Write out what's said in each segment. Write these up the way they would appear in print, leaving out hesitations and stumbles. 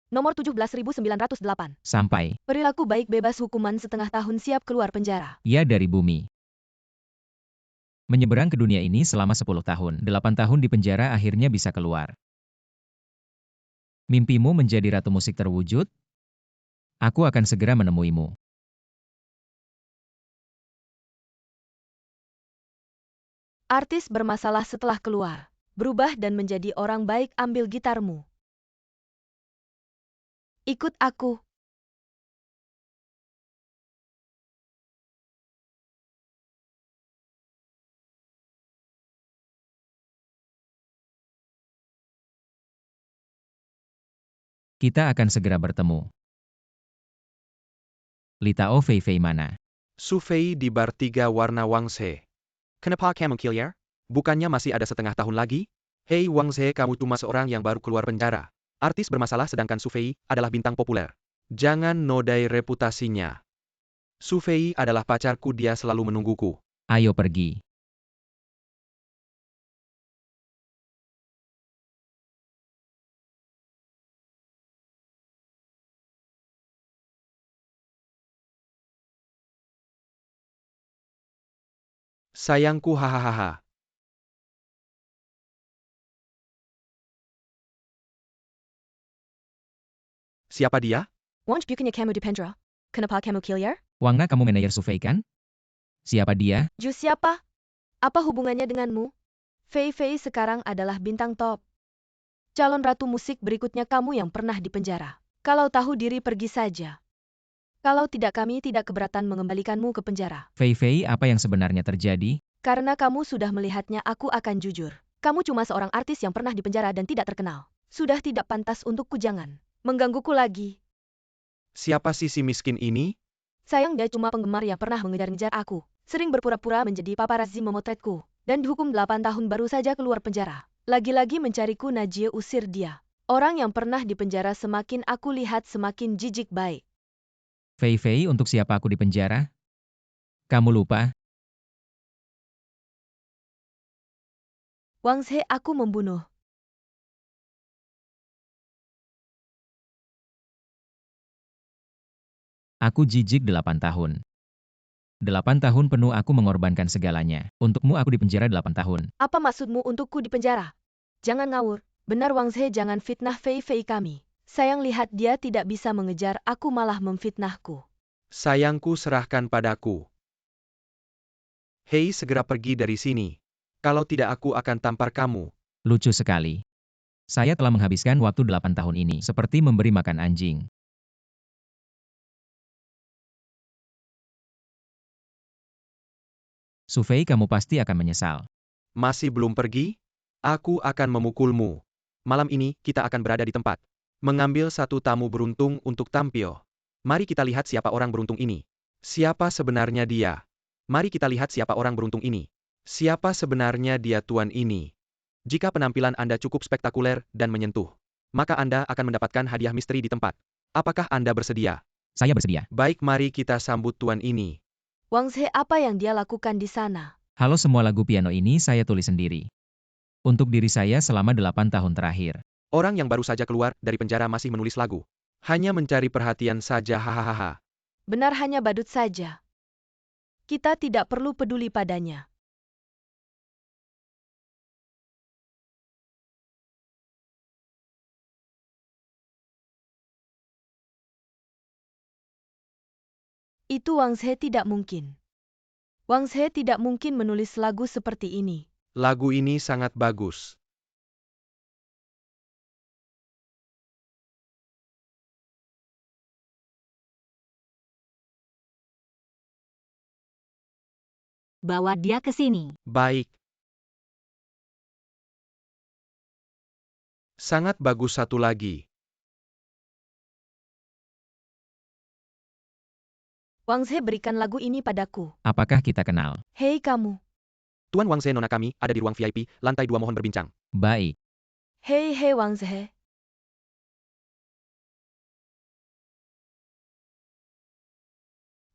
Nomor 17.908. Sampai. Perilaku baik bebas hukuman setengah tahun siap keluar penjara. Ia dari bumi. Menyeberang ke dunia ini selama 10 tahun. 8 tahun di penjara akhirnya bisa keluar. Mimpimu menjadi ratu musik terwujud? Aku akan segera menemuimu. Artis bermasalah setelah keluar. Berubah dan menjadi orang baik, ambil gitarmu. Ikut aku. Kita akan segera bertemu. Litao Fei Fei mana? Su Fei di bar 3 warna Wangzhe. Kenapa kamu killer? Bukannya masih ada setengah tahun lagi? Hei Wangzhe, kamu cuma seorang yang baru keluar penjara. Artis bermasalah sedangkan Su Fei adalah bintang populer. Jangan nodai reputasinya. Su Fei adalah pacarku, dia selalu menungguku. Ayo pergi. Sayangku, hahaha. Siapa dia? Won't bukannya kamu di penjara? Kenapa kamu killer? Wangna, kamu manajer Su Fei kan? Siapa dia? Ju siapa? Apa hubungannya denganmu? Fei Fei sekarang adalah bintang top. Calon ratu musik berikutnya, kamu yang pernah di penjara. Kalau tahu diri pergi saja. Kalau tidak, kami tidak keberatan mengembalikanmu ke penjara. Fei Fei, apa yang sebenarnya terjadi? Karena kamu sudah melihatnya, aku akan jujur. Kamu cuma seorang artis yang pernah di penjara dan tidak terkenal. Sudah tidak pantas untukku, jangan menggangguku lagi. Siapa sih si miskin ini? Sayang, dia cuma penggemar yang pernah mengejar-ngejar aku. Sering berpura-pura menjadi paparazzi memotretku. Dan dihukum 8 tahun baru saja keluar penjara. Lagi-lagi mencariku, Najie usir dia. Orang yang pernah di penjara semakin aku lihat semakin jijik baik. Fei Fei, untuk siapa aku di penjara? Kamu lupa? Wangzhe, aku membunuh. Aku jijik 8 tahun. 8 tahun penuh aku mengorbankan segalanya. Untukmu aku di penjara 8 tahun. Apa maksudmu untukku di penjara? Jangan ngawur. Benar Wangzhe, jangan fitnah Fei Fei kami. Sayang, lihat dia tidak bisa mengejar aku, malah memfitnahku. Sayangku, serahkan padaku. Hei, segera pergi dari sini. Kalau tidak, aku akan tampar kamu. Lucu sekali. Saya telah menghabiskan waktu 8 tahun ini seperti memberi makan anjing. Su Fei, kamu pasti akan menyesal. Masih belum pergi? Aku akan memukulmu. Malam ini, kita akan berada di tempat. Mengambil satu tamu beruntung untuk tampil. Mari kita lihat siapa orang beruntung ini. Siapa sebenarnya dia? Mari kita lihat siapa orang beruntung ini. Siapa sebenarnya dia, tuan ini? Jika penampilan Anda cukup spektakuler dan menyentuh, maka Anda akan mendapatkan hadiah misteri di tempat. Apakah Anda bersedia? Saya bersedia. Baik, mari kita sambut tuan ini. Wangzhe, apa yang dia lakukan di sana? Halo, semua lagu piano ini saya tulis sendiri. Untuk diri saya selama 8 tahun terakhir. Orang yang baru saja keluar dari penjara masih menulis lagu. Hanya mencari perhatian saja, hahaha. Benar, hanya badut saja. Kita tidak perlu peduli padanya. Itu Wangzhe tidak mungkin. Wangzhe tidak mungkin menulis lagu seperti ini. Lagu ini sangat bagus. Bawa dia ke sini. Baik. Sangat bagus, satu lagi. Wangzhe, berikan lagu ini padaku. Apakah kita kenal? Hei kamu. Tuan Wangzhe, nona kami ada di ruang VIP, lantai 2, mohon berbincang. Baik. Hei Wangzhe.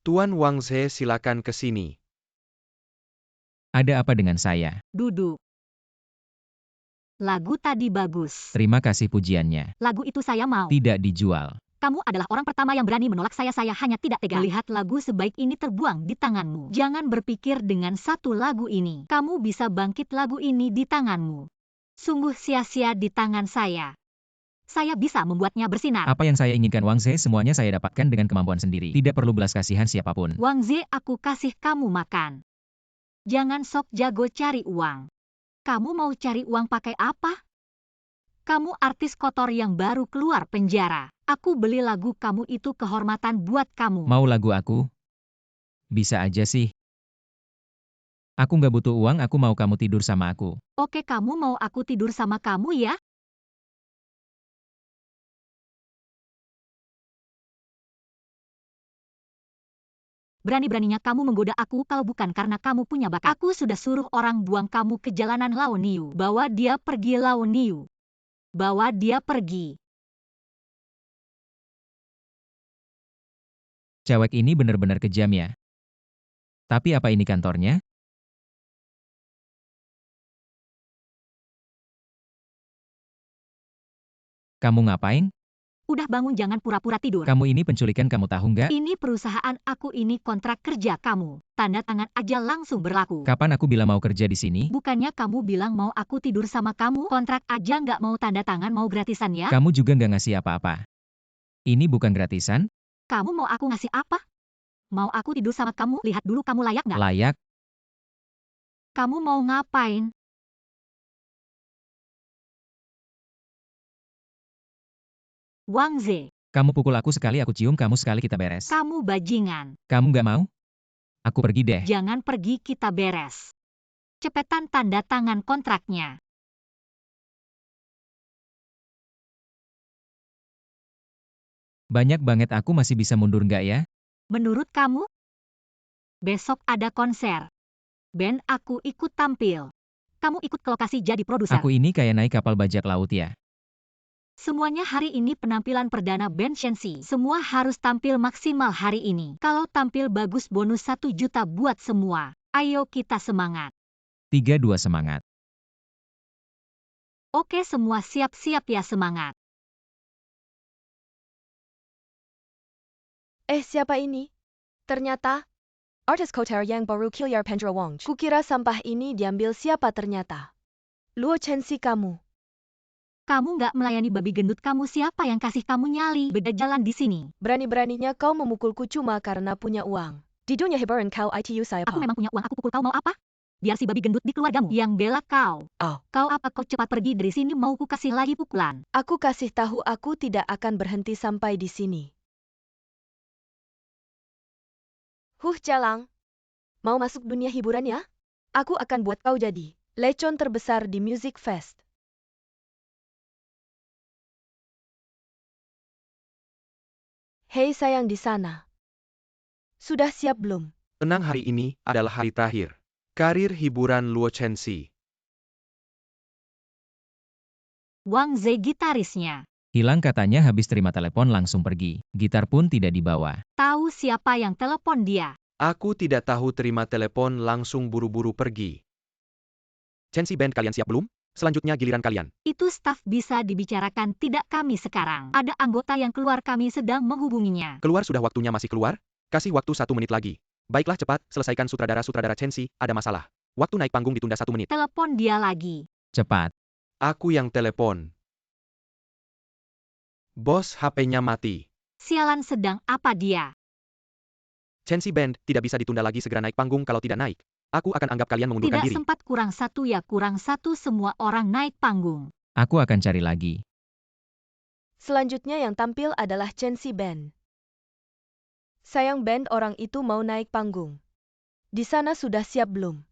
Tuan Wangzhe, silakan ke sini. Ada apa dengan saya? Duduk. Lagu tadi bagus. Terima kasih pujiannya. Lagu itu saya mau. Tidak dijual. Kamu adalah orang pertama yang berani menolak saya hanya tidak tega. Melihat lagu sebaik ini terbuang di tanganmu. Jangan berpikir dengan satu lagu ini. Kamu bisa bangkit lagu ini di tanganmu. Sungguh sia-sia di tangan saya. Saya bisa membuatnya bersinar. Apa yang saya inginkan Wang Ze semuanya saya dapatkan dengan kemampuan sendiri. Tidak perlu belas kasihan siapapun. Wang Ze, aku kasih kamu makan. Jangan sok jago cari uang. Kamu mau cari uang pakai apa? Kamu artis kotor yang baru keluar penjara. Aku beli lagu kamu itu kehormatan buat kamu. Mau lagu aku? Bisa aja sih. Aku nggak butuh uang, aku mau kamu tidur sama aku. Oke, kamu mau aku tidur sama kamu ya? Berani-beraninya kamu menggoda aku kalau bukan karena kamu punya bakat. Aku sudah suruh orang buang kamu ke jalanan Lao Niu. Bawa dia pergi Lao Niu. Bawa dia pergi. Cewek ini benar-benar kejam ya. Tapi apa ini kantornya? Kamu ngapain? Udah bangun, jangan pura-pura tidur. Kamu ini penculikan, kamu tahu nggak? Ini perusahaan aku, ini kontrak kerja kamu. Tanda tangan aja langsung berlaku. Kapan aku bilang mau kerja di sini? Bukannya kamu bilang mau aku tidur sama kamu? Kontrak aja nggak mau tanda tangan, mau gratisan ya? Kamu juga nggak ngasih apa-apa. Ini bukan gratisan? Kamu mau aku ngasih apa? Mau aku tidur sama kamu? Lihat dulu kamu layak nggak? Layak? Kamu mau ngapain? Wang Ze, Kamu pukul aku sekali, aku cium kamu sekali, kita beres. kamu bajingan. Kamu nggak mau? Aku pergi deh. Jangan pergi, kita beres. Cepetan tanda tangan kontraknya. Banyak banget, aku masih bisa mundur nggak ya? Menurut kamu? Besok ada konser. Band aku ikut tampil. Kamu ikut ke lokasi jadi produser. Aku ini kayak naik kapal bajak laut ya. Semuanya hari ini penampilan perdana band Shensi. Semua harus tampil maksimal hari ini. Kalau tampil bagus bonus 1 juta buat semua. Ayo kita semangat. 3-2 semangat. Oke, semua siap-siap ya, semangat. Siapa ini? Ternyata, artis Kotar yang baru Kilyar Pendra Wong. Kukira sampah ini diambil siapa ternyata. Luo Chensi kamu. Kamu nggak melayani babi gendut kamu, siapa yang kasih kamu nyali? Beda jalan di sini. Berani-beraninya kau memukulku cuma karena punya uang. Di dunia hiburan kau itu saya Aku memang punya uang, aku pukul kau mau apa? Biar si babi gendut di keluargamu yang bela kau. Oh. Kau apa, kau cepat pergi dari sini, mau ku kasih lagi pukulan. Aku kasih tahu aku tidak akan berhenti sampai di sini. Jalang. Mau masuk dunia hiburan ya? Aku akan buat kau jadi lecon terbesar di Music Fest. Hei sayang di sana. Sudah siap belum? Tenang, hari ini adalah hari terakhir. Karir hiburan Luo Chensi. Wang Ze gitarisnya. Hilang katanya habis terima telepon langsung pergi. Gitar pun tidak dibawa. Tahu siapa yang telepon dia? Aku tidak tahu, terima telepon langsung buru-buru pergi. Chensi Band, kalian siap belum? Selanjutnya giliran kalian. Itu staf bisa dibicarakan, tidak kami sekarang. Ada anggota yang keluar, kami sedang menghubunginya. Keluar, sudah waktunya masih keluar? Kasih waktu 1 menit lagi. Baiklah, cepat, selesaikan. Sutradara Chensi, ada masalah. Waktu naik panggung ditunda 1 menit. Telepon dia lagi. Cepat. Aku yang telepon. Bos, HP-nya mati. Sialan, sedang apa dia? Chensi Band, tidak bisa ditunda lagi, segera naik panggung, kalau tidak naik, aku akan anggap kalian mengundurkan Tidak diri. sempat, kurang 1 ya, kurang 1, semua orang naik panggung. Aku akan cari lagi. Selanjutnya yang tampil adalah Chensi Band. Sayang band orang itu mau naik panggung. Di sana sudah siap belum?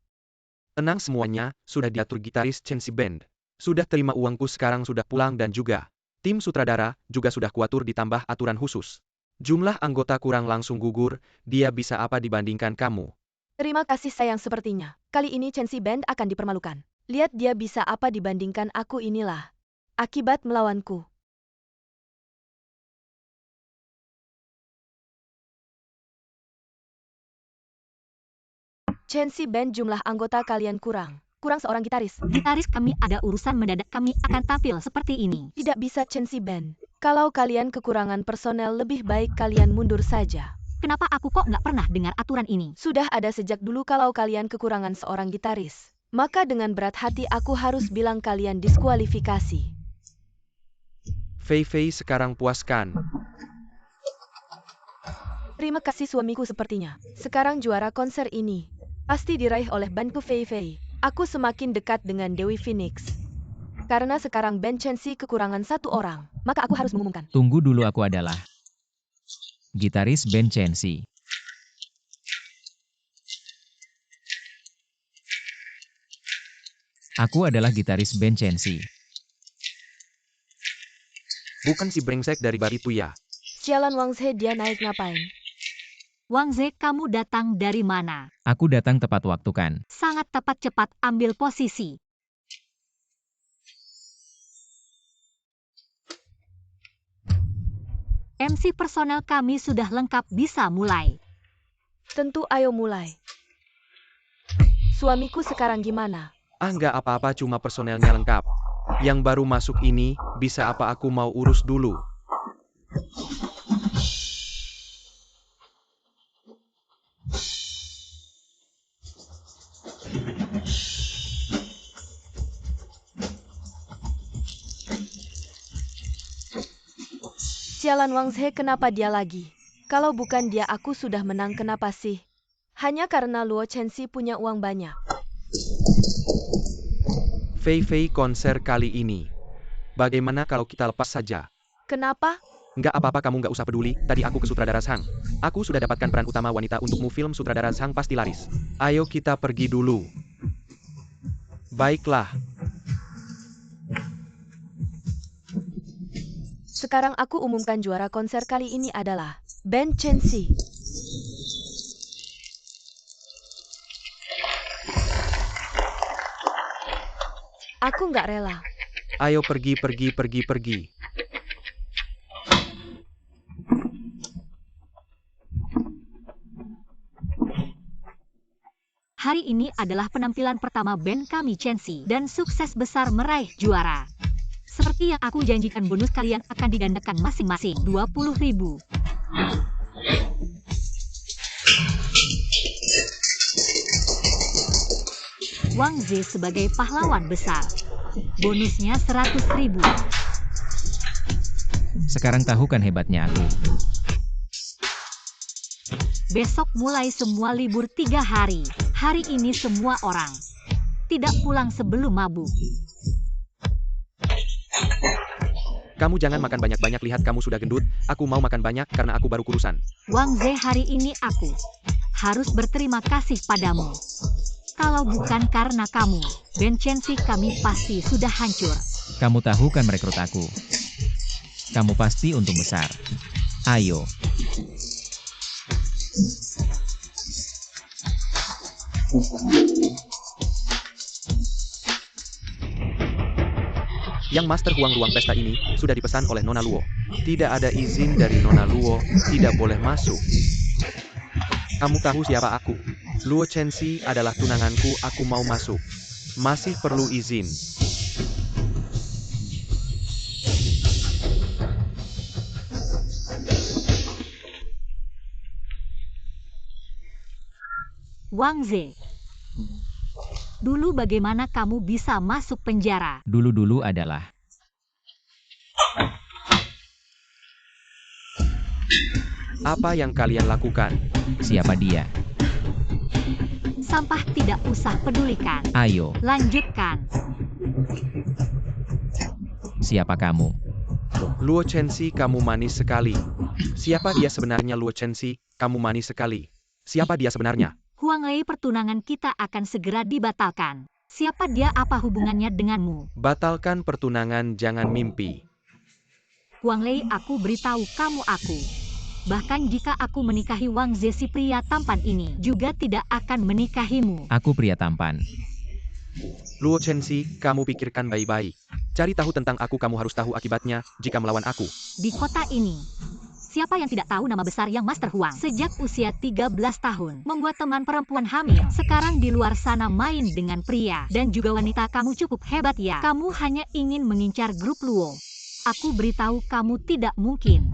Tenang, semuanya sudah diatur. Gitaris Chensi Band sudah terima uangku, sekarang sudah pulang, dan juga tim sutradara juga sudah kuatur, ditambah aturan khusus. Jumlah anggota kurang langsung gugur, dia bisa apa dibandingkan kamu? Terima kasih sayang, sepertinya kali ini Chensi Band akan dipermalukan. Lihat dia bisa apa dibandingkan aku, inilah akibat melawanku. Chensi Band, jumlah anggota kalian kurang. kurang seorang gitaris. Gitaris kami ada urusan mendadak, kami akan tampil seperti ini. Tidak bisa Chen Si Ben. Kalau kalian kekurangan personel, lebih baik kalian mundur saja. Kenapa aku kok nggak pernah dengar aturan ini? Sudah ada sejak dulu kalau kalian kekurangan seorang gitaris. Maka dengan berat hati aku harus bilang kalian diskualifikasi. Fei Fei sekarang puaskan. Terima kasih suamiku sepertinya. Sekarang juara konser ini pasti diraih oleh bandku Fei Fei. Aku semakin dekat dengan Dewi Phoenix. Karena sekarang band Chen Si kekurangan satu orang, maka aku harus mengumumkan. Tunggu dulu, aku adalah gitaris band Chen Si. Aku adalah gitaris band Chen Si. Bukan si brengsek dari bar itu ya. Sialan Wang Zhe, dia naik ngapain? Wang Zhe, kamu datang dari mana? Aku datang tepat waktu kan? Sangat tepat, cepat ambil posisi. MC personel kami sudah lengkap, bisa mulai. Tentu, ayo mulai. Suamiku sekarang gimana? Nggak apa-apa, cuma personelnya lengkap. Yang baru masuk ini, bisa apa aku mau urus dulu. Sialan Wang Zhe, kenapa dia lagi? Kalau bukan dia aku sudah menang, kenapa sih? Hanya karena Luo Chen Si punya uang banyak. Fei Fei konser kali ini. Bagaimana kalau kita lepas saja? Kenapa? Nggak apa-apa, kamu nggak usah peduli. Tadi aku ke sutradara Sang. Aku sudah dapatkan peran utama wanita untukmu, film sutradara Sang pasti laris. Ayo kita pergi dulu. Baiklah. Sekarang aku umumkan juara konser kali ini adalah band Chen Si. Aku nggak rela. Ayo pergi. Hari ini adalah penampilan pertama band kami Chen Si dan sukses besar meraih juara. Seperti yang aku janjikan, bonus kalian akan digandakan masing-masing 20.000. Wang Zhe sebagai pahlawan besar. Bonusnya 100.000. Sekarang tahu kan hebatnya aku. Besok mulai semua libur 3 hari. Hari ini semua orang tidak pulang sebelum mabuk. Kamu jangan makan banyak-banyak, lihat kamu sudah gendut. Aku mau makan banyak karena aku baru kurusan. Wang Zhe, hari ini aku harus berterima kasih padamu. Kalau bukan karena kamu, band Chen Si kami pasti sudah hancur. Kamu tahu kan merekrut aku. Kamu pasti untung besar. Ayo. Yang Master Huang, ruang pesta ini sudah dipesan oleh Nona Luo. Tidak ada izin dari Nona Luo, tidak boleh masuk. Kamu tahu siapa aku? Luo Chen Si adalah tunanganku, aku mau masuk. Masih perlu izin. Wang Zhe, dulu bagaimana kamu bisa masuk penjara? Dulu-dulu adalah apa yang kalian lakukan? siapa dia? Sampah tidak usah pedulikan. Ayo, Lanjutkan. siapa kamu? Luo Chen Si, kamu manis sekali. Siapa dia sebenarnya? Luo Chen Si, kamu manis sekali. Siapa dia sebenarnya? Huang Lei, pertunangan kita akan segera dibatalkan. Siapa dia? Apa hubungannya denganmu? Batalkan pertunangan, jangan mimpi. Huang Lei, aku beritahu kamu aku. Bahkan jika aku menikahi Wang Zhe, si pria tampan ini juga tidak akan menikahimu. Aku pria tampan. Luo Chen Si, kamu pikirkan baik-baik. Cari tahu tentang aku, kamu harus tahu akibatnya jika melawan aku. Di kota ini, Siapa yang tidak tahu nama besar Yang Master Huang? Sejak usia 13 tahun, membuat teman perempuan hamil. Sekarang di luar sana main dengan pria dan juga wanita. Kamu cukup hebat ya. Kamu hanya ingin mengincar grup Luo. Aku beritahu kamu tidak mungkin.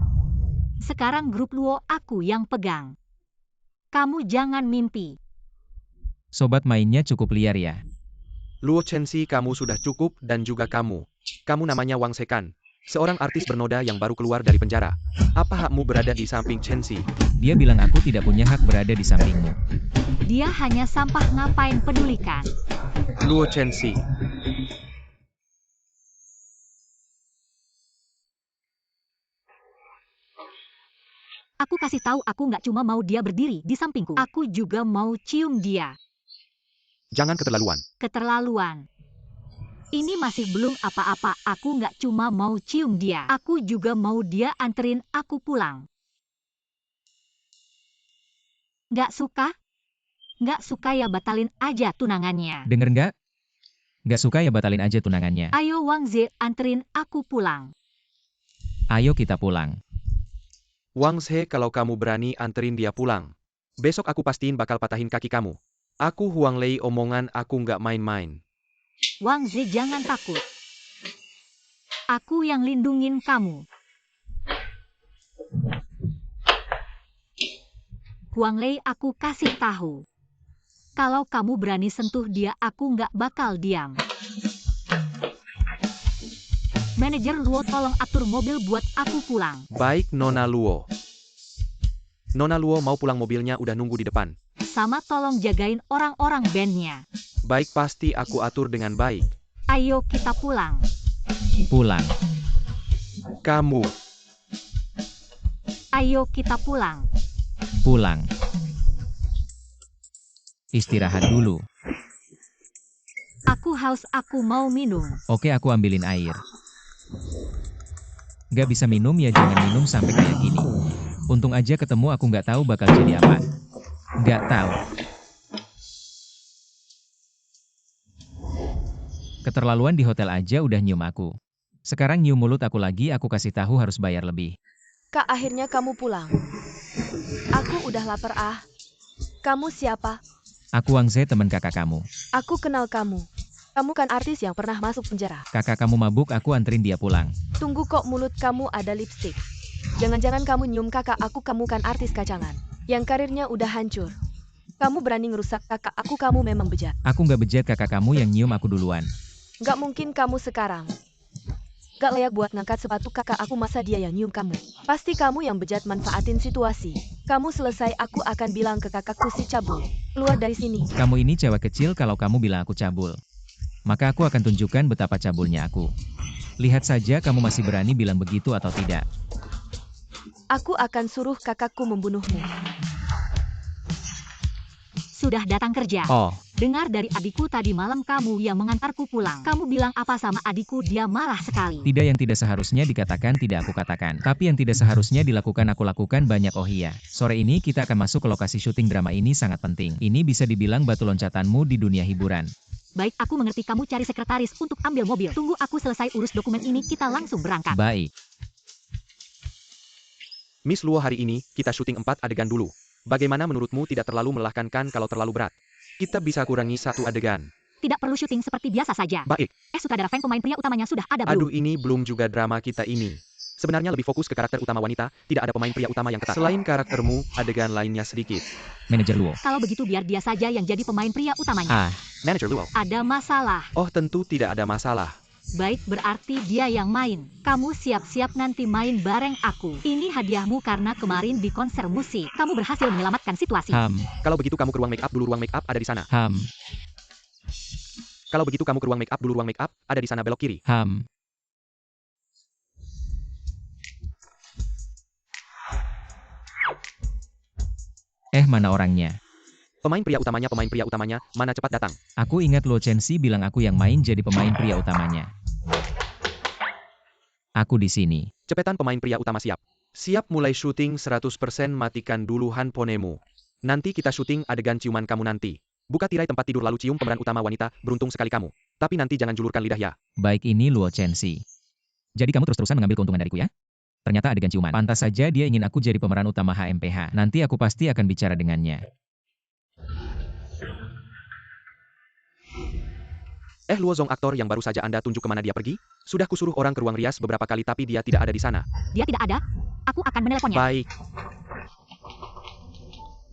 Sekarang grup Luo aku yang pegang. Kamu jangan mimpi. Sobat mainnya cukup liar ya. Luo Chenxi, kamu sudah cukup, dan juga kamu. Kamu namanya Wang Sekan. Seorang artis bernoda yang baru keluar dari penjara. Apa hakmu berada di samping Chenxi? Dia bilang aku tidak punya hak berada di sampingmu. Dia hanya sampah, ngapain pedulikan? Luo Chenxi. Aku kasih tahu, aku nggak cuma mau dia berdiri di sampingku. Aku juga mau cium dia. Jangan keterlaluan. Keterlaluan. Ini masih belum apa-apa, aku nggak cuma mau cium dia. Aku juga mau dia anterin aku pulang. Nggak suka? Nggak suka ya batalin aja tunangannya. Denger nggak? Nggak suka ya batalin aja tunangannya. Ayo Wang Zi, anterin aku pulang. Ayo kita pulang. Wang Zhe, kalau kamu berani anterin dia pulang, besok aku pastiin bakal patahin kaki kamu. Aku Huang Lei, omongan aku nggak main-main. Wang Zi, jangan takut. Aku yang lindungin kamu. Huang Lei, aku kasih tahu. Kalau kamu berani sentuh dia, aku nggak bakal diam. Manajer Luo, tolong atur mobil buat aku pulang. Baik, Nona Luo. Nona Luo mau pulang, mobilnya udah nunggu di depan. Sama tolong jagain orang-orang bandnya. Baik, pasti aku atur dengan baik. Ayo kita pulang. Pulang. Kamu. Ayo kita pulang. Pulang. Istirahat dulu. Aku haus, aku mau minum. Oke, aku ambilin air. Gak bisa minum ya, jangan minum sampai kayak gini. Untung aja ketemu, aku nggak tahu bakal jadi apa. Nggak tahu. Keterlaluan di hotel aja udah nyium aku. Sekarang nyium mulut aku lagi, aku kasih tahu harus bayar lebih. Kak, akhirnya kamu pulang. Aku udah lapar ah. Kamu siapa? Aku Wang Zhe, teman kakak kamu. Aku kenal kamu. Kamu kan artis yang pernah masuk penjara. Kakak kamu mabuk, aku anterin dia pulang. Tunggu, kok mulut kamu ada lipstik? Jangan-jangan kamu nyium kakak aku, kamu kan artis kacangan. Yang karirnya udah hancur. Kamu berani ngerusak kakak aku, kamu memang bejat. Aku nggak bejat, kakak kamu yang nyium aku duluan. Nggak mungkin kamu sekarang. Gak layak buat ngangkat sepatu kakak aku, masa dia yang nyium kamu? Pasti kamu yang bejat manfaatin situasi. Kamu selesai, aku akan bilang ke kakakku si cabul. Keluar dari sini. Kamu ini cewek kecil, kalau kamu bilang aku cabul, maka aku akan tunjukkan betapa cabulnya aku. Lihat saja kamu masih berani bilang begitu atau tidak. Aku akan suruh kakakku membunuhmu. Sudah datang kerja. Oh, Dengar dari adikku tadi malam kamu yang mengantarku pulang. Kamu bilang apa sama adikku? Dia marah sekali. tidak, yang tidak seharusnya dikatakan tidak aku katakan. Tapi yang tidak seharusnya dilakukan aku lakukan banyak. Oh iya, sore ini kita akan masuk ke lokasi syuting drama, ini sangat penting. Ini bisa dibilang batu loncatanmu di dunia hiburan. Baik, aku mengerti, kamu cari sekretaris untuk ambil mobil. Tunggu aku selesai urus dokumen ini, kita langsung berangkat. Baik. Miss Luo, hari ini kita syuting 4 adegan dulu. Bagaimana menurutmu? Tidak terlalu melelahkan kan kalau terlalu berat? Kita bisa kurangi 1 adegan. Tidak perlu syuting seperti biasa saja. Baik. Sutradara Feng, pemain pria utamanya sudah ada belum? Aduh, ini belum juga drama kita ini. Sebenarnya lebih fokus ke karakter utama wanita, tidak ada pemain pria utama yang ketat. Selain karaktermu, adegan lainnya sedikit. Manajer Luo. Kalau begitu biar dia saja yang jadi pemain pria utamanya. Manager Luo. Ada masalah. Oh, tentu tidak ada masalah. Baik, berarti dia yang main. Kamu siap-siap nanti main bareng aku. Ini hadiahmu karena kemarin di konser musik kamu berhasil menyelamatkan situasi. Kalau begitu kamu ke ruang make up dulu, ruang make up ada di sana. Kalau begitu kamu ke ruang make up dulu, ruang make up ada di sana, belok kiri. Mana orangnya? Pemain pria utamanya, mana, cepat datang. Aku ingat Luo Chenxi bilang aku yang main jadi pemain pria utamanya. Aku di sini. Cepetan, pemain pria utama siap. Siap mulai syuting 100%, matikan dulu handphonemu. Nanti kita syuting adegan ciuman kamu nanti. Buka tirai tempat tidur lalu cium pemeran utama wanita, beruntung sekali kamu. Tapi nanti jangan julurkan lidah ya. Baik, ini Luo Chenxi. Jadi kamu terus-terusan mengambil keuntungan dariku ya? Ternyata adegan ciuman. Pantas saja dia ingin aku jadi pemeran utama HMPH. Nanti aku pasti akan bicara dengannya. Luozong, aktor yang baru saja Anda tunjuk kemana dia pergi? Sudah kusuruh orang ke ruang rias beberapa kali tapi dia tidak ada di sana. Dia tidak ada? Aku akan meneleponnya. Baik.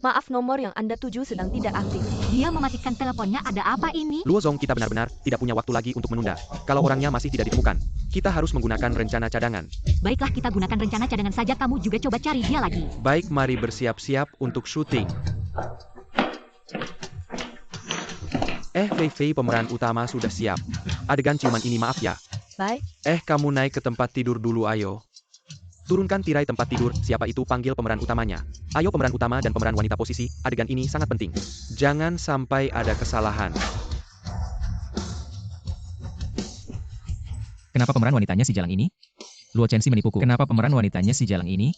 Maaf, nomor yang Anda tuju sedang tidak aktif. Dia mematikan teleponnya, ada apa ini? Luozong, kita benar-benar tidak punya waktu lagi untuk menunda. Kalau orangnya masih tidak ditemukan, kita harus menggunakan rencana cadangan. Baiklah, kita gunakan rencana cadangan saja, kamu juga coba cari dia lagi. Baik, mari bersiap-siap untuk syuting. Fei Fei, pemeran utama sudah siap. Adegan ciuman ini maaf ya. Baik. Kamu naik ke tempat tidur dulu, ayo. Turunkan tirai tempat tidur, siapa itu, panggil pemeran utamanya. Ayo pemeran utama dan pemeran wanita posisi, adegan ini sangat penting. Jangan sampai ada kesalahan. Kenapa pemeran wanitanya si jalang ini? Luo Chenxi menipuku. Kenapa pemeran wanitanya si jalang ini?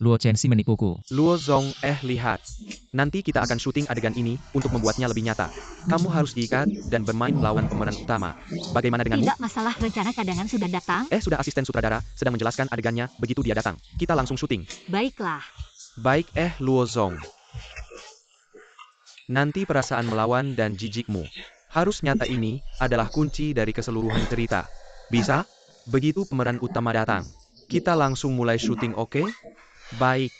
Luo Chenxi menipuku. Luozong, lihat. Nanti kita akan syuting adegan ini untuk membuatnya lebih nyata. Kamu harus diikat dan bermain melawan pemeran utama. Bagaimana denganmu? Tidak masalah, rencana cadangan sudah datang. Sudah, asisten sutradara sedang menjelaskan adegannya begitu dia datang. Kita langsung syuting. Baiklah. Baik, Luozong. Nanti perasaan melawan dan jijikmu harus nyata, ini adalah kunci dari keseluruhan cerita. Bisa? Begitu pemeran utama datang, kita langsung mulai syuting, oke? Baik.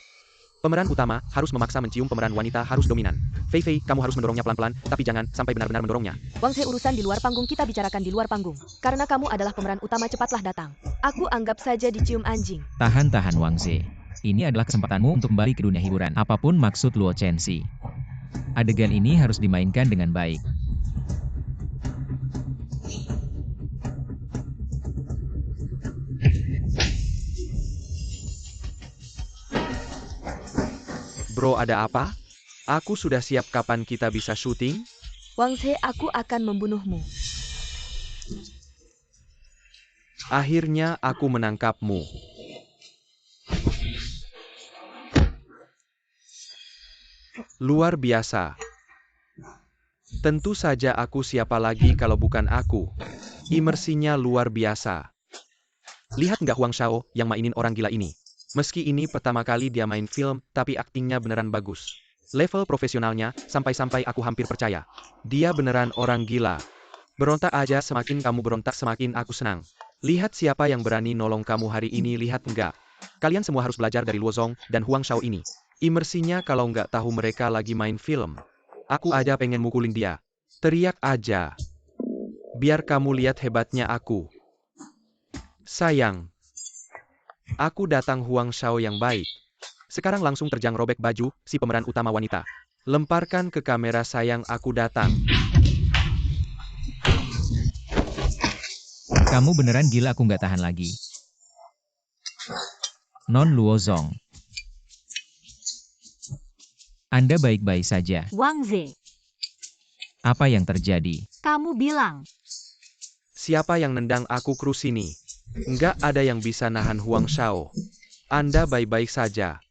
Pemeran utama harus memaksa mencium pemeran wanita, harus dominan. Fei Fei, kamu harus mendorongnya pelan-pelan, tapi jangan sampai benar-benar mendorongnya. Wangze, urusan di luar panggung kita bicarakan di luar panggung. Karena kamu adalah pemeran utama, cepatlah datang. Aku anggap saja dicium anjing. Tahan Wangze. Ini adalah kesempatanmu untuk kembali ke dunia hiburan. Apapun maksud Luo Chenxi, adegan ini harus dimainkan dengan baik. Bro, ada apa? Aku sudah siap, kapan kita bisa syuting? Wangze, aku akan membunuhmu. Akhirnya aku menangkapmu. Luar biasa. Tentu saja aku, siapa lagi kalau bukan aku. Imersinya luar biasa. Lihat nggak Huang Shao yang mainin orang gila ini? Meski ini pertama kali dia main film, tapi aktingnya beneran bagus. Level profesionalnya, sampai-sampai aku hampir percaya. Dia beneran orang gila. Berontak aja, semakin kamu berontak semakin aku senang. Lihat siapa yang berani nolong kamu hari ini, lihat nggak? Kalian semua harus belajar dari Luozong dan Huang Shao ini. Imersinya kalau nggak tahu mereka lagi main film. Aku aja pengen mukulin dia. Teriak aja. Biar kamu lihat hebatnya aku. Sayang. Aku datang, Huang Shao yang baik. Sekarang langsung terjang robek baju si pemeran utama wanita. Lemparkan ke kamera, sayang, aku datang. Kamu beneran gila, aku nggak tahan lagi. Non Luozong. Anda baik-baik saja. Wangze, Apa yang terjadi? kamu bilang. Siapa yang nendang aku kru sini? Nggak ada yang bisa nahan Huang Shao. Anda baik-baik saja.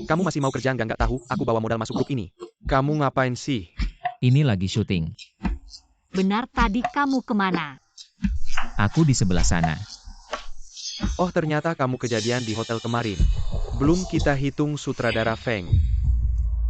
Kamu masih mau kerja nggak tahu, aku bawa modal masuk grup ini. Kamu ngapain sih? Ini lagi syuting. Benar, tadi kamu kemana? Aku di sebelah sana. Oh, ternyata kamu kejadian di hotel kemarin. Belum kita hitung sutradara Feng.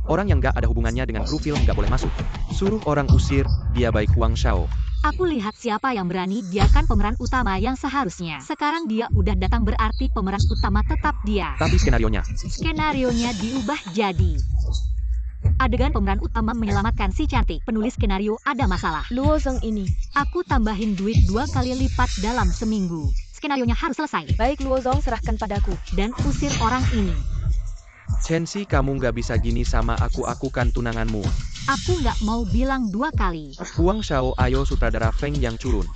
Orang yang nggak ada hubungannya dengan kru film nggak boleh masuk. Suruh orang usir, dia baik Huang Shao. Aku lihat siapa yang berani, dia kan pemeran utama yang seharusnya. Sekarang dia udah datang, berarti pemeran utama tetap dia. Tapi skenarionya. Skenarionya diubah jadi adegan pemeran utama menyelamatkan si cantik. Penulis skenario ada masalah. Luozong ini. Aku tambahin duit 2 kali lipat dalam seminggu. Skenarionya harus selesai. Baik Luozong, serahkan padaku. Dan usir orang ini. Chenxi, kamu nggak bisa gini sama aku kan tunanganmu. Aku nggak mau bilang 2 kali. Huang Shao, ayo sutradara Feng yang curun.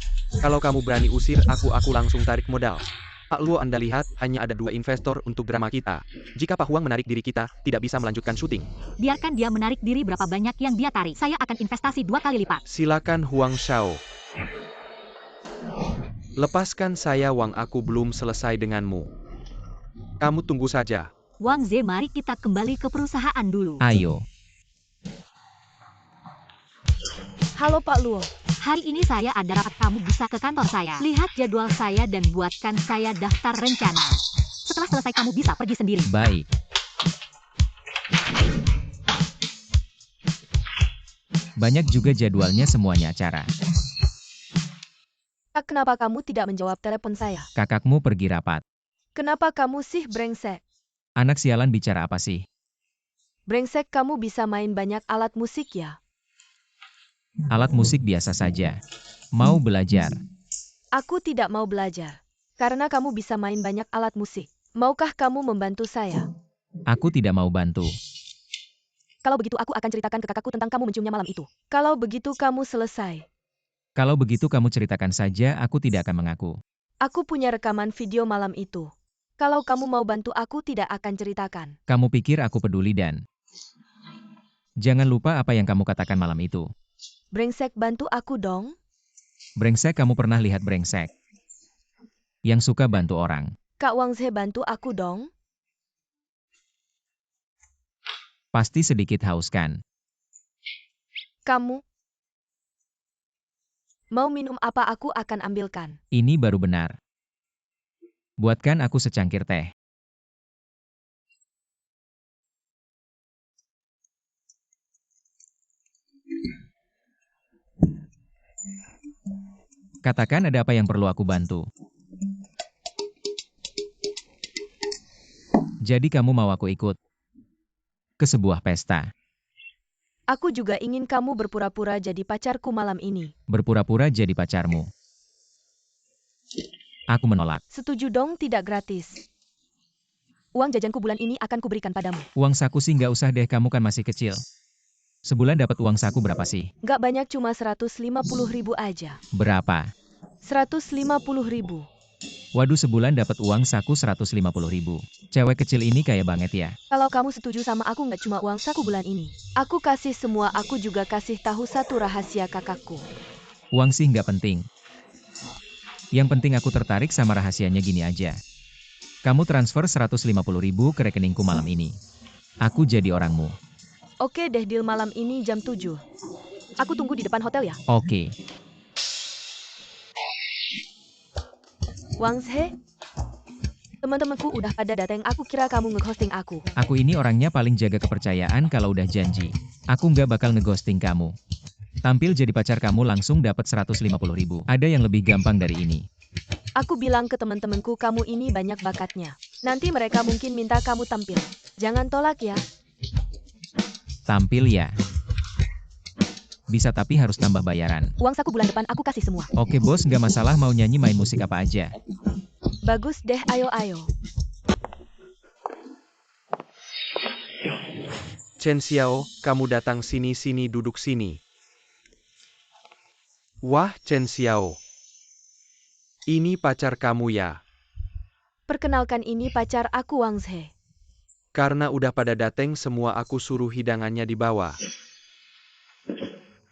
Kalau kamu berani usir aku langsung tarik modal. Pak Luo, Anda lihat, hanya ada 2 investor untuk drama kita. Jika Pak Huang menarik diri, kita tidak bisa melanjutkan syuting. Biarkan dia menarik diri, berapa banyak yang dia tarik. Saya akan investasi 2 kali lipat. Silakan Huang Shao. Lepaskan saya, Wang, aku belum selesai denganmu. Kamu tunggu saja. Wangze, mari kita kembali ke perusahaan dulu. Ayo. Halo Pak Luo. Hari ini saya ada rapat, kamu bisa ke kantor saya. Lihat jadwal saya dan buatkan saya daftar rencana. Setelah selesai kamu bisa pergi sendiri. Baik. Banyak juga jadwalnya semuanya acara. Kak, kenapa kamu tidak menjawab telepon saya? Kakakmu pergi rapat. Kenapa kamu sih brengsek? Anak sialan bicara apa sih? Brengsek, kamu bisa main banyak alat musik ya? Alat musik biasa saja. Mau belajar? Aku tidak mau belajar. Karena kamu bisa main banyak alat musik. Maukah kamu membantu saya? Aku tidak mau bantu. Kalau begitu aku akan ceritakan ke kakakku tentang kamu menciumnya malam itu. Kalau begitu kamu selesai. Kalau begitu kamu ceritakan saja, aku tidak akan mengaku. Aku punya rekaman video malam itu. Kalau kamu mau bantu aku tidak akan ceritakan. Kamu pikir aku peduli dan... Jangan lupa apa yang kamu katakan malam itu. Brengsek, bantu aku dong. Brengsek, kamu pernah lihat brengsek? Yang suka bantu orang. Kak Wangzhe, bantu aku dong. Pasti sedikit haus kan? Kamu mau minum apa, aku akan ambilkan. Ini baru benar. Buatkan aku secangkir teh. Katakan ada apa yang perlu aku bantu. Jadi kamu mau aku ikut ke sebuah pesta? Aku juga ingin kamu berpura-pura jadi pacarku malam ini. Berpura-pura jadi pacarmu? Aku menolak. Setuju dong, tidak gratis. Uang jajanku bulan ini akan kuberikan padamu. Uang saku sih nggak usah deh, kamu kan masih kecil. Sebulan dapat uang saku berapa sih? Nggak banyak, cuma 150.000 aja. Berapa? 150.000. Waduh, sebulan dapat uang saku 150.000. Cewek kecil ini kaya banget ya. Kalau kamu setuju sama aku, nggak cuma uang saku bulan ini. Aku kasih semua, aku juga kasih tahu satu rahasia kakakku. Uang sih nggak penting. Yang penting aku tertarik sama rahasianya. Gini aja. Kamu transfer 150.000 ke rekeningku malam ini. Aku jadi orangmu. Oke deh, deal malam ini jam 7. Aku tunggu di depan hotel ya. Oke. Wangzhe, teman-temanku udah pada datang, aku kira kamu nge-hosting aku. Aku ini orangnya paling jaga kepercayaan kalau udah janji. Aku nggak bakal ngeghosting kamu. Tampil jadi pacar kamu langsung dapat 150.000. Ada yang lebih gampang dari ini. Aku bilang ke teman-temanku kamu ini banyak bakatnya. Nanti mereka mungkin minta kamu tampil. Jangan tolak ya. Tampil ya. Bisa, tapi harus tambah bayaran. Uang saku bulan depan aku kasih semua. Oke bos, nggak masalah, mau nyanyi main musik apa aja. Bagus deh, ayo. Chen Xiao, kamu datang sini, duduk sini. Wah, Chen Xiao. Ini pacar kamu ya? Perkenalkan, ini pacar aku, Wangzhe. Karena udah pada dateng semua, aku suruh hidangannya dibawa.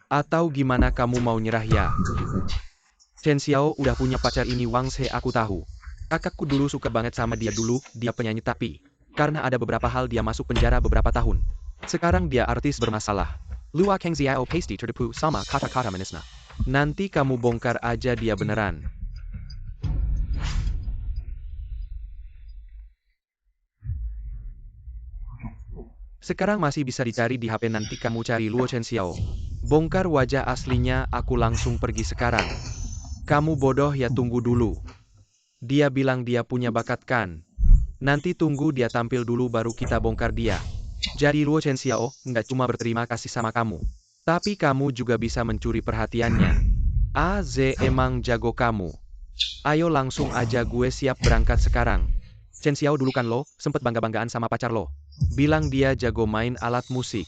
Atau gimana kamu mau nyerah ya? Chen Xiao udah punya pacar, ini Wangzhe, aku tahu. Kakakku dulu suka banget sama dia dulu, dia penyanyi tapi karena ada beberapa hal dia masuk penjara beberapa tahun. Sekarang dia artis bermasalah. Lua Keng Xiao pasti tertipu sama kata-kata manisnya. Nanti kamu bongkar aja dia beneran. Sekarang masih bisa dicari di HP, nanti kamu cari Luo Chen Xiao. Bongkar wajah aslinya, aku langsung pergi sekarang. Kamu bodoh ya, tunggu dulu. Dia bilang dia punya bakat kan? Nanti tunggu dia tampil dulu baru kita bongkar dia. Jadi Luo Chen Xiao nggak cuma berterima kasih sama kamu, tapi kamu juga bisa mencuri perhatiannya. Emang jago kamu. Ayo langsung aja, gue siap berangkat sekarang. Chen Xiao dulu kan lo sempet bangga-banggaan sama pacar lo. Bilang dia jago main alat musik.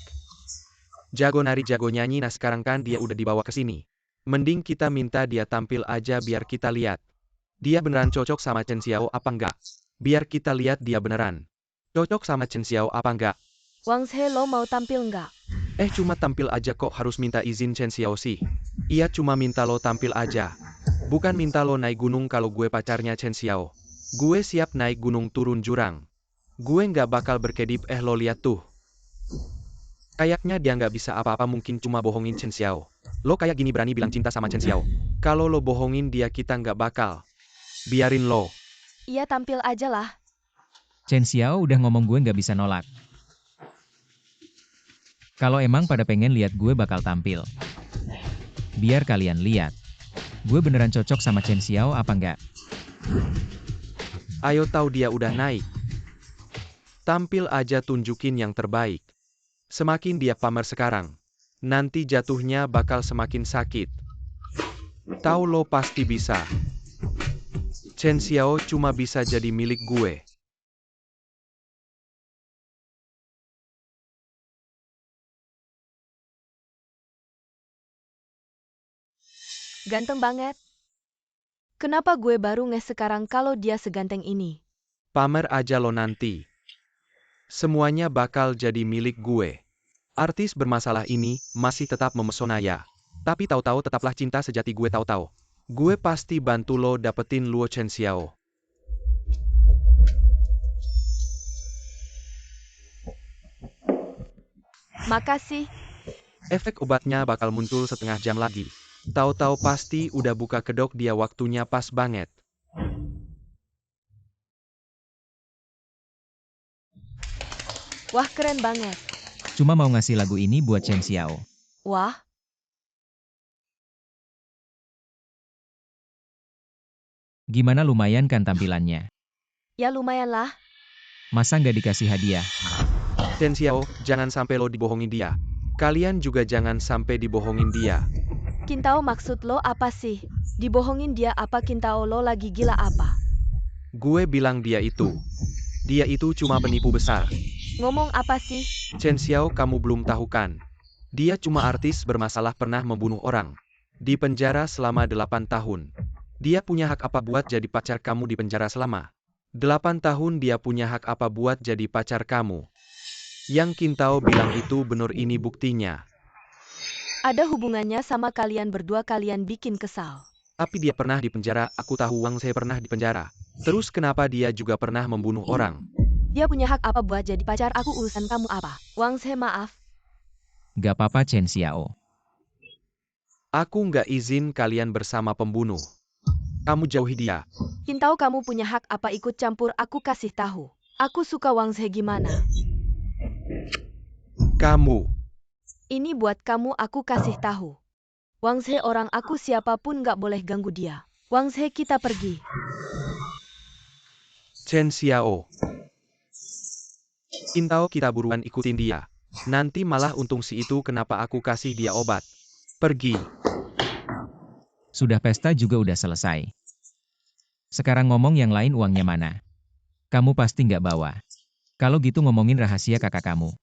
Jago nari, jago nyanyi, nah sekarang kan dia udah dibawa ke sini. Mending kita minta dia tampil aja biar kita lihat. Dia beneran cocok sama Chen Xiao apa enggak? Biar kita lihat dia beneran cocok sama Chen Xiao apa enggak? Wangzhe, lo mau tampil nggak? Cuma tampil aja kok, harus minta izin Chen Xiao sih? Iya, cuma minta lo tampil aja. Bukan minta lo naik gunung. Kalau gue pacarnya Chen Xiao, gue siap naik gunung turun jurang. Gue nggak bakal berkedip. Lo lihat tuh. Kayaknya dia nggak bisa apa-apa, mungkin cuma bohongin Chen Xiao. Lo kayak gini berani bilang cinta sama Chen Xiao. Kalau lo bohongin dia kita nggak bakal biarin lo. Iya, tampil aja lah. Chen Xiao udah ngomong gue nggak bisa nolak. Kalau emang pada pengen lihat gue bakal tampil. Biar kalian lihat. Gue beneran cocok sama Chen Xiao apa enggak? Ayo, tahu dia udah naik. Tampil aja, tunjukin yang terbaik. Semakin dia pamer sekarang, nanti jatuhnya bakal semakin sakit. Tahu lo pasti bisa. Chen Xiao cuma bisa jadi milik gue. Ganteng banget. Kenapa gue baru nge sekarang kalau dia seganteng ini? Pamer aja lo nanti. Semuanya bakal jadi milik gue. Artis bermasalah ini masih tetap memesona ya. Tapi tahu-tahu tetaplah cinta sejati gue tahu-tahu. Gue pasti bantu lo dapetin Luo Chen Xiao. Makasih. Efek obatnya bakal muncul setengah jam lagi. Tahu-tahu pasti udah buka kedok dia, waktunya pas banget. Wah, keren banget. Cuma mau ngasih lagu ini buat Chen Xiao. Wah, Gimana, lumayan kan tampilannya? ya lumayan lah. Masa nggak dikasih hadiah? Chen Xiao, jangan sampai lo dibohongin dia. Kalian juga jangan sampai dibohongin dia. Kintao, maksud lo apa sih? Dibohongin dia apa? Kintao, lo lagi gila apa? Gue bilang dia itu cuma penipu besar. Ngomong apa sih? Chen Xiao, kamu belum tahu kan? Dia cuma artis bermasalah, pernah membunuh orang. Di penjara selama 8 tahun. Dia punya hak apa buat jadi pacar kamu di penjara selama 8 tahun? Dia punya hak apa buat jadi pacar kamu? Yang Kintao bilang itu benar, ini buktinya. Ada hubungannya sama kalian berdua, kalian bikin kesal. Tapi dia pernah di penjara, aku tahu Wang She pernah di penjara. Terus kenapa dia juga pernah membunuh orang? Dia punya hak apa buat jadi pacar aku, urusan kamu apa? Wang She, maaf. Gak apa-apa Chen Xiao. Aku nggak izin kalian bersama pembunuh. Kamu jauhi dia. Kintao, kamu punya hak apa ikut campur? Aku kasih tahu. Aku suka Wang She, gimana? Kamu. Ini buat kamu, aku kasih tahu. Wang She orang aku, siapapun nggak boleh ganggu dia. Wang She, kita pergi. Chen Xiao. Kintao, kita buruan ikutin dia. Nanti malah untung si itu, kenapa aku kasih dia obat. Pergi. Sudah pesta juga udah selesai. Sekarang ngomong yang lain, uangnya mana? Kamu pasti nggak bawa. Kalau gitu ngomongin rahasia kakak kamu.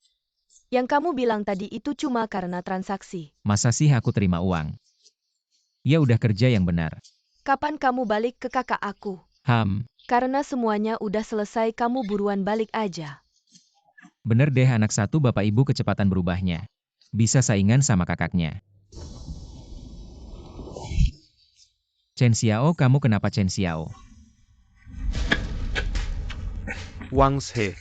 Yang kamu bilang tadi itu cuma karena transaksi. Masa sih aku terima uang? Ya udah, kerja yang benar. Kapan kamu balik ke kakak aku? Karena semuanya udah selesai, kamu buruan balik aja. Bener deh, anak satu bapak ibu kecepatan berubahnya. Bisa saingan sama kakaknya. Chen Xiao, kamu kenapa Chen Xiao? Wang She.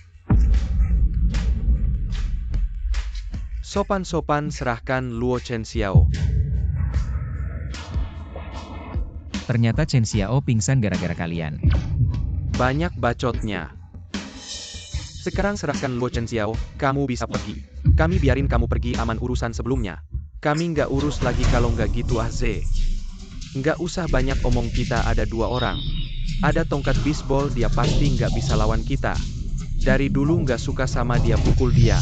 Sopan-sopan serahkan Luo Chen Xiao. Ternyata Chen Xiao pingsan gara-gara kalian. Banyak bacotnya. Sekarang serahkan Luo Chen Xiao, kamu bisa pergi. Kami biarin kamu pergi, aman urusan sebelumnya. Kami nggak urus lagi kalau nggak gitu Ze. Nggak usah banyak omong, kita ada 2 orang. Ada tongkat bisbol, dia pasti nggak bisa lawan kita. Dari dulu nggak suka sama dia, pukul dia.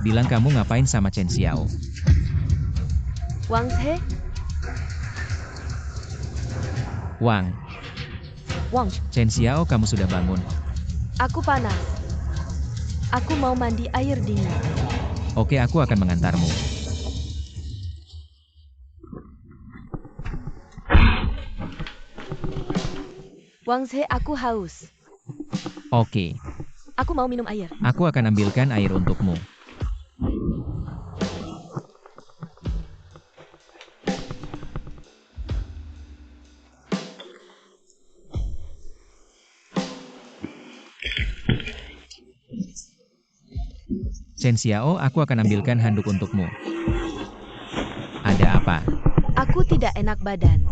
Bilang kamu ngapain sama Chen Xiao? Wang She? Wang. Chen Xiao, kamu sudah bangun? Aku panas. Aku mau mandi air dingin. Oke, aku akan mengantarmu. Wang She, aku haus. Oke. Aku mau minum air. Aku akan ambilkan air untukmu. Chen Xiao, aku akan ambilkan handuk untukmu. Ada apa? Aku tidak enak badan.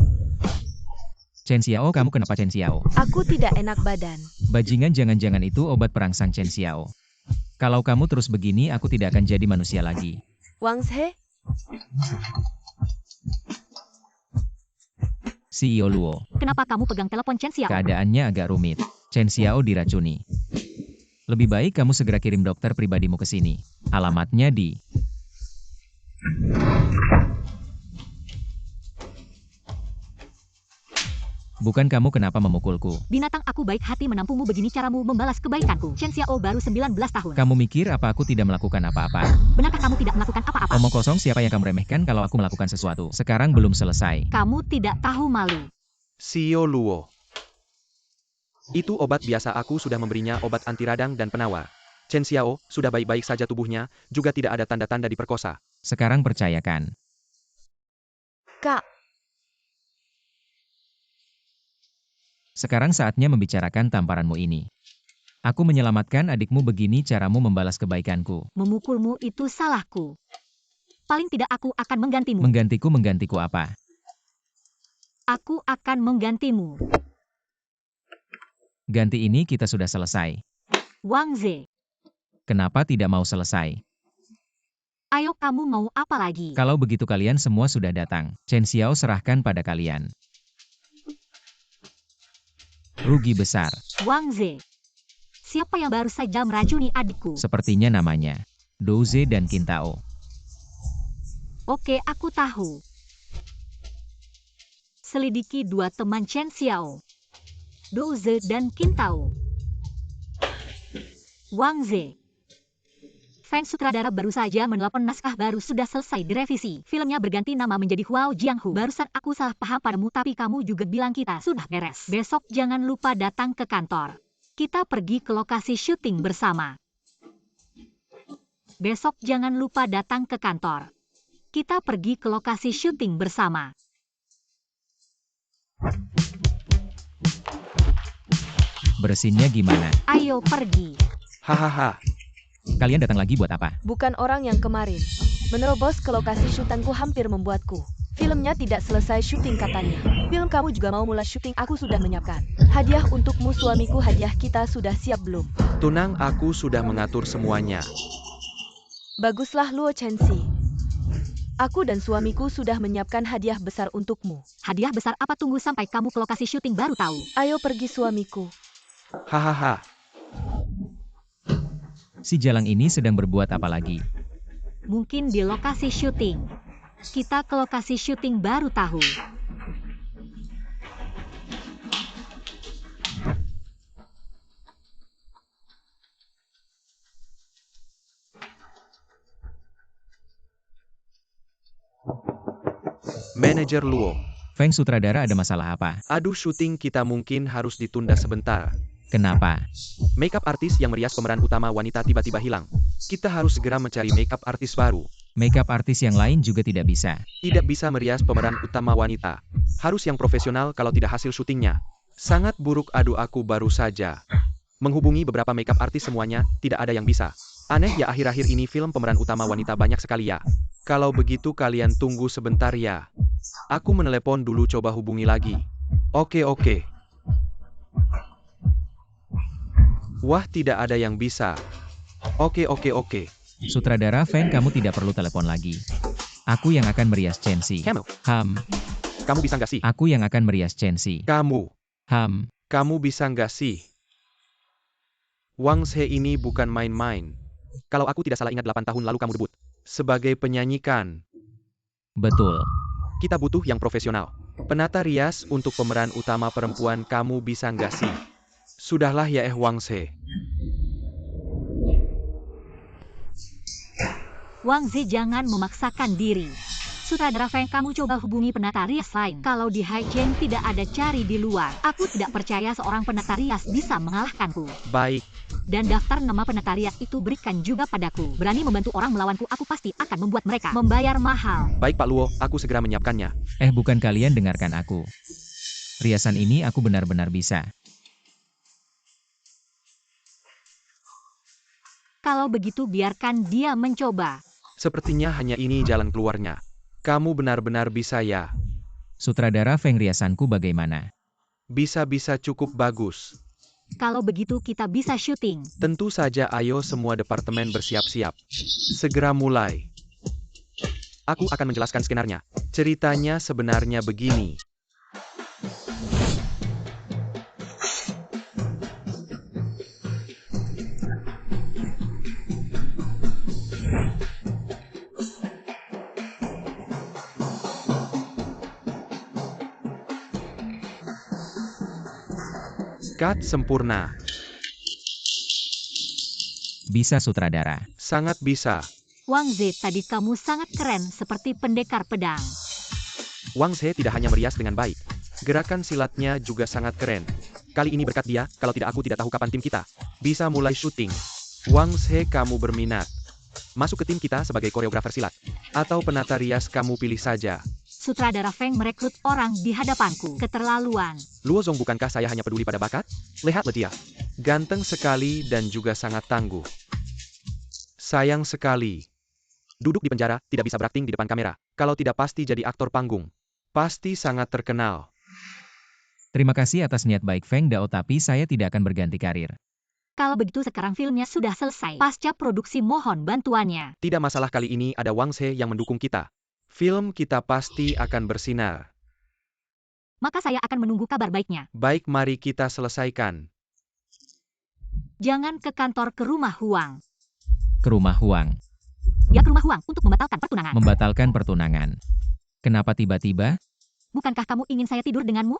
Chen Xiao, kamu kenapa Chen Xiao? Aku tidak enak badan. Bajingan, jangan-jangan itu obat perangsang Chen Xiao. Kalau kamu terus begini, aku tidak akan jadi manusia lagi. Wang Zhe, CEO Luo, Kenapa kamu pegang telepon Chen Xiao? keadaannya agak rumit. Chen Xiao diracuni. Lebih baik kamu segera kirim dokter pribadimu ke sini. Alamatnya di... Bukan kamu kenapa memukulku? Binatang, aku baik hati menampungmu, begini caramu membalas kebaikanku. Chen Xiao baru 19 tahun. Kamu mikir apa aku tidak melakukan apa-apa? Benarkah kamu tidak melakukan apa-apa? Omong kosong, siapa yang kamu remehkan kalau aku melakukan sesuatu? Sekarang belum selesai. Kamu tidak tahu malu. CEO Luo. Itu obat biasa, aku sudah memberinya obat anti radang dan penawar. Chen Xiao, sudah baik-baik saja tubuhnya, juga tidak ada tanda-tanda diperkosa. Sekarang percayakan. Kak, Sekarang saatnya membicarakan tamparanmu ini. Aku menyelamatkan adikmu, begini caramu membalas kebaikanku. Memukulmu itu salahku. Paling tidak aku akan menggantimu. Menggantiku apa? Aku akan menggantimu. Ganti ini kita sudah selesai. Wang Zhe, Kenapa tidak mau selesai? ayo kamu mau apa lagi? Kalau begitu kalian semua sudah datang. Chen Xiao serahkan pada kalian. Rugi besar. Wang Zhe, siapa yang baru saja meracuni adikku? Sepertinya namanya Douze dan Qintao. Oke, aku tahu. Selidiki dua teman Chen Xiao, Douze dan Qintao. Wang Zhe, Feng sutradara baru saja menelpon, naskah baru sudah selesai direvisi. Filmnya berganti nama menjadi Huao Jianghu. Barusan aku salah paham padamu, tapi kamu juga bilang kita sudah beres. Besok jangan lupa datang ke kantor. Kita pergi ke lokasi syuting bersama. Besok jangan lupa datang ke kantor. Kita pergi ke lokasi syuting bersama. Bersinnya gimana? Ayo pergi. Hahaha. Kalian datang lagi buat apa? bukan orang yang kemarin. Menerobos ke lokasi syutingku hampir membuatku. Filmnya tidak selesai syuting katanya. Film kamu juga mau mulai syuting, aku sudah menyiapkan. Hadiah untukmu suamiku, hadiah kita sudah siap belum? Tunang, aku sudah mengatur semuanya. Baguslah Luo Chenxi. Aku dan suamiku sudah menyiapkan hadiah besar untukmu. Hadiah besar apa? Tunggu sampai kamu ke lokasi syuting baru tahu. Ayo pergi suamiku. Hahaha. Si Jalang ini sedang berbuat apa lagi? Mungkin di lokasi syuting. Kita ke lokasi syuting baru tahu. Manajer Luo. Feng sutradara, ada masalah apa? Aduh, syuting kita mungkin harus ditunda sebentar. Kenapa? Makeup artis yang merias pemeran utama wanita tiba-tiba hilang. Kita harus segera mencari makeup artis baru. Makeup artis yang lain juga tidak bisa. Tidak bisa merias pemeran utama wanita. Harus yang profesional, kalau tidak hasil syutingnya sangat buruk. Aduh, aku baru saja menghubungi beberapa makeup artis, semuanya tidak ada yang bisa. Aneh ya, akhir-akhir ini film pemeran utama wanita banyak sekali ya. Kalau begitu kalian tunggu sebentar ya. Aku menelepon dulu, coba hubungi lagi. Oke. Wah, tidak ada yang bisa. Oke. Sutradara Feng, kamu tidak perlu telepon lagi. Aku yang akan merias Chenxi. Kamu bisa nggak sih? Aku yang akan merias Chenxi. Kamu bisa nggak sih? Wang Zhe ini bukan main-main. Kalau aku tidak salah ingat 8 tahun lalu kamu debut sebagai penyanyi kan? Betul. Kita butuh yang profesional. Penata rias untuk pemeran utama perempuan, kamu bisa nggak sih? Sudahlah ya Wang Zhe. Wang Zhe, jangan memaksakan diri. Sutradara Feng, kamu coba hubungi penata rias lain. Kalau di Haicheng tidak ada, cari di luar. Aku tidak percaya seorang penata rias bisa mengalahkanku. Baik. Dan daftar nama penata rias itu berikan juga padaku. Berani membantu orang melawanku, aku pasti akan membuat mereka membayar mahal. Baik Pak Luo, aku segera menyiapkannya. Bukan, kalian dengarkan aku. Riasan ini aku benar-benar bisa. Kalau begitu biarkan dia mencoba. Sepertinya hanya ini jalan keluarnya. Kamu benar-benar bisa ya. Sutradara Feng, riasanku bagaimana? Bisa-bisa cukup bagus. Kalau begitu kita bisa syuting. Tentu saja, ayo semua departemen bersiap-siap. Segera mulai. Aku akan menjelaskan skenarnya. Ceritanya sebenarnya begini. Cut sempurna. Bisa sutradara. Sangat bisa. Wang Ze, tadi kamu sangat keren seperti pendekar pedang. Wang Ze tidak hanya merias dengan baik. Gerakan silatnya juga sangat keren. Kali ini berkat dia, kalau tidak aku tidak tahu kapan tim kita bisa mulai syuting. Wang Ze, kamu berminat masuk ke tim kita sebagai koreografer silat? Atau penata rias, kamu pilih saja. Sutradara Feng merekrut orang di hadapanku. Keterlaluan. Luo Zong, bukankah saya hanya peduli pada bakat? Lihatlah dia. Ganteng sekali dan juga sangat tangguh. Sayang sekali. Duduk di penjara, tidak bisa berakting di depan kamera. Kalau tidak pasti jadi aktor panggung. Pasti sangat terkenal. Terima kasih atas niat baik Feng Dao, tapi saya tidak akan berganti karir. Kalau begitu sekarang filmnya sudah selesai. Pasca produksi mohon bantuannya. Tidak masalah, kali ini ada Wang Ze yang mendukung kita. Film kita pasti akan bersinar. Maka saya akan menunggu kabar baiknya. Baik, mari kita selesaikan. Jangan ke kantor, ke rumah Huang. Ke rumah Huang. Ya, ke rumah Huang untuk membatalkan pertunangan. Membatalkan pertunangan. Kenapa tiba-tiba? Bukankah kamu ingin saya tidur denganmu?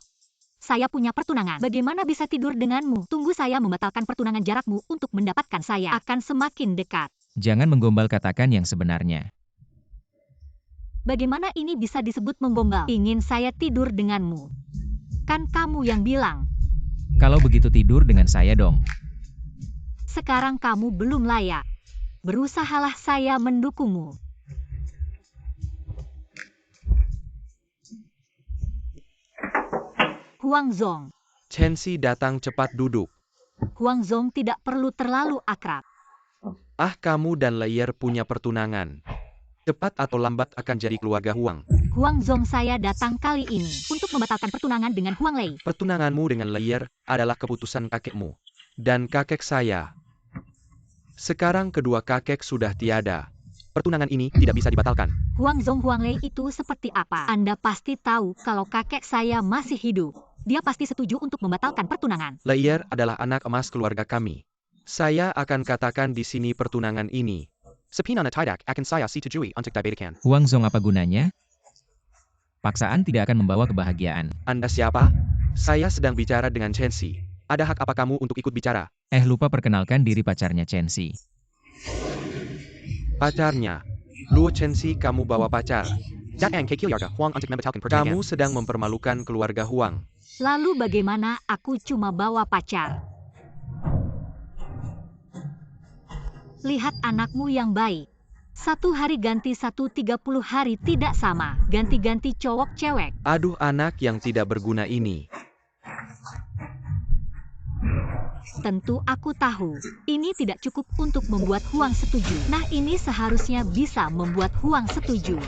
Saya punya pertunangan. Bagaimana bisa tidur denganmu? Tunggu saya membatalkan pertunangan, jarakmu untuk mendapatkan saya akan semakin dekat. Jangan menggombal, katakan yang sebenarnya. Bagaimana ini bisa disebut menggombal? Ingin saya tidur denganmu. Kan kamu yang bilang. Kalau begitu tidur dengan saya dong. Sekarang kamu belum layak. Berusahalah saya mendukungmu. Huang Zong. Chen Si datang, cepat duduk. Huang Zong tidak perlu terlalu akrab. Ah, kamu dan Leier punya pertunangan. Cepat atau lambat akan jadi keluarga Huang. Huang Zong, saya datang kali ini untuk membatalkan pertunangan dengan Huang Lei. Pertunanganmu dengan Leier adalah keputusan kakekmu. Dan kakek saya. Sekarang kedua kakek sudah tiada. Pertunangan ini tidak bisa dibatalkan. Huang Zong, Huang Lei itu seperti apa? Anda pasti tahu kalau kakek saya masih hidup. Dia pasti setuju untuk membatalkan pertunangan. Leier adalah anak emas keluarga kami. Saya akan katakan di sini pertunangan ini. Sepinana tidak akan saya setujui untuk dibedakan. Huang Zong, apa gunanya? Paksaan tidak akan membawa kebahagiaan. Anda siapa? Saya sedang bicara dengan Chen Si. Ada hak apa kamu untuk ikut bicara? Lupa perkenalkan diri, pacarnya Chen Si. Pacarnya? Luo Chen Si, kamu bawa pacar? Kamu sedang mempermalukan keluarga Huang. Lalu bagaimana aku cuma bawa pacar? Lihat anakmu yang baik. 1 hari ganti 1, 30 hari tidak sama. Ganti-ganti cowok cewek. Aduh, anak yang tidak berguna ini. Tentu aku tahu. Ini tidak cukup untuk membuat Huang setuju. Nah, ini seharusnya bisa membuat Huang setuju.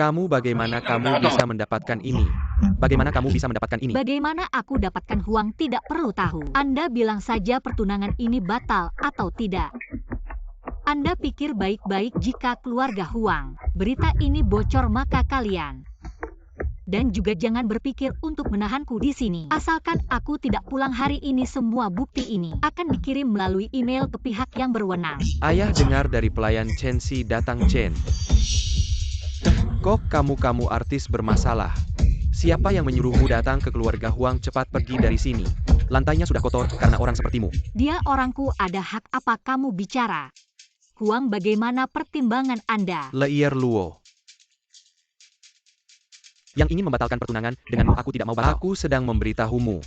Bagaimana kamu bisa mendapatkan ini? Bagaimana kamu bisa mendapatkan ini? Bagaimana aku dapatkan Huang tidak perlu tahu. Anda bilang saja pertunangan ini batal atau tidak. Anda pikir baik-baik jika keluarga Huang berita ini bocor, maka kalian. Dan juga jangan berpikir untuk menahanku di sini. Asalkan aku tidak pulang hari ini, semua bukti ini akan dikirim melalui email ke pihak yang berwenang. Ayah dengar dari pelayan Chen Si datang. Chen. Kok kamu artis bermasalah? Siapa yang menyuruhmu datang ke keluarga Huang? Cepat pergi dari sini. Lantainya sudah kotor karena orang sepertimu. Dia orangku, ada hak apa kamu bicara? Huang, bagaimana pertimbangan Anda? Leier Luo. Yang ingin membatalkan pertunangan denganmu, aku tidak mau batal. Aku sedang memberitahumu.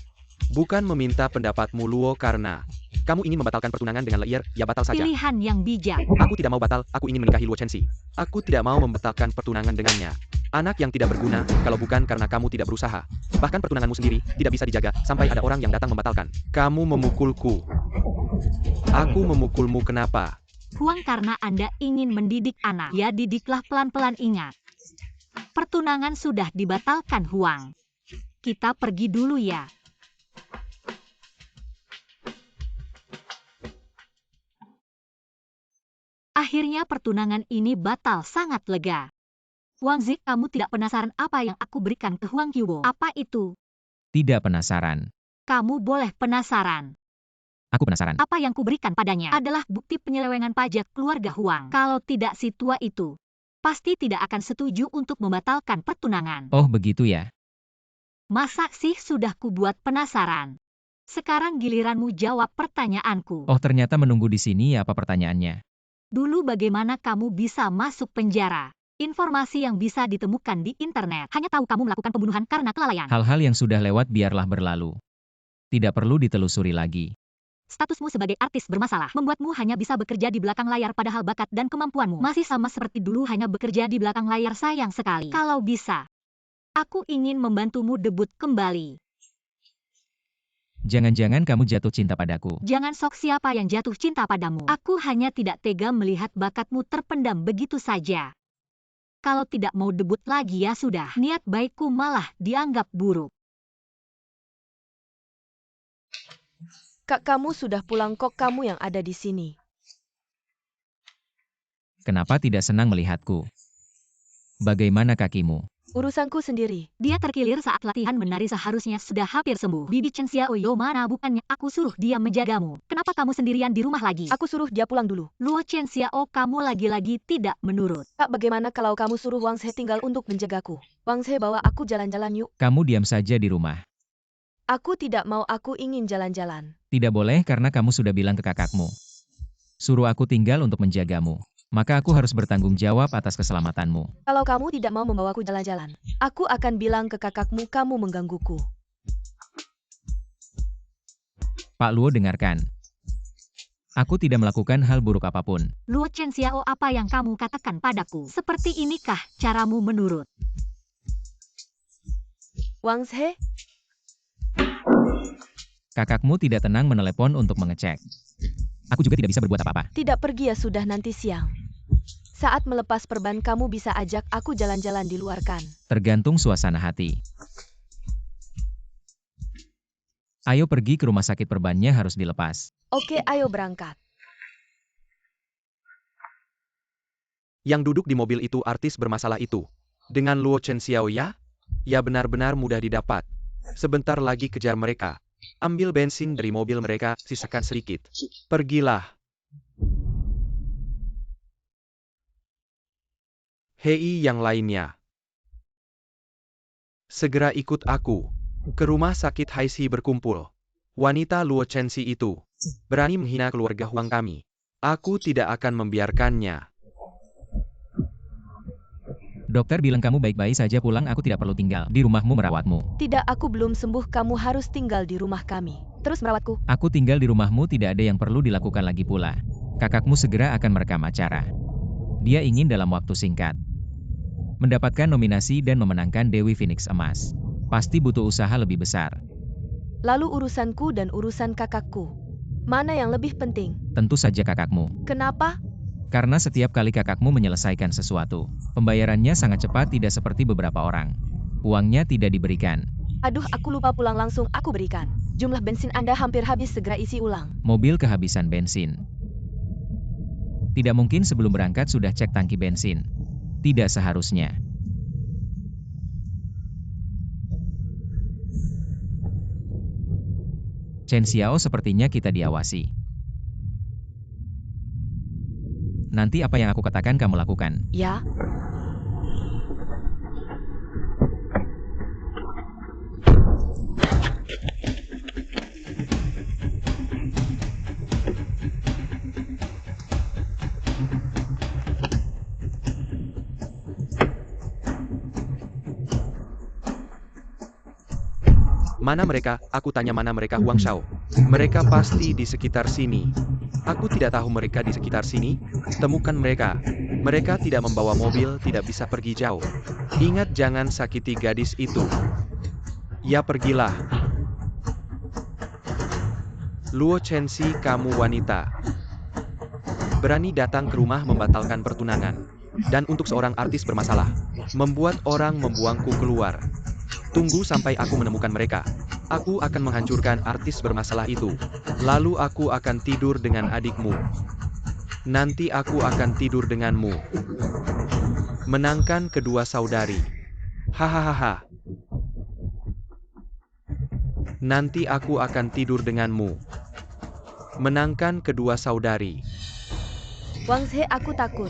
Bukan meminta pendapatmu Luo, karena kamu ingin membatalkan pertunangan dengan Leier, ya batal saja. Pilihan yang bijak. Aku tidak mau batal, aku ingin menikahi Luo Chen Si. Aku tidak mau membatalkan pertunangan dengannya. Anak yang tidak berguna, kalau bukan karena kamu tidak berusaha. Bahkan pertunanganmu sendiri tidak bisa dijaga sampai ada orang yang datang membatalkan. Kamu memukulku. Aku memukulmu kenapa? Huang, karena Anda ingin mendidik anak. Ya, didiklah pelan-pelan, ingat. Pertunangan sudah dibatalkan, Huang. Kita pergi dulu ya. Akhirnya pertunangan ini batal, sangat lega. Wang Zi, kamu tidak penasaran apa yang aku berikan ke Huang Qiubo? Apa itu? Tidak penasaran. Kamu boleh penasaran. Aku penasaran. Apa yang kuberikan padanya adalah bukti penyelewengan pajak keluarga Huang. Kalau tidak, si tua itu pasti tidak akan setuju untuk membatalkan pertunangan. Oh begitu ya. Masa sih sudah kubuat penasaran? Sekarang giliranmu jawab pertanyaanku. Oh ternyata menunggu di sini ya, apa pertanyaannya? Dulu bagaimana kamu bisa masuk penjara? Informasi yang bisa ditemukan di internet. Hanya tahu kamu melakukan pembunuhan karena kelalaian. Hal-hal yang sudah lewat biarlah berlalu. Tidak perlu ditelusuri lagi. Statusmu sebagai artis bermasalah, membuatmu hanya bisa bekerja di belakang layar padahal bakat dan kemampuanmu masih sama seperti dulu, hanya bekerja di belakang layar. Sayang sekali. Kalau bisa, aku ingin membantumu debut kembali. Jangan-jangan kamu jatuh cinta padaku. Jangan sok, siapa yang jatuh cinta padamu? Aku hanya tidak tega melihat bakatmu terpendam begitu saja. Kalau tidak mau debut lagi ya sudah, niat baikku malah dianggap buruk. Kak, kamu sudah pulang kok, kamu yang ada di sini. Kenapa tidak senang melihatku? Bagaimana kakimu? Urusanku sendiri. Dia terkilir saat latihan menari, seharusnya sudah hampir sembuh. Bibi Chen Xiaoyo mana, bukannya aku suruh dia menjagamu? Kenapa kamu sendirian di rumah lagi? Aku suruh dia pulang dulu. Luo Chen Xiao, kamu lagi-lagi tidak menurut. Kak, bagaimana kalau kamu suruh Wang She tinggal untuk menjagaku? Wang She, bawa aku jalan-jalan yuk. Kamu diam saja di rumah. Aku tidak mau, aku ingin jalan-jalan. Tidak boleh karena kamu sudah bilang ke kakakmu. Suruh aku tinggal untuk menjagamu. Maka aku harus bertanggung jawab atas keselamatanmu. Kalau kamu tidak mau membawaku jalan-jalan, aku akan bilang ke kakakmu kamu menggangguku. Pak Luo, dengarkan. Aku tidak melakukan hal buruk apapun. Luo Chen Xiao, apa yang kamu katakan padaku? Seperti inikah caramu menurut? Wang She, Kakakmu tidak tenang menelepon untuk mengecek. Aku juga tidak bisa berbuat apa-apa. tidak pergi ya, sudah nanti siang. Saat melepas perban kamu bisa ajak aku jalan-jalan di luar kan? Tergantung suasana hati. Ayo pergi ke rumah sakit, perbannya harus dilepas. Oke, ayo berangkat. Yang duduk di mobil itu artis bermasalah itu. Dengan Luo Chen Xiao ya? Ya, benar-benar mudah didapat. Sebentar lagi kejar mereka. Ambil bensin dari mobil mereka, sisakan sedikit. Pergilah. Hei yang lainnya. Segera ikut aku. Ke rumah sakit Haixi berkumpul. Wanita Luo Chenxi itu berani menghina keluarga Huang kami. Aku tidak akan membiarkannya. Dokter bilang kamu baik-baik saja pulang, aku tidak perlu tinggal di rumahmu merawatmu. Tidak, aku belum sembuh, kamu harus tinggal di rumah kami. Terus merawatku. Aku tinggal di rumahmu, tidak ada yang perlu dilakukan lagi pula. Kakakmu segera akan merekam acara. Dia ingin dalam waktu singkat mendapatkan nominasi dan memenangkan Dewi Phoenix Emas. Pasti butuh usaha lebih besar. Lalu urusanku dan urusan kakakku. Mana yang lebih penting? Tentu saja kakakmu. Kenapa? Karena setiap kali kakakmu menyelesaikan sesuatu, pembayarannya sangat cepat, tidak seperti beberapa orang. Uangnya tidak diberikan. Aduh, aku lupa pulang, langsung aku berikan. Jumlah bensin Anda hampir habis, segera isi ulang. Mobil kehabisan bensin. Tidak mungkin sebelum berangkat sudah cek tangki bensin. Tidak seharusnya. Chen Xiao, sepertinya kita diawasi. Nanti apa yang aku katakan kamu lakukan. Ya. Mana mereka? Aku tanya mana mereka, Huang Shao. Mereka pasti di sekitar sini. Aku tidak tahu mereka di sekitar sini. Temukan mereka. Mereka tidak membawa mobil, tidak bisa pergi jauh. Ingat jangan sakiti gadis itu. Ya pergilah. Luo Chenxi, kamu wanita. Berani datang ke rumah membatalkan pertunangan. Dan untuk seorang artis bermasalah, membuat orang membuangku keluar. Tunggu sampai aku menemukan mereka. Aku akan menghancurkan artis bermasalah itu. Lalu aku akan tidur dengan adikmu. Nanti aku akan tidur denganmu. Menangkan kedua saudari. Hahaha. Nanti aku akan tidur denganmu. Menangkan kedua saudari. Wang Zhe, aku takut.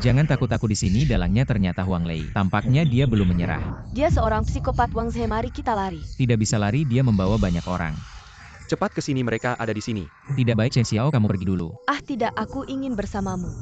Jangan takut, aku di sini, dalangnya ternyata Huang Lei. Tampaknya dia belum menyerah. Dia seorang psikopat. Wang Zhe, mari kita lari. Tidak bisa lari, dia membawa banyak orang. Cepat ke sini, mereka ada di sini. Tidak baik, Chen Xiao, kamu pergi dulu. Ah tidak, aku ingin bersamamu.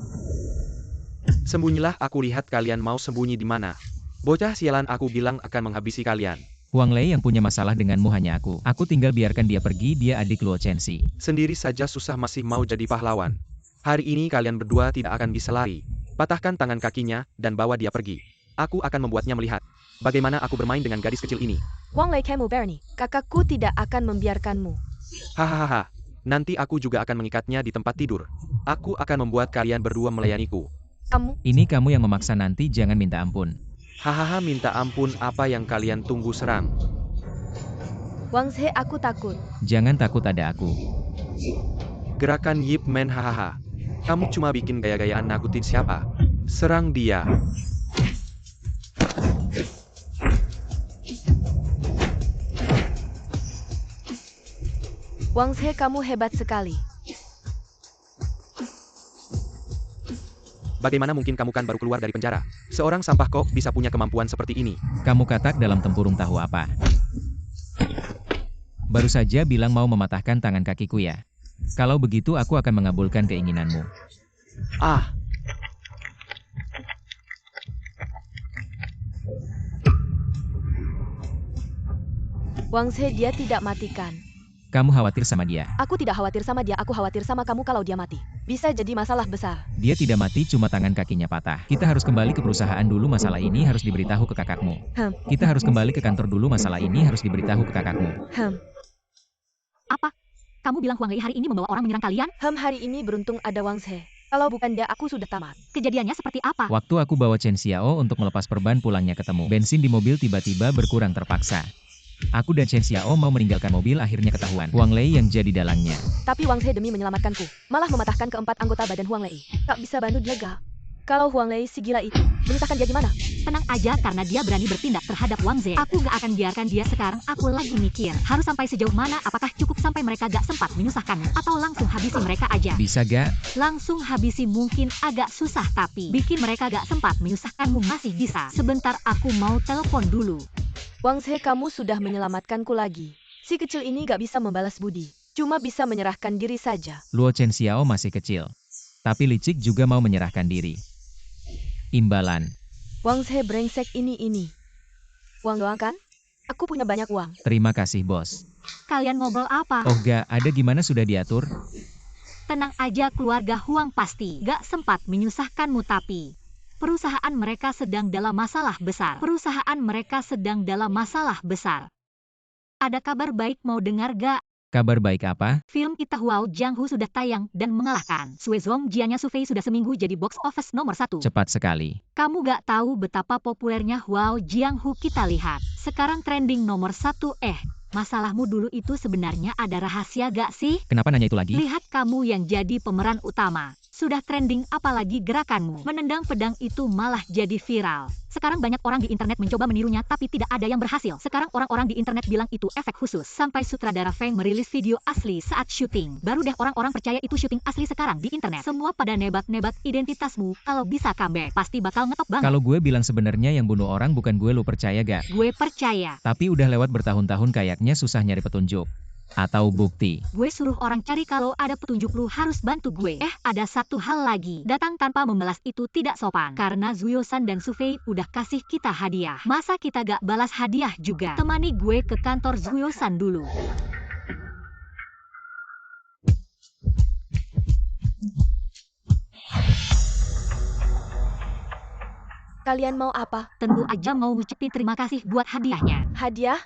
Sembunyilah, aku lihat kalian mau sembunyi di mana. Bocah sialan, aku bilang akan menghabisi kalian. Huang Lei yang punya masalah denganmu hanya aku. Aku tinggal biarkan dia pergi, dia adik Luo Chenxi. Sendiri saja susah masih mau jadi pahlawan. Hari ini kalian berdua tidak akan bisa lari. Patahkan tangan kakinya, dan bawa dia pergi. Aku akan membuatnya melihat bagaimana aku bermain dengan gadis kecil ini. Wang Lei, kamu berani. Kakakku tidak akan membiarkanmu. Hahaha. Nanti aku juga akan mengikatnya di tempat tidur. Aku akan membuat kalian berdua melayaniku. Kamu? Ini kamu yang memaksa, nanti jangan minta ampun. Hahaha, minta ampun, apa yang kalian tunggu, serang. Wang Zhe, aku takut. Jangan takut, ada aku. Gerakan Yip Man, hahaha. Kamu cuma bikin gaya-gayaan nakutin siapa? Serang dia. Wang Zhe, kamu hebat sekali. Bagaimana mungkin kamu kan baru keluar dari penjara? Seorang sampah kok bisa punya kemampuan seperti ini? Kamu katak dalam tempurung tahu apa? Baru saja bilang mau mematahkan tangan kakiku ya. Kalau begitu aku akan mengabulkan keinginanmu. Ah! Wang Zhe, dia tidak matikan. Kamu khawatir sama dia? Aku tidak khawatir sama dia, aku khawatir sama kamu kalau dia mati. Bisa jadi masalah besar. Dia tidak mati, cuma tangan kakinya patah. Kita harus kembali ke perusahaan dulu, masalah ini harus diberitahu ke kakakmu. Kita harus kembali ke kantor dulu, masalah ini harus diberitahu ke kakakmu. Apa? Kamu bilang Huang Lei hari ini membawa orang menyerang kalian? Hari ini beruntung ada Wang Zhe. Kalau bukan dia, aku sudah tamat. Kejadiannya seperti apa? Waktu aku bawa Chen Xiao untuk melepas perban pulangnya ketemu. Bensin di mobil tiba-tiba berkurang terpaksa. Aku dan Chen Xiao mau meninggalkan mobil, akhirnya ketahuan. Huang Lei yang jadi dalangnya. Tapi Wang Zhe demi menyelamatkanku, malah mematahkan keempat anggota badan Huang Lei. Tak bisa bantu dia gak? Kalau Huang Lei si gila itu, menyusahkan dia gimana? Tenang aja, karena dia berani bertindak terhadap Wang Zhe. Aku gak akan biarkan dia sekarang, aku lagi mikir. Harus sampai sejauh mana, apakah cukup sampai mereka gak sempat menyusahkanmu? Atau langsung habisi mereka aja? Bisa gak? Langsung habisi mungkin agak susah, tapi bikin mereka gak sempat menyusahkanmu masih bisa. Sebentar, aku mau telepon dulu. Wang Zhe, kamu sudah menyelamatkanku lagi. Si kecil ini gak bisa membalas budi. Cuma bisa menyerahkan diri saja. Luo Chen Xiao masih kecil. Tapi licik juga mau menyerahkan diri. Imbalan. Wang Zhe brengsek ini. Uang doang kan? Aku punya banyak uang. Terima kasih, bos. Kalian ngobrol apa? Oh gak, ada gimana sudah diatur? Tenang aja, keluarga Huang pasti gak sempat menyusahkanmu, tapi perusahaan mereka sedang dalam masalah besar. Perusahaan mereka sedang dalam masalah besar. Ada kabar baik, mau dengar gak? Kabar baik apa? Film kita Huao Jianghu sudah tayang dan mengalahkan Suezong Jianya Sufei sudah seminggu jadi box office nomor 1. Cepat sekali. Kamu gak tahu betapa populernya Huao Jianghu, kita lihat. Sekarang trending nomor 1. Masalahmu dulu itu sebenarnya ada rahasia gak sih? Kenapa nanya itu lagi? Lihat kamu yang jadi pemeran utama. Sudah trending, apalagi gerakanmu. Menendang pedang itu malah jadi viral. Sekarang banyak orang di internet mencoba menirunya tapi tidak ada yang berhasil. Sekarang orang-orang di internet bilang itu efek khusus. Sampai sutradara Feng merilis video asli saat syuting. Baru deh orang-orang percaya itu syuting asli sekarang di internet. Semua pada nebat-nebat identitasmu. Kalau bisa comeback, pasti bakal ngetop banget. Kalau gue bilang sebenarnya yang bunuh orang bukan gue, lo percaya gak? Gue percaya. Tapi udah lewat bertahun-tahun, kayaknya susah nyari petunjuk. Atau bukti. Gue suruh orang cari, kalau ada petunjuk lu harus bantu gue. Ada satu hal lagi. Datang tanpa membalas itu tidak sopan. Karena Zuyo-san dan Sufei udah kasih kita hadiah. Masa kita gak balas hadiah juga? Temani gue ke kantor Zuyo-san dulu. Kalian mau apa? Tentu aja mau ngucapin terima kasih buat hadiahnya. Hadiah?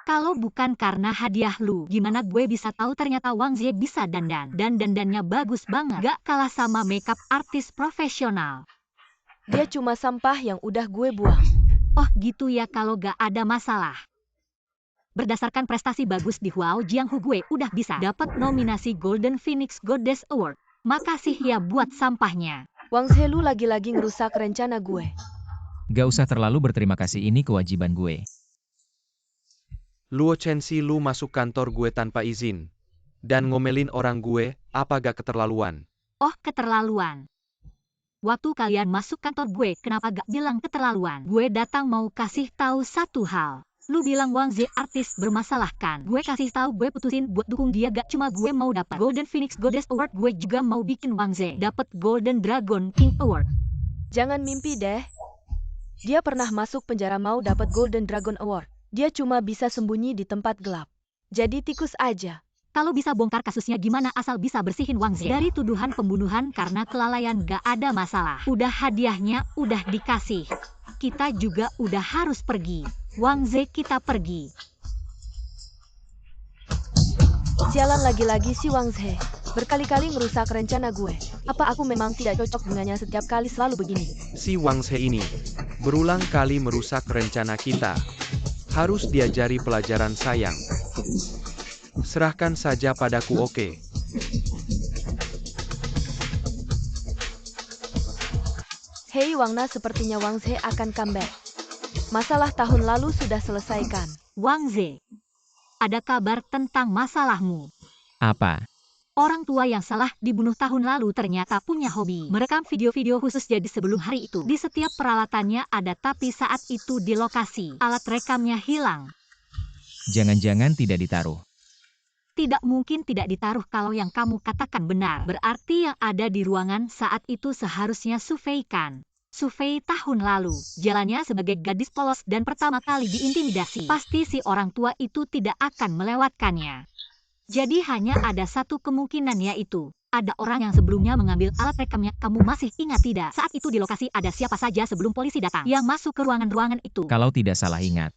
Kalau bukan karena hadiah lu, gimana gue bisa tahu ternyata Wang Zi bisa dandan. Dan dandannya bagus banget. Gak kalah sama makeup artis profesional. Dia cuma sampah yang udah gue buang. Oh gitu ya, kalau gak ada masalah. Berdasarkan prestasi bagus di Huao Jianghu, gue udah bisa dapat nominasi Golden Phoenix Goddess Award. Makasih ya buat sampahnya. Wang Zhe, lu lagi-lagi ngerusak rencana gue. Gak usah terlalu berterima kasih, ini kewajiban gue. Luo Chenxi, lu masuk kantor gue tanpa izin. Dan ngomelin orang gue, apa gak keterlaluan? Oh, keterlaluan. Waktu kalian masuk kantor gue, kenapa gak bilang keterlaluan? Gue datang mau kasih tahu satu hal. Lu bilang Wang Zi artis bermasalah kan? Gue kasih tahu, gue putusin buat dukung dia. Gak cuma gue mau dapat Golden Phoenix Goddess Award, gue juga mau bikin Wang Zi dapat Golden Dragon King Award. Jangan mimpi deh. Dia pernah masuk penjara mau dapat Golden Dragon Award. Dia cuma bisa sembunyi di tempat gelap. Jadi tikus aja. Kalau bisa bongkar kasusnya gimana asal bisa bersihin Wang Zi dari tuduhan pembunuhan karena kelalaian, gak ada masalah. Udah hadiahnya udah dikasih. Kita juga udah harus pergi. Wang Zi, kita pergi. Sialan lagi-lagi si Wang Zhe. Berkali-kali ngerusak rencana gue. Apa aku memang tidak cocok dengannya setiap kali selalu begini? Si Wang Zhe ini berulang kali merusak rencana kita. Harus diajari pelajaran, sayang. Serahkan saja padaku, oke? Hei Wangna, sepertinya Wang Zhe akan comeback. Masalah tahun lalu sudah selesaikan. Wang Zi, ada kabar tentang masalahmu. Apa? Orang tua yang salah dibunuh tahun lalu ternyata punya hobi merekam video-video khusus, jadi sebelum hari itu di setiap peralatannya ada, tapi saat itu di lokasi alat rekamnya hilang. Jangan-jangan tidak ditaruh. Tidak mungkin tidak ditaruh kalau yang kamu katakan benar. Berarti yang ada di ruangan saat itu seharusnya Su Fei kan? Su Fei tahun lalu, jalannya sebagai gadis polos dan pertama kali diintimidasi. Pasti si orang tua itu tidak akan melewatkannya. Jadi hanya ada satu kemungkinan, yaitu ada orang yang sebelumnya mengambil alat rekamnya. Kamu masih ingat tidak? Saat itu di lokasi ada siapa saja sebelum polisi datang yang masuk ke ruangan-ruangan itu? Kalau tidak salah ingat,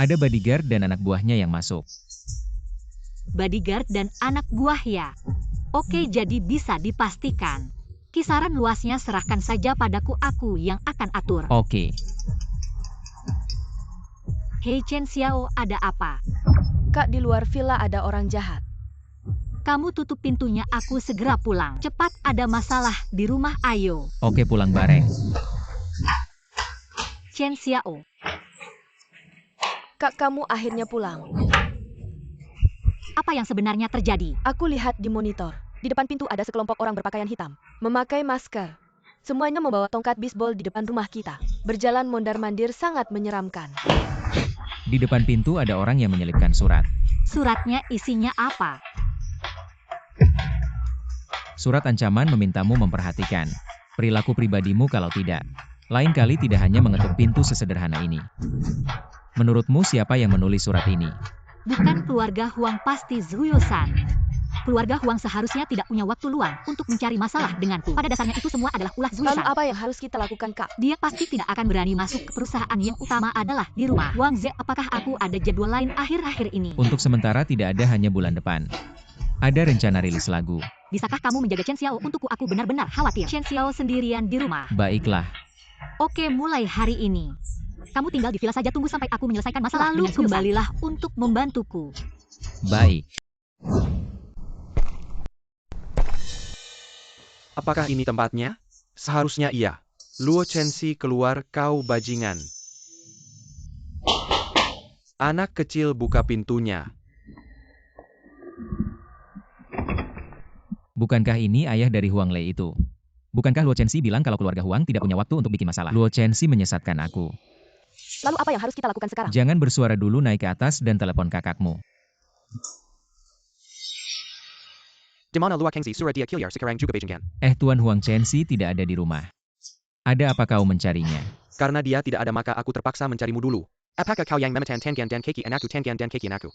ada bodyguard dan anak buahnya yang masuk. Bodyguard dan anak buah ya? Oke, jadi bisa dipastikan. Kisaran luasnya serahkan saja padaku, aku yang akan atur. Oke. Hei Chen Xiao, ada apa? Kak, di luar villa ada orang jahat. Kamu tutup pintunya, aku segera pulang. Cepat, ada masalah di rumah, ayo. Oke, pulang bareng. Chen Xiao. Kak, kamu akhirnya pulang. Apa yang sebenarnya terjadi? Aku lihat di monitor. Di depan pintu ada sekelompok orang berpakaian hitam. Memakai masker. Semuanya membawa tongkat bisbol di depan rumah kita. Berjalan mondar-mandir sangat menyeramkan. Di depan pintu ada orang yang menyelipkan surat. Suratnya isinya apa? Surat ancaman memintamu memperhatikan perilaku pribadimu, kalau tidak, lain kali tidak hanya mengetuk pintu sesederhana ini. Menurutmu siapa yang menulis surat ini? Bukan keluarga Huang, pasti Zuyo-san. Keluarga Huang seharusnya tidak punya waktu luang untuk mencari masalah denganku. Pada dasarnya itu semua adalah ulah Zuyo-san. Lalu apa yang harus kita lakukan, Kak? Dia pasti tidak akan berani masuk ke perusahaan yang utama adalah di rumah. Wang Zi, apakah aku ada jadwal lain akhir-akhir ini? Untuk sementara tidak ada, hanya bulan depan ada rencana rilis lagu. Bisakah kamu menjaga Chen Xiao untukku? Aku benar-benar khawatir Chen Xiao sendirian di rumah. Baiklah. Oke, mulai hari ini kamu tinggal di villa saja, tunggu sampai aku menyelesaikan masalah. Lalu kembalilah untuk membantuku. Baik. Apakah ini tempatnya? Seharusnya iya. Luo Chenxi, keluar kau bajingan. Anak kecil buka pintunya. Bukankah ini ayah dari Huang Lei itu? Bukankah Luo Chenxi bilang kalau keluarga Huang tidak punya waktu untuk bikin masalah? Luo Chenxi menyesatkan aku. Lalu apa yang harus kita lakukan sekarang? Jangan bersuara dulu, naik ke atas dan telepon kakakmu. Di mana Luo Chenxi surat dia Kiliar sekarang juga Beijing kan? Tuan Huang Chenxi tidak ada di rumah. Ada apa kau mencarinya? Karena dia tidak ada maka aku terpaksa mencarimu dulu. Apakah kau yang mematan Tengan dan Keki anakku, Tengan dan Keki anakku?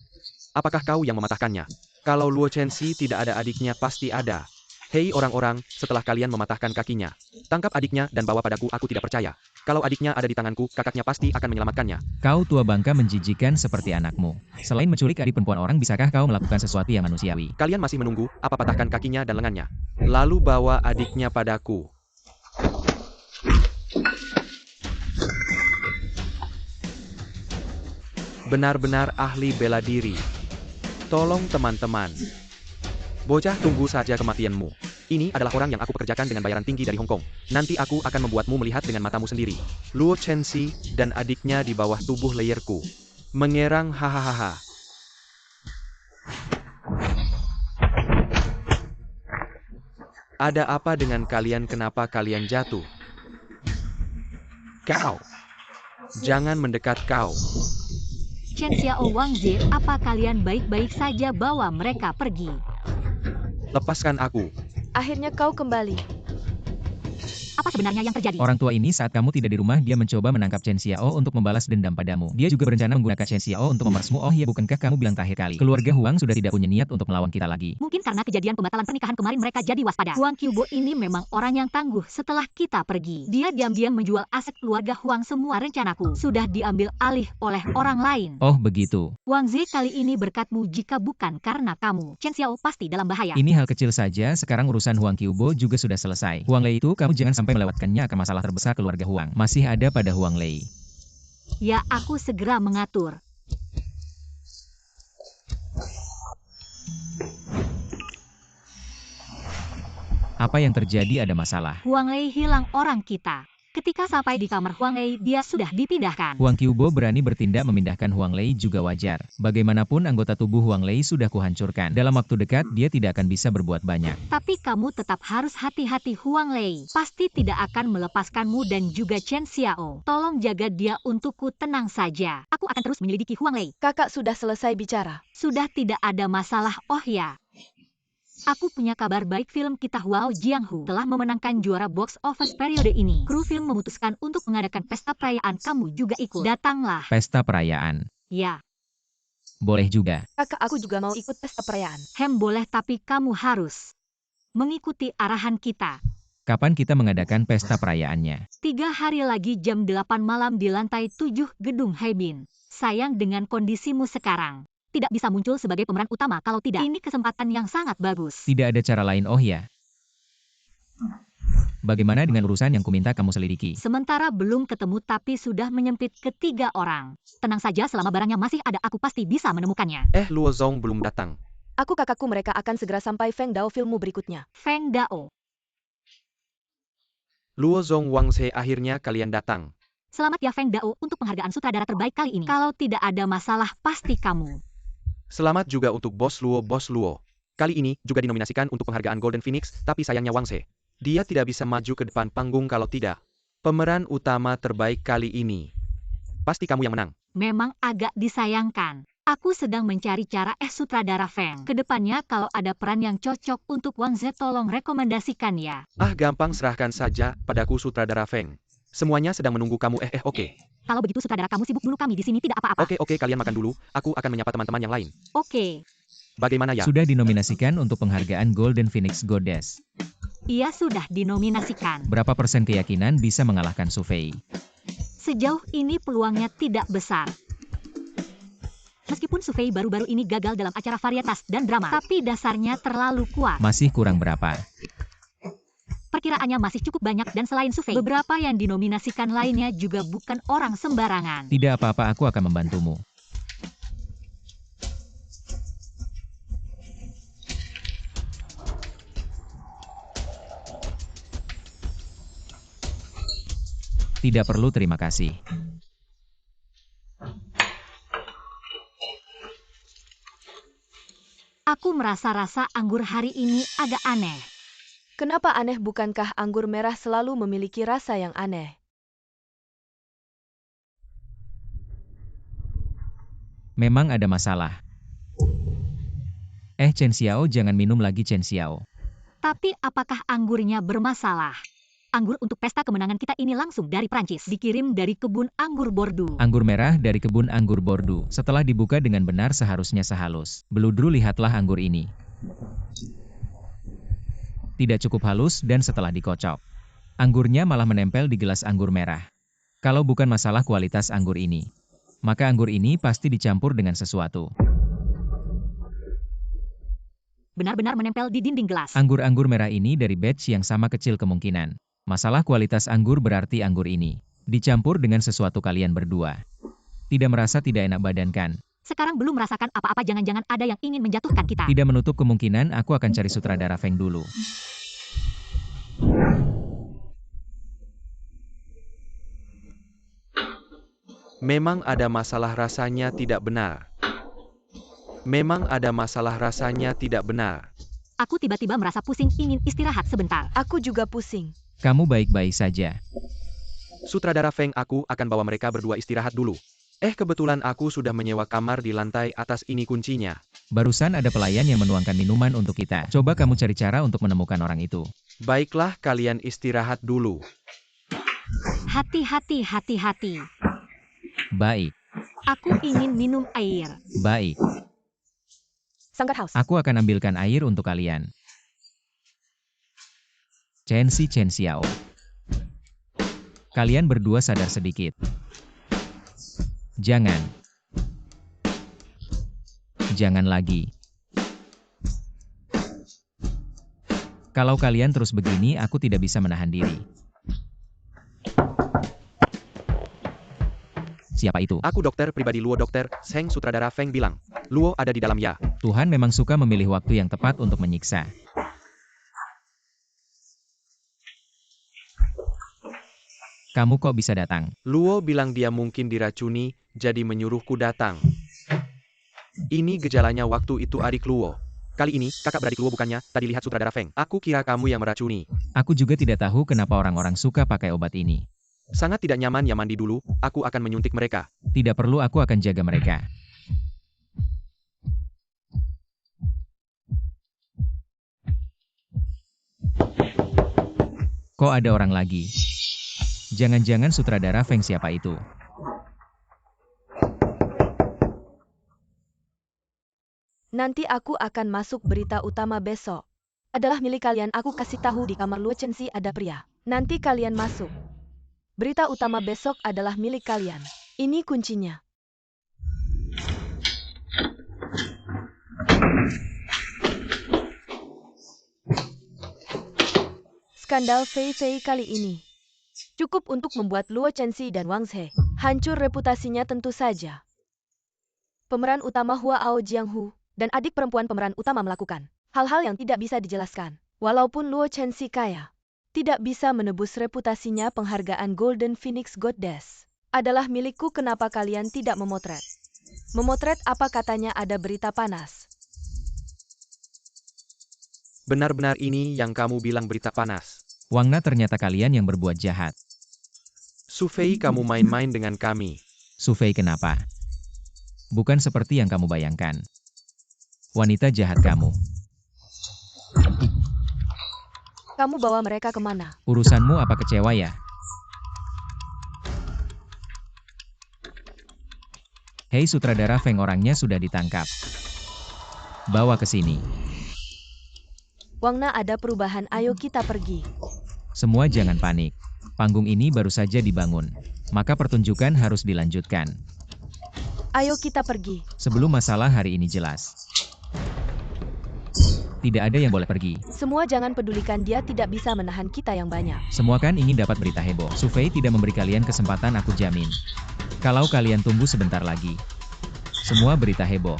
Apakah kau yang mematahkannya? Kalau Luo Chenxi tidak ada adiknya, pasti ada. Hei orang-orang, setelah kalian mematahkan kakinya, tangkap adiknya dan bawa padaku. Aku tidak percaya. Kalau adiknya ada di tanganku, kakaknya pasti akan menyelamatkannya. Kau tua bangka menjijikan seperti anakmu. Selain menculik adik perempuan orang, bisakah kau melakukan sesuatu yang manusiawi? Kalian masih menunggu, apa patahkan kakinya dan lengannya. Lalu bawa adiknya padaku. Benar-benar ahli bela diri. Tolong teman-teman. Bocah, tunggu saja kematianmu. Ini adalah orang yang aku pekerjakan dengan bayaran tinggi dari Hong Kong. Nanti aku akan membuatmu melihat dengan matamu sendiri. Luo Chenxi dan adiknya di bawah tubuh layerku. Mengerang hahaha. Ada apa dengan kalian? Kenapa kalian jatuh? Kau. Jangan mendekat kau. Chen Xiao Wang Zi, apa kalian baik-baik saja? Bawa mereka pergi. Lepaskan aku. Akhirnya kau kembali. Apa sebenarnya yang terjadi? Orang tua ini saat kamu tidak di rumah, dia mencoba menangkap Chen Xiao untuk membalas dendam padamu. Dia juga berencana menggunakan Chen Xiao untuk memeresmu. Oh ya, bukankah kamu bilang terakhir kali keluarga Huang sudah tidak punya niat untuk melawan kita lagi? Mungkin karena kejadian pembatalan pernikahan kemarin mereka jadi waspada. Huang Qiubo ini memang orang yang tangguh. Setelah kita pergi, dia diam-diam menjual aset keluarga Huang. Semua rencanaku sudah diambil alih oleh orang lain. Oh begitu. Wang Zi, kali ini berkatmu. Jika bukan karena kamu, Chen Xiao pasti dalam bahaya. Ini hal kecil saja, sekarang urusan Huang Qiubo juga sudah selesai. Huang Lei itu kamu jangan sampai melewatkannya, akan masalah terbesar keluarga Huang masih ada pada Huang Lei. Ya, aku segera mengatur. Apa yang terjadi? Ada masalah. Huang Lei hilang orang kita. Ketika sampai di kamar Huang Lei, dia sudah dipindahkan. Huang Qiubo berani bertindak memindahkan Huang Lei juga wajar. Bagaimanapun anggota tubuh Huang Lei sudah kuhancurkan. Dalam waktu dekat dia tidak akan bisa berbuat banyak. Tapi kamu tetap harus hati-hati. Huang Lei pasti tidak akan melepaskanmu dan juga Chen Xiao. Tolong jaga dia untukku. Tenang saja. Aku akan terus menyelidiki Huang Lei. Kakak sudah selesai bicara. Sudah tidak ada masalah. Oh ya. Aku punya kabar baik, film kita Huao Jianghu telah memenangkan juara box office periode ini. Kru film memutuskan untuk mengadakan pesta perayaan. Kamu juga ikut. Datanglah. Pesta perayaan. Ya. Boleh juga. Kakak, aku juga mau ikut pesta perayaan. Boleh, tapi kamu harus mengikuti arahan kita. Kapan kita mengadakan pesta perayaannya? 3 hari lagi jam 8 malam di lantai 7 gedung Haibin. Sayang dengan kondisimu sekarang. Tidak bisa muncul sebagai pemeran utama. Kalau tidak, ini kesempatan yang sangat bagus. Tidak ada cara lain. Oh ya. Bagaimana dengan urusan yang kuminta kamu selidiki? Sementara belum ketemu, tapi sudah menyempit ke 3 orang. Tenang saja, selama barangnya masih ada, aku pasti bisa menemukannya. Luo Zong belum datang. Aku kakakku, mereka akan segera sampai. Feng Dao filmmu berikutnya. Feng Dao. Luo Zong Wang Ze, akhirnya kalian datang. Selamat ya Feng Dao untuk penghargaan sutradara terbaik kali ini. Kalau tidak ada masalah, pasti kamu. Selamat juga untuk Bos Luo. Bos Luo kali ini juga dinominasikan untuk penghargaan Golden Phoenix, tapi sayangnya Wang Ze. Dia tidak bisa maju ke depan panggung kalau tidak. Pemeran utama terbaik kali ini. Pasti kamu yang menang. Memang agak disayangkan. Aku sedang mencari cara. Sutradara Feng. Kedepannya kalau ada peran yang cocok untuk Wang Ze, tolong rekomendasikan ya. Gampang, serahkan saja padaku sutradara Feng. Semuanya sedang menunggu kamu. Oke. Kalau begitu sutradara, kamu sibuk dulu, kami di sini tidak apa-apa. Oke, kalian makan dulu. Aku akan menyapa teman-teman yang lain. Oke. Bagaimana ya? Sudah dinominasikan untuk penghargaan Golden Phoenix Goddess. Ia sudah dinominasikan. Berapa persen keyakinan bisa mengalahkan Su Fei? Sejauh ini peluangnya tidak besar. Meskipun Su Fei baru-baru ini gagal dalam acara varietas dan drama, tapi dasarnya terlalu kuat. Masih kurang berapa? Perkiraannya masih cukup banyak, dan selain Su Fei, beberapa yang dinominasikan lainnya juga bukan orang sembarangan. Tidak apa-apa, aku akan membantumu. Tidak perlu terima kasih. Aku merasa rasa anggur hari ini agak aneh. Kenapa aneh? Bukankah anggur merah selalu memiliki rasa yang aneh? Memang ada masalah. Chen Xiao, jangan minum lagi Chen Xiao. Tapi apakah anggurnya bermasalah? Anggur untuk pesta kemenangan kita ini langsung dari Prancis. Dikirim dari kebun anggur Bordeaux. Anggur merah dari kebun anggur Bordeaux. Setelah dibuka dengan benar seharusnya sehalus. Beludru, lihatlah anggur ini. Tidak cukup halus dan setelah dikocok, anggurnya malah menempel di gelas anggur merah. Kalau bukan masalah kualitas anggur ini, maka anggur ini pasti dicampur dengan sesuatu. Benar-benar menempel di dinding gelas. Anggur-anggur merah ini dari batch yang sama kecil kemungkinan. Masalah kualitas anggur berarti anggur ini dicampur dengan sesuatu kalian berdua. Tidak merasa tidak enak badan kan? Sekarang belum merasakan apa-apa, jangan-jangan ada yang ingin menjatuhkan kita. Tidak menutup kemungkinan aku akan cari sutradara Feng dulu. Memang ada masalah rasanya tidak benar. Memang ada masalah rasanya tidak benar. Aku tiba-tiba merasa pusing, ingin istirahat sebentar. Aku juga pusing. Kamu baik-baik saja. Sutradara Feng, aku akan bawa mereka berdua istirahat dulu. Kebetulan aku sudah menyewa kamar di lantai atas, ini kuncinya. Barusan ada pelayan yang menuangkan minuman untuk kita. Coba kamu cari cara untuk menemukan orang itu. Baiklah, kalian istirahat dulu. Hati-hati, hati-hati. Baik, Aku ingin minum air. baik. Sanggar House. Aku akan ambilkan air untuk kalian. Chen Xiao. Kalian berdua sadar sedikit. Jangan. Jangan lagi. Kalau kalian terus begini, aku tidak bisa menahan diri. Siapa itu? Aku dokter pribadi Luo. Dokter Seng, sutradara Feng bilang. Luo ada di dalam ya. Tuhan memang suka memilih waktu yang tepat untuk menyiksa. Kamu kok bisa datang? Luo bilang dia mungkin diracuni, jadi menyuruhku datang. Ini gejalanya waktu itu, adik Luo. Kali ini, kakak beradik Luo bukannya, tadi lihat sutradara Feng. Aku kira kamu yang meracuni. Aku juga tidak tahu kenapa orang-orang suka pakai obat ini. Sangat tidak nyaman, ya mandi dulu, aku akan menyuntik mereka. Tidak perlu, aku akan jaga mereka. Kok ada orang lagi? Jangan-jangan sutradara Feng, siapa itu? Nanti aku akan masuk berita utama besok. Adalah milik kalian, aku kasih tahu di kamar Luo Chenxi ada pria. Nanti kalian masuk. Berita utama besok adalah milik kalian. Ini kuncinya. Skandal Fei Fei kali ini cukup untuk membuat Luo Chenxi dan Wang Zhe hancur reputasinya tentu saja. Pemeran utama Hua Ao Jianghu dan adik perempuan pemeran utama melakukan hal-hal yang tidak bisa dijelaskan. Walaupun Luo Chenxi kaya, tidak bisa menebus reputasinya. Penghargaan Golden Phoenix Goddess adalah milikku. Kenapa kalian tidak memotret? Memotret apa, katanya ada berita panas. Benar-benar ini yang kamu bilang berita panas. Wangna, ternyata kalian yang berbuat jahat. Su Fei, kamu main-main dengan kami. Su Fei, kenapa? Bukan seperti yang kamu bayangkan. Wanita jahat kamu. Kamu bawa mereka kemana? Urusanmu apa, kecewa ya? Hei sutradara Feng, orangnya sudah ditangkap. Bawa ke sini. Wangna, ada perubahan, ayo kita pergi. Semua jangan panik. Panggung ini baru saja dibangun. Maka pertunjukan harus dilanjutkan. Ayo kita pergi. Sebelum masalah hari ini jelas. Tidak ada yang boleh pergi. Semua jangan pedulikan, dia tidak bisa menahan kita yang banyak. Semua kan ingin dapat berita heboh. Su Fei tidak memberi kalian kesempatan, aku jamin. Kalau kalian tunggu sebentar lagi, semua berita heboh.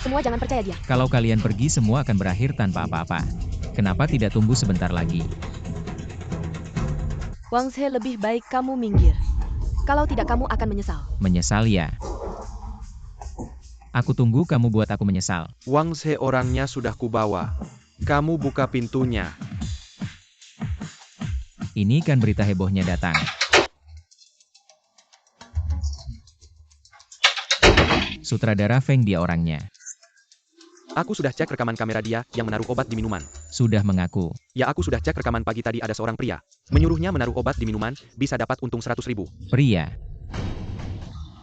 Semua jangan percaya dia. Kalau kalian pergi, semua akan berakhir tanpa apa-apa. Kenapa tidak tunggu sebentar lagi? Wang Zhe, lebih baik kamu minggir. Kalau tidak, kamu akan menyesal. Menyesal ya? Aku tunggu kamu buat aku menyesal. Wang Zhe orangnya sudah kubawa. Kamu buka pintunya. Ini kan berita hebohnya datang. Sutradara Feng, dia orangnya. Aku sudah cek rekaman kamera dia yang menaruh obat di minuman. Sudah mengaku. Ya, aku sudah cek rekaman pagi tadi, ada seorang pria. Menyuruhnya menaruh obat di minuman, bisa dapat untung 100.000. Pria.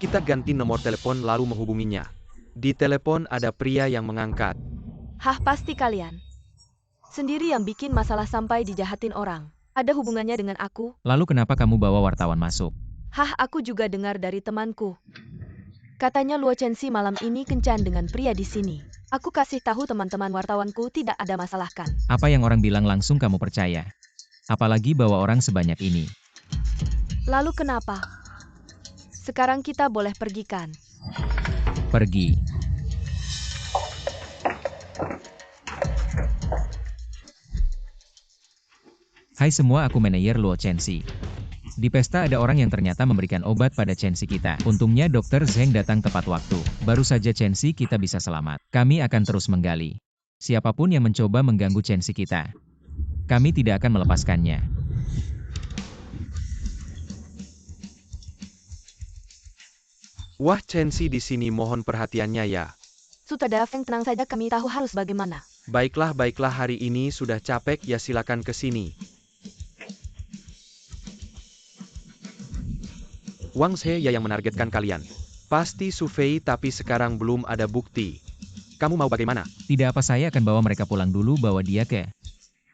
Kita ganti nomor telepon lalu menghubunginya. Di telepon ada pria yang mengangkat. Hah, pasti kalian. Sendiri yang bikin masalah sampai dijahatin orang. Ada hubungannya dengan aku? Lalu kenapa kamu bawa wartawan masuk? Hah, aku juga dengar dari temanku. Katanya Luo Chenxi malam ini kencan dengan pria di sini. Aku kasih tahu teman-teman wartawanku tidak ada masalah kan. Apa yang orang bilang langsung kamu percaya? Apalagi bawa orang sebanyak ini. Lalu kenapa? Sekarang kita boleh pergi kan? Pergi. Hai semua, aku manajer Luo Chenxi. Di pesta ada orang yang ternyata memberikan obat pada Chenxi kita. Untungnya Dr. Zheng datang tepat waktu. Baru saja Chenxi kita bisa selamat. Kami akan terus menggali. Siapapun yang mencoba mengganggu Chenxi kita, kami tidak akan melepaskannya. Wah, Chenxi di sini, mohon perhatiannya ya. Sutradara Feng, tenang saja, kami tahu harus bagaimana. Baiklah, hari ini sudah capek ya, silakan ke sini. Wang Zhe ya yang menargetkan kalian. Pasti Su Fei, tapi sekarang belum ada bukti. Kamu mau bagaimana? Tidak apa, saya akan bawa mereka pulang dulu, bawa dia ke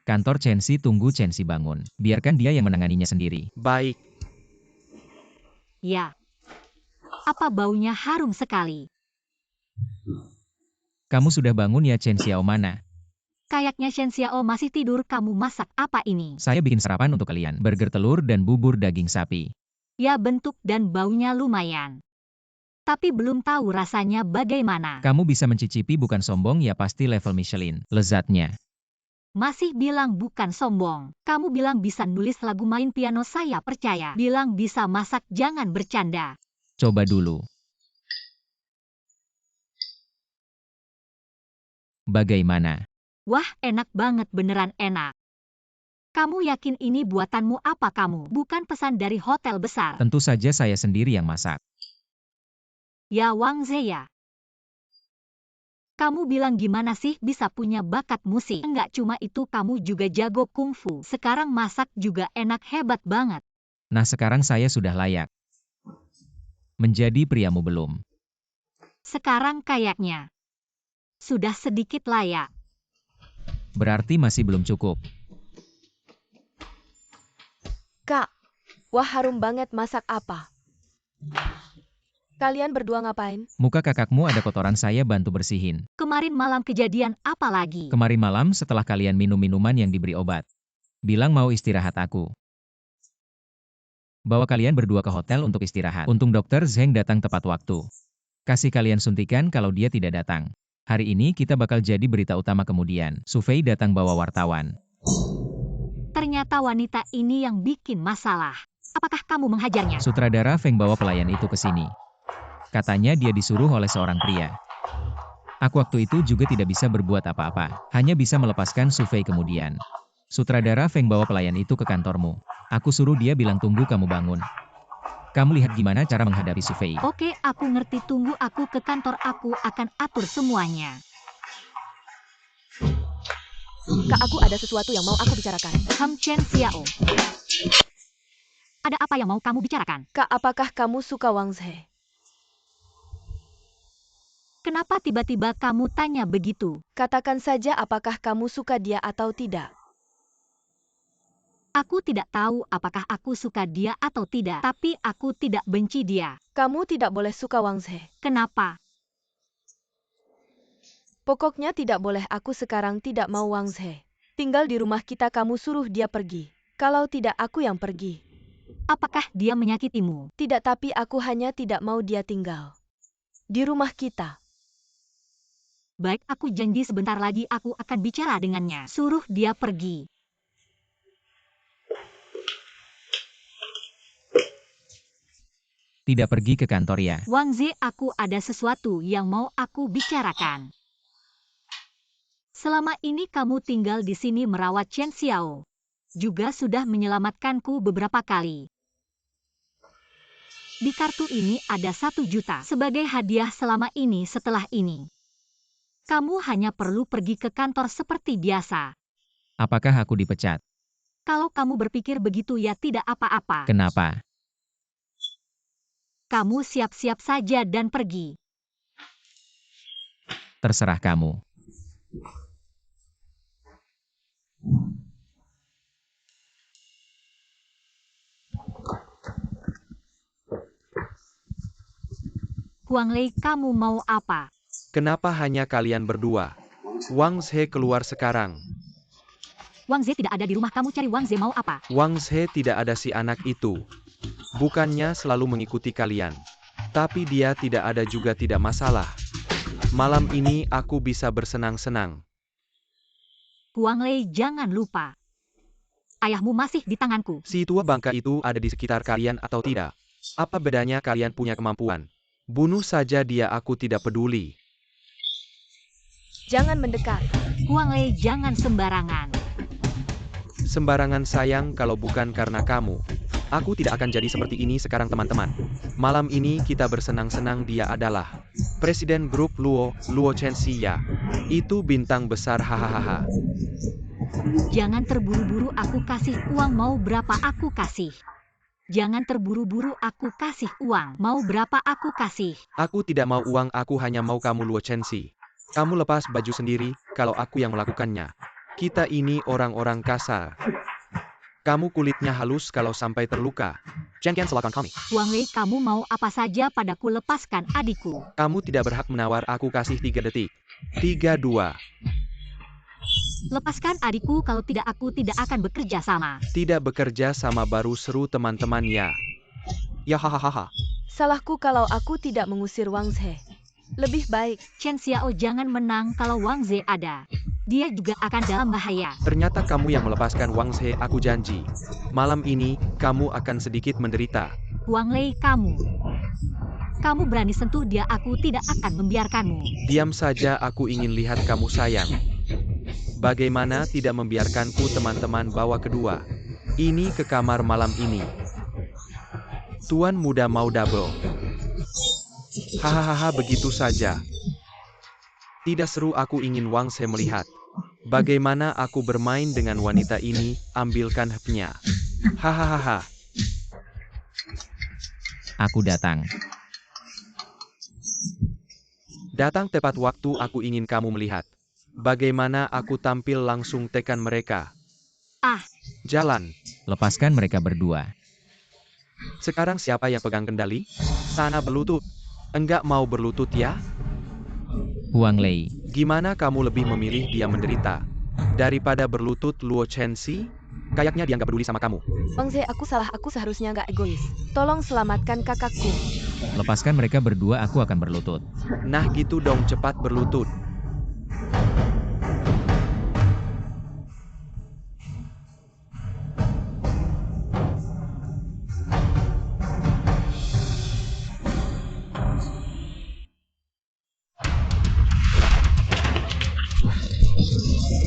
kantor Chenxi. Tunggu Chenxi bangun. Biarkan dia yang menanganinya sendiri. Baik. Ya. Apa baunya harum sekali? Kamu sudah bangun ya, Chen Xiao? Mana? Kayaknya Shen Xiao masih tidur. Kamu masak apa ini? Saya bikin sarapan untuk kalian. Burger telur dan bubur daging sapi. Ya, bentuk dan baunya lumayan. Tapi belum tahu rasanya bagaimana. Kamu bisa mencicipi, bukan sombong ya, pasti level Michelin. Lezatnya. Masih bilang bukan sombong. Kamu bilang bisa nulis lagu, main piano, saya percaya. Bilang bisa masak, jangan bercanda. Coba dulu. Bagaimana? Wah, enak banget, beneran enak. Kamu yakin ini buatanmu? Apa kamu bukan pesan dari hotel besar? Tentu saja saya sendiri yang masak. Ya, Wang Zhe ya. Kamu bilang gimana sih bisa punya bakat musik? Enggak cuma itu, kamu juga jago kungfu. Sekarang masak juga enak, hebat banget. Nah, sekarang saya sudah layak menjadi priamu belum? Sekarang kayaknya sudah sedikit layak. Berarti masih belum cukup. Kak, wah harum banget, masak apa? Kalian berdua ngapain? Muka kakakmu ada kotoran, saya bantu bersihin. Kemarin malam kejadian apa lagi? Kemarin malam setelah kalian minum minuman yang diberi obat. Bilang mau istirahat, aku bawa kalian berdua ke hotel untuk istirahat. Untung Dr. Zheng datang tepat waktu. Kasih kalian suntikan kalau dia tidak datang. Hari ini kita bakal jadi berita utama kemudian. Su Fei datang bawa wartawan. Ternyata wanita ini yang bikin masalah. Apakah kamu menghajarnya? Sutradara Feng bawa pelayan itu ke sini. Katanya dia disuruh oleh seorang pria. Aku waktu itu juga tidak bisa berbuat apa-apa. Hanya bisa melepaskan Su Fei kemudian. Sutradara Feng bawa pelayan itu ke kantormu. Aku suruh dia bilang tunggu kamu bangun. Kamu lihat gimana cara menghadapi Su Fei. Oke, aku ngerti. Tunggu aku ke kantor, aku akan atur semuanya. Kak, aku ada sesuatu yang mau aku bicarakan. Chen Xiao. Ada apa yang mau kamu bicarakan? Kak, apakah kamu suka Wang Zhe? Kenapa tiba-tiba kamu tanya begitu? Katakan saja apakah kamu suka dia atau tidak. Aku tidak tahu apakah aku suka dia atau tidak, tapi aku tidak benci dia. Kamu tidak boleh suka Wang Zhe. Kenapa? Pokoknya tidak boleh. Aku sekarang tidak mau Wang Zhe tinggal di rumah kita. Kamu suruh dia pergi. Kalau tidak, aku yang pergi. Apakah dia menyakitimu? Tidak, tapi aku hanya tidak mau dia tinggal di rumah kita. Baik, aku janji sebentar lagi aku akan bicara dengannya. Suruh dia pergi. Tidak pergi ke kantor ya? Wang Zhe, aku ada sesuatu yang mau aku bicarakan. Selama ini kamu tinggal di sini merawat Chen Xiao. Juga sudah menyelamatkanku beberapa kali. Di kartu ini ada 1 juta sebagai hadiah selama ini. Setelah ini, kamu hanya perlu pergi ke kantor seperti biasa. Apakah aku dipecat? Kalau kamu berpikir begitu ya tidak apa-apa. Kenapa? Kamu siap-siap saja dan pergi. Terserah kamu. Huang Lei, kamu mau apa? Kenapa hanya kalian berdua? Wang Zhe keluar sekarang. Wang Zhe tidak ada di rumah, kamu cari Wang Zhe mau apa? Wang Zhe tidak ada si anak itu. Bukannya selalu mengikuti kalian. Tapi dia tidak ada juga tidak masalah. Malam ini aku bisa bersenang-senang. Huang Lei, jangan lupa. Ayahmu masih di tanganku. Si tua bangka itu ada di sekitar kalian atau tidak? Apa bedanya kalian punya kemampuan? Bunuh saja dia, aku tidak peduli. Jangan mendekat. Huang Lei, jangan sembarangan. Sembarangan sayang, kalau bukan karena kamu. Aku tidak akan jadi seperti ini sekarang teman-teman. Malam ini kita bersenang-senang, dia adalah Presiden Grup Luo Chenxi ya. Itu bintang besar, hahaha. Jangan terburu-buru, aku kasih uang, mau berapa aku kasih. Jangan terburu-buru, aku kasih uang. Mau berapa aku kasih. Aku tidak mau uang, aku hanya mau kamu Luo Chenxi. Kamu lepas baju sendiri, kalau aku yang melakukannya. Kita ini orang-orang kasar. Kamu kulitnya halus kalau sampai terluka. Jangan salahkan kami. Huang Lei, kamu mau apa saja padaku, lepaskan adikku. Kamu tidak berhak menawar, aku kasih 3 detik. 3, 2. Lepaskan adikku, kalau tidak aku tidak akan bekerja sama. Tidak bekerja sama baru seru teman-teman ya. Ya hahaha. Salahku kalau aku tidak mengusir Wang Zhe. Lebih baik. Chen Xiao jangan menang kalau Wang Zhe ada. Dia juga akan dalam bahaya. Ternyata kamu yang melepaskan Wang Zhe, aku janji. Malam ini, kamu akan sedikit menderita. Huang Lei, kamu berani sentuh dia, aku tidak akan membiarkanmu. Diam saja, aku ingin lihat kamu sayang. Bagaimana tidak membiarkanku teman-teman bawa kedua ini ke kamar malam ini. Tuan muda mau double. Hahaha, begitu saja. Tidak seru, aku ingin Wang Zhe melihat. Bagaimana aku bermain dengan wanita ini, ambilkan HP-nya. Hahaha. Aku datang. Datang tepat waktu, aku ingin kamu melihat. Bagaimana aku tampil, langsung tekan mereka. Ah. Jalan. Lepaskan mereka berdua. Sekarang siapa yang pegang kendali? Sana berlutut. Enggak mau berlutut ya? Huang Lei. Gimana kamu lebih memilih dia menderita daripada berlutut Luo Chenxi? Kayaknya dia nggak peduli sama kamu. Wang Zhe, aku salah, aku seharusnya nggak egois. Tolong selamatkan kakakku. Lepaskan mereka berdua, aku akan berlutut. Nah gitu dong, cepat berlutut.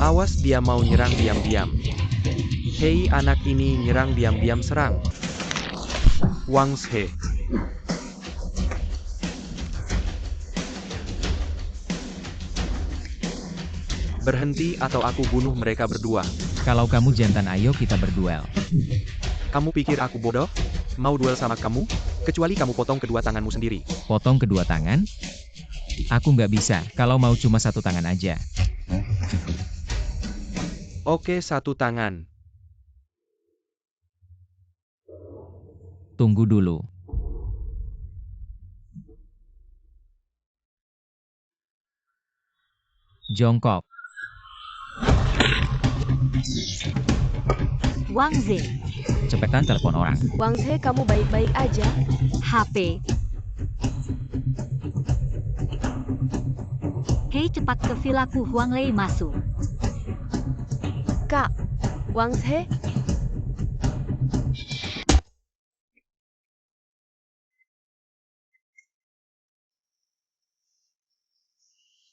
Awas, dia mau nyerang diam-diam. Hei, anak ini nyerang diam-diam, serang. Wang Zhe. Berhenti atau aku bunuh mereka berdua. Kalau kamu jantan, ayo kita berduel. Kamu pikir aku bodoh? Mau duel sama kamu? Kecuali kamu potong kedua tanganmu sendiri. Potong kedua tangan? Aku nggak bisa, kalau mau cuma satu tangan aja. Oke, satu tangan. Tunggu dulu. Jongkok. Wang Zhe. Cepetan telepon orang. Wang Zhe, kamu baik-baik aja? HP. Hei, cepat ke vilaku, Huang Lei masuk. Kak, Wang Zhe?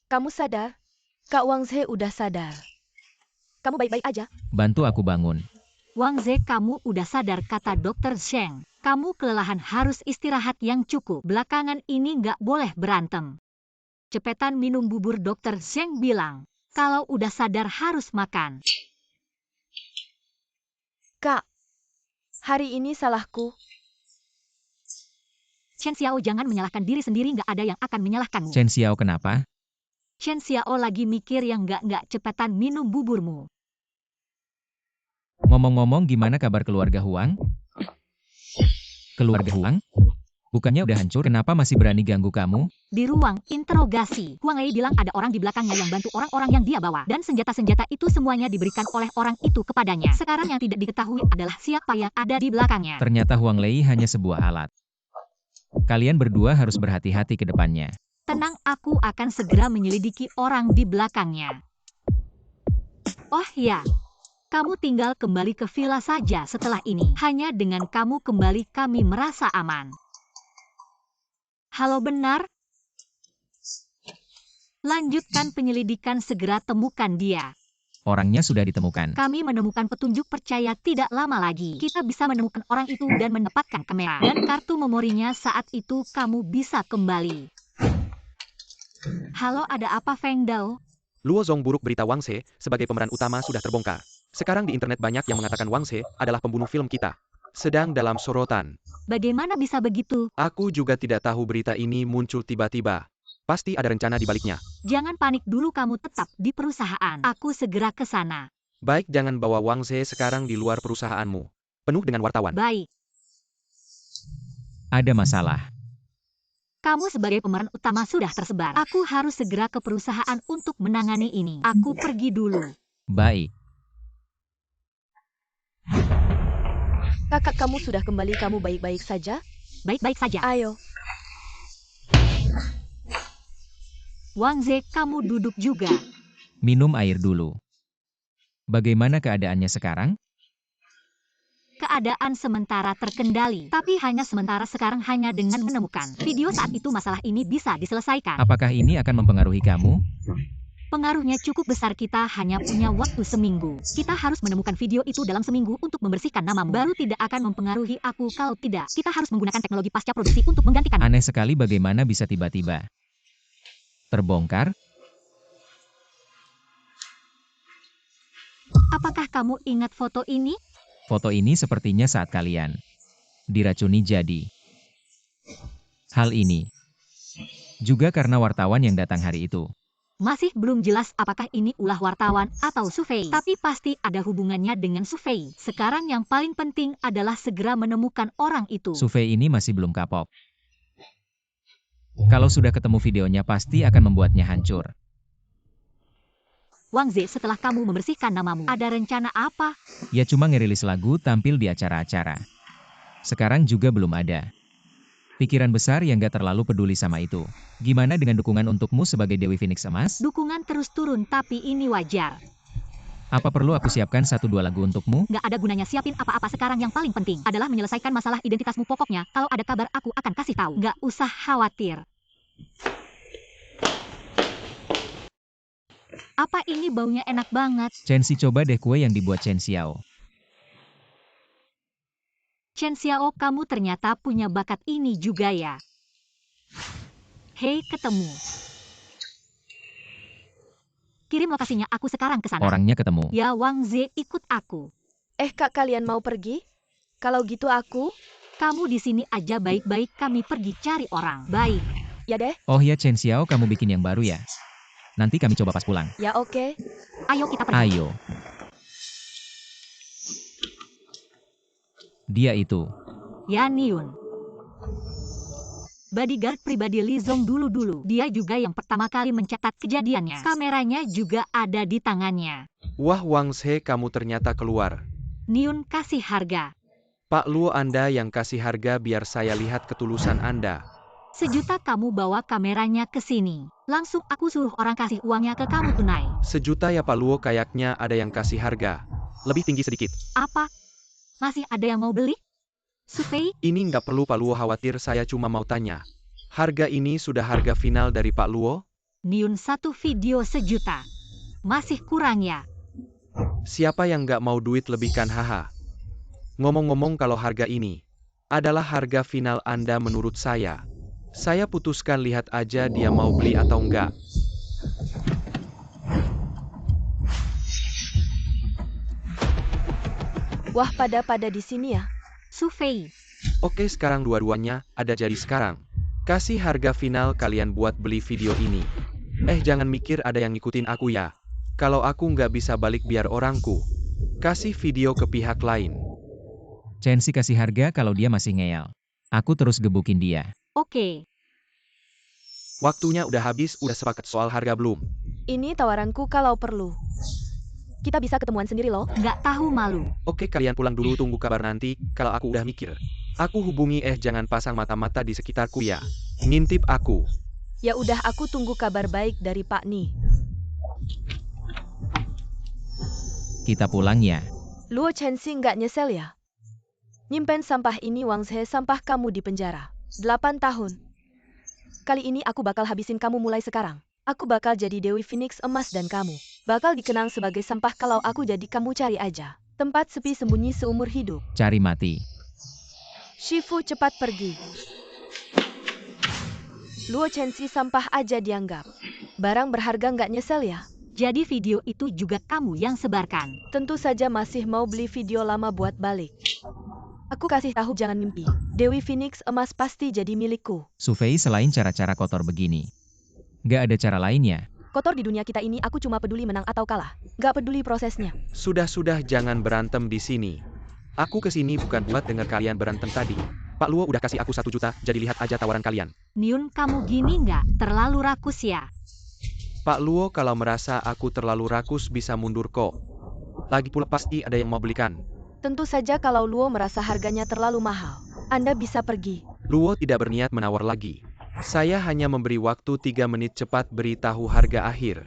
Kamu sadar? Kak Wang Zhe udah sadar. Kamu baik-baik aja? Bantu aku bangun. Wang Zhe, kamu udah sadar, kata Dokter Zheng. Kamu kelelahan, harus istirahat yang cukup. Belakangan ini nggak boleh berantem. Cepetan minum bubur, Dokter Zheng bilang. Kalau udah sadar harus makan. Kak, hari ini salahku. Chen Xiao, jangan menyalahkan diri sendiri, nggak ada yang akan menyalahkanmu. Chen Xiao kenapa? Chen Xiao lagi mikir yang nggak, cepetan minum buburmu. Ngomong-ngomong, gimana kabar keluarga Huang? Keluarga Huang? Bukannya udah hancur, kenapa masih berani ganggu kamu? Di ruang interogasi, Huang Lei bilang ada orang di belakangnya yang bantu orang-orang yang dia bawa. Dan senjata-senjata itu semuanya diberikan oleh orang itu kepadanya. Sekarang yang tidak diketahui adalah siapa yang ada di belakangnya. Ternyata Huang Lei hanya sebuah alat. Kalian berdua harus berhati-hati ke depannya. Tenang, aku akan segera menyelidiki orang di belakangnya. Oh ya, kamu tinggal kembali ke villa saja setelah ini. Hanya dengan kamu kembali kami merasa aman. Halo, benar? Lanjutkan penyelidikan, segera temukan dia. Orangnya sudah ditemukan. Kami menemukan petunjuk, percaya tidak lama lagi. Kita bisa menemukan orang itu dan mendapatkan kamera. Dan kartu memorinya, saat itu kamu bisa kembali. Halo, ada apa Feng Dao? Luo Zong, buruk berita Wang She sebagai pemeran utama sudah terbongkar. Sekarang di internet banyak yang mengatakan Wang She adalah pembunuh film kita. Sedang dalam sorotan. Bagaimana bisa begitu? Aku juga tidak tahu berita ini muncul tiba-tiba. Pasti ada rencana di baliknya. Jangan panik dulu, kamu tetap di perusahaan. Aku segera ke sana. Baik, jangan bawa Wang She sekarang di luar perusahaanmu. Penuh dengan wartawan. Baik. Ada masalah. Kamu sebagai pemeran utama sudah tersebar. Aku harus segera ke perusahaan untuk menangani ini. Aku pergi dulu. Baik. Kakak kamu sudah kembali, kamu baik-baik saja? Baik-baik saja. Ayo. Wang Ze, kamu duduk juga. Minum air dulu. Bagaimana keadaannya sekarang? Keadaan sementara terkendali, tapi hanya sementara. Sekarang hanya dengan menemukan video saat itu masalah ini bisa diselesaikan. Apakah ini akan mempengaruhi kamu? Pengaruhnya cukup besar, kita hanya punya waktu seminggu. Kita harus menemukan video itu dalam seminggu untuk membersihkan namamu. Baru tidak akan mempengaruhi aku, kalau tidak, kita harus menggunakan teknologi pasca produksi untuk menggantikan. Aneh sekali bagaimana bisa tiba-tiba terbongkar. Apakah kamu ingat foto ini? Foto ini sepertinya saat kalian diracuni jadi. Hal ini juga karena wartawan yang datang hari itu. Masih belum jelas apakah ini ulah wartawan atau survei. Tapi pasti ada hubungannya dengan survei. Sekarang yang paling penting adalah segera menemukan orang itu. Survei ini masih belum kapok. Kalau sudah ketemu videonya pasti akan membuatnya hancur. Wang Ze, setelah kamu membersihkan namamu, ada rencana apa? Ya cuma ngerilis lagu, tampil di acara-acara. Sekarang juga belum ada pikiran besar yang gak terlalu peduli sama itu. Gimana dengan dukungan untukmu sebagai Dewi Phoenix Emas? Dukungan terus turun, tapi ini wajar. Apa perlu aku siapkan 1-2 lagu untukmu? Gak ada gunanya siapin apa-apa sekarang, yang paling penting adalah menyelesaikan masalah identitasmu. Pokoknya, kalau ada kabar aku akan kasih tahu. Gak usah khawatir. Apa ini baunya enak banget? Chen Xi, coba deh kue yang dibuat Chen Xiao. Chen Xiao, kamu ternyata punya bakat ini juga ya. Hei, ketemu. Kirim lokasinya, aku sekarang ke sana. Orangnya ketemu. Ya Wang Ze, ikut aku. Kak, kalian mau pergi? Kalau gitu aku? Kamu di sini aja baik-baik, kami pergi cari orang. Baik. Ya deh. Oh ya Chen Xiao, kamu bikin yang baru ya? Nanti kami coba pas pulang. Ya oke. Ayo kita pergi. Ayo. Dia itu. Ya Niun. Bodyguard pribadi Li Zong dulu-dulu. Dia juga yang pertama kali mencatat kejadiannya. Kameranya juga ada di tangannya. Wah, Wang She, kamu ternyata keluar. Niun kasih harga. Pak Luo, Anda yang kasih harga biar saya lihat ketulusan Anda. 1 juta kamu bawa kameranya ke sini. Langsung aku suruh orang kasih uangnya ke kamu tunai. 1 juta ya Pak Luo, kayaknya ada yang kasih harga lebih tinggi sedikit. Apa? Masih ada yang mau beli? Survei? Ini nggak perlu Pak Luo khawatir, saya cuma mau tanya. Harga ini sudah harga final dari Pak Luo? Niun, 1 video 1 juta. Masih kurang ya? Siapa yang nggak mau duit lebih kan, haha. Ngomong-ngomong, kalau harga ini adalah harga final Anda menurut saya putuskan, lihat aja dia mau beli atau enggak. Wah, pada di sini ya. Survei. Oke, sekarang dua-duanya ada, jadi sekarang kasih harga final kalian buat beli video ini. Jangan mikir ada yang ngikutin aku ya. Kalau aku nggak bisa balik biar orangku Kasih video ke pihak lain. Chensi kasih harga kalau dia masih ngeyel. Aku terus gebukin dia. Oke. Waktunya udah habis, udah sepakat soal harga belum? Ini tawaranku kalau perlu. Kita bisa ketemuan sendiri loh. Nggak tahu malu. Oke, kalian pulang dulu, tunggu kabar nanti, kalau aku udah mikir. Aku hubungi jangan pasang mata-mata di sekitarku ya. Ngintip aku. Ya udah, aku tunggu kabar baik dari Pak Ni. Kita pulang ya. Luo Chenxi nggak nyesel ya? Nyimpen sampah ini, Wang Zhe, sampah kamu di penjara. 8 tahun. Kali ini aku bakal habisin kamu mulai sekarang. Aku bakal jadi Dewi Phoenix emas dan kamu bakal dikenang sebagai sampah kalau aku jadi kamu cari aja. Tempat sepi sembunyi seumur hidup. Cari mati. Shifu cepat pergi. Luo Chenxi sampah aja dianggap. Barang berharga nggak nyesel ya? Jadi video itu juga kamu yang sebarkan. Tentu saja masih mau beli video lama buat balik. Aku kasih tahu jangan mimpi. Dewi Phoenix emas pasti jadi milikku. Su Fei selain cara-cara kotor begini. Nggak ada cara lainnya. Kotor di dunia kita ini, aku cuma peduli menang atau kalah. Nggak peduli prosesnya. Sudah, jangan berantem di sini. Aku kesini bukan buat dengar kalian berantem tadi. Pak Luo udah kasih aku 1 juta, jadi lihat aja tawaran kalian. Niun, kamu gini nggak? Terlalu rakus ya? Pak Luo kalau merasa aku terlalu rakus bisa mundur kok. Lagi pula pasti ada yang mau belikan. Tentu saja kalau Luo merasa harganya terlalu mahal, Anda bisa pergi. Luo tidak berniat menawar lagi. Saya hanya memberi waktu 3 menit cepat beritahu harga akhir.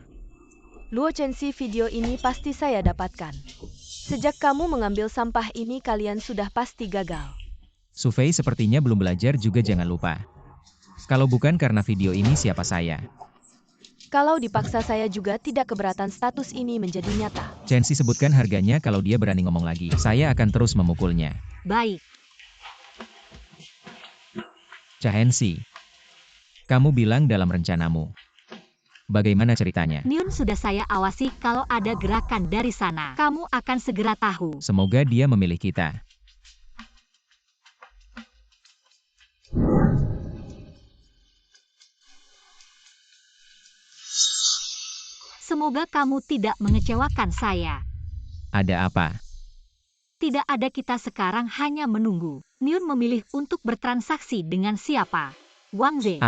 Luo Chenxi, video ini pasti saya dapatkan. Sejak kamu mengambil sampah ini, kalian sudah pasti gagal. Su Fei sepertinya belum belajar juga, jangan lupa. Kalau bukan karena video ini, siapa saya? Kalau dipaksa saya juga tidak keberatan status ini menjadi nyata. Chenxi sebutkan harganya, kalau dia berani ngomong lagi, saya akan terus memukulnya. Baik. Chenxi, kamu bilang dalam rencanamu. Bagaimana ceritanya? Niun, sudah saya awasi, kalau ada gerakan dari sana, kamu akan segera tahu. Semoga dia memilih kita. Semoga kamu tidak mengecewakan saya. Ada apa? Tidak ada, kita sekarang hanya menunggu. Niun memilih untuk bertransaksi dengan siapa? Wang Zhe.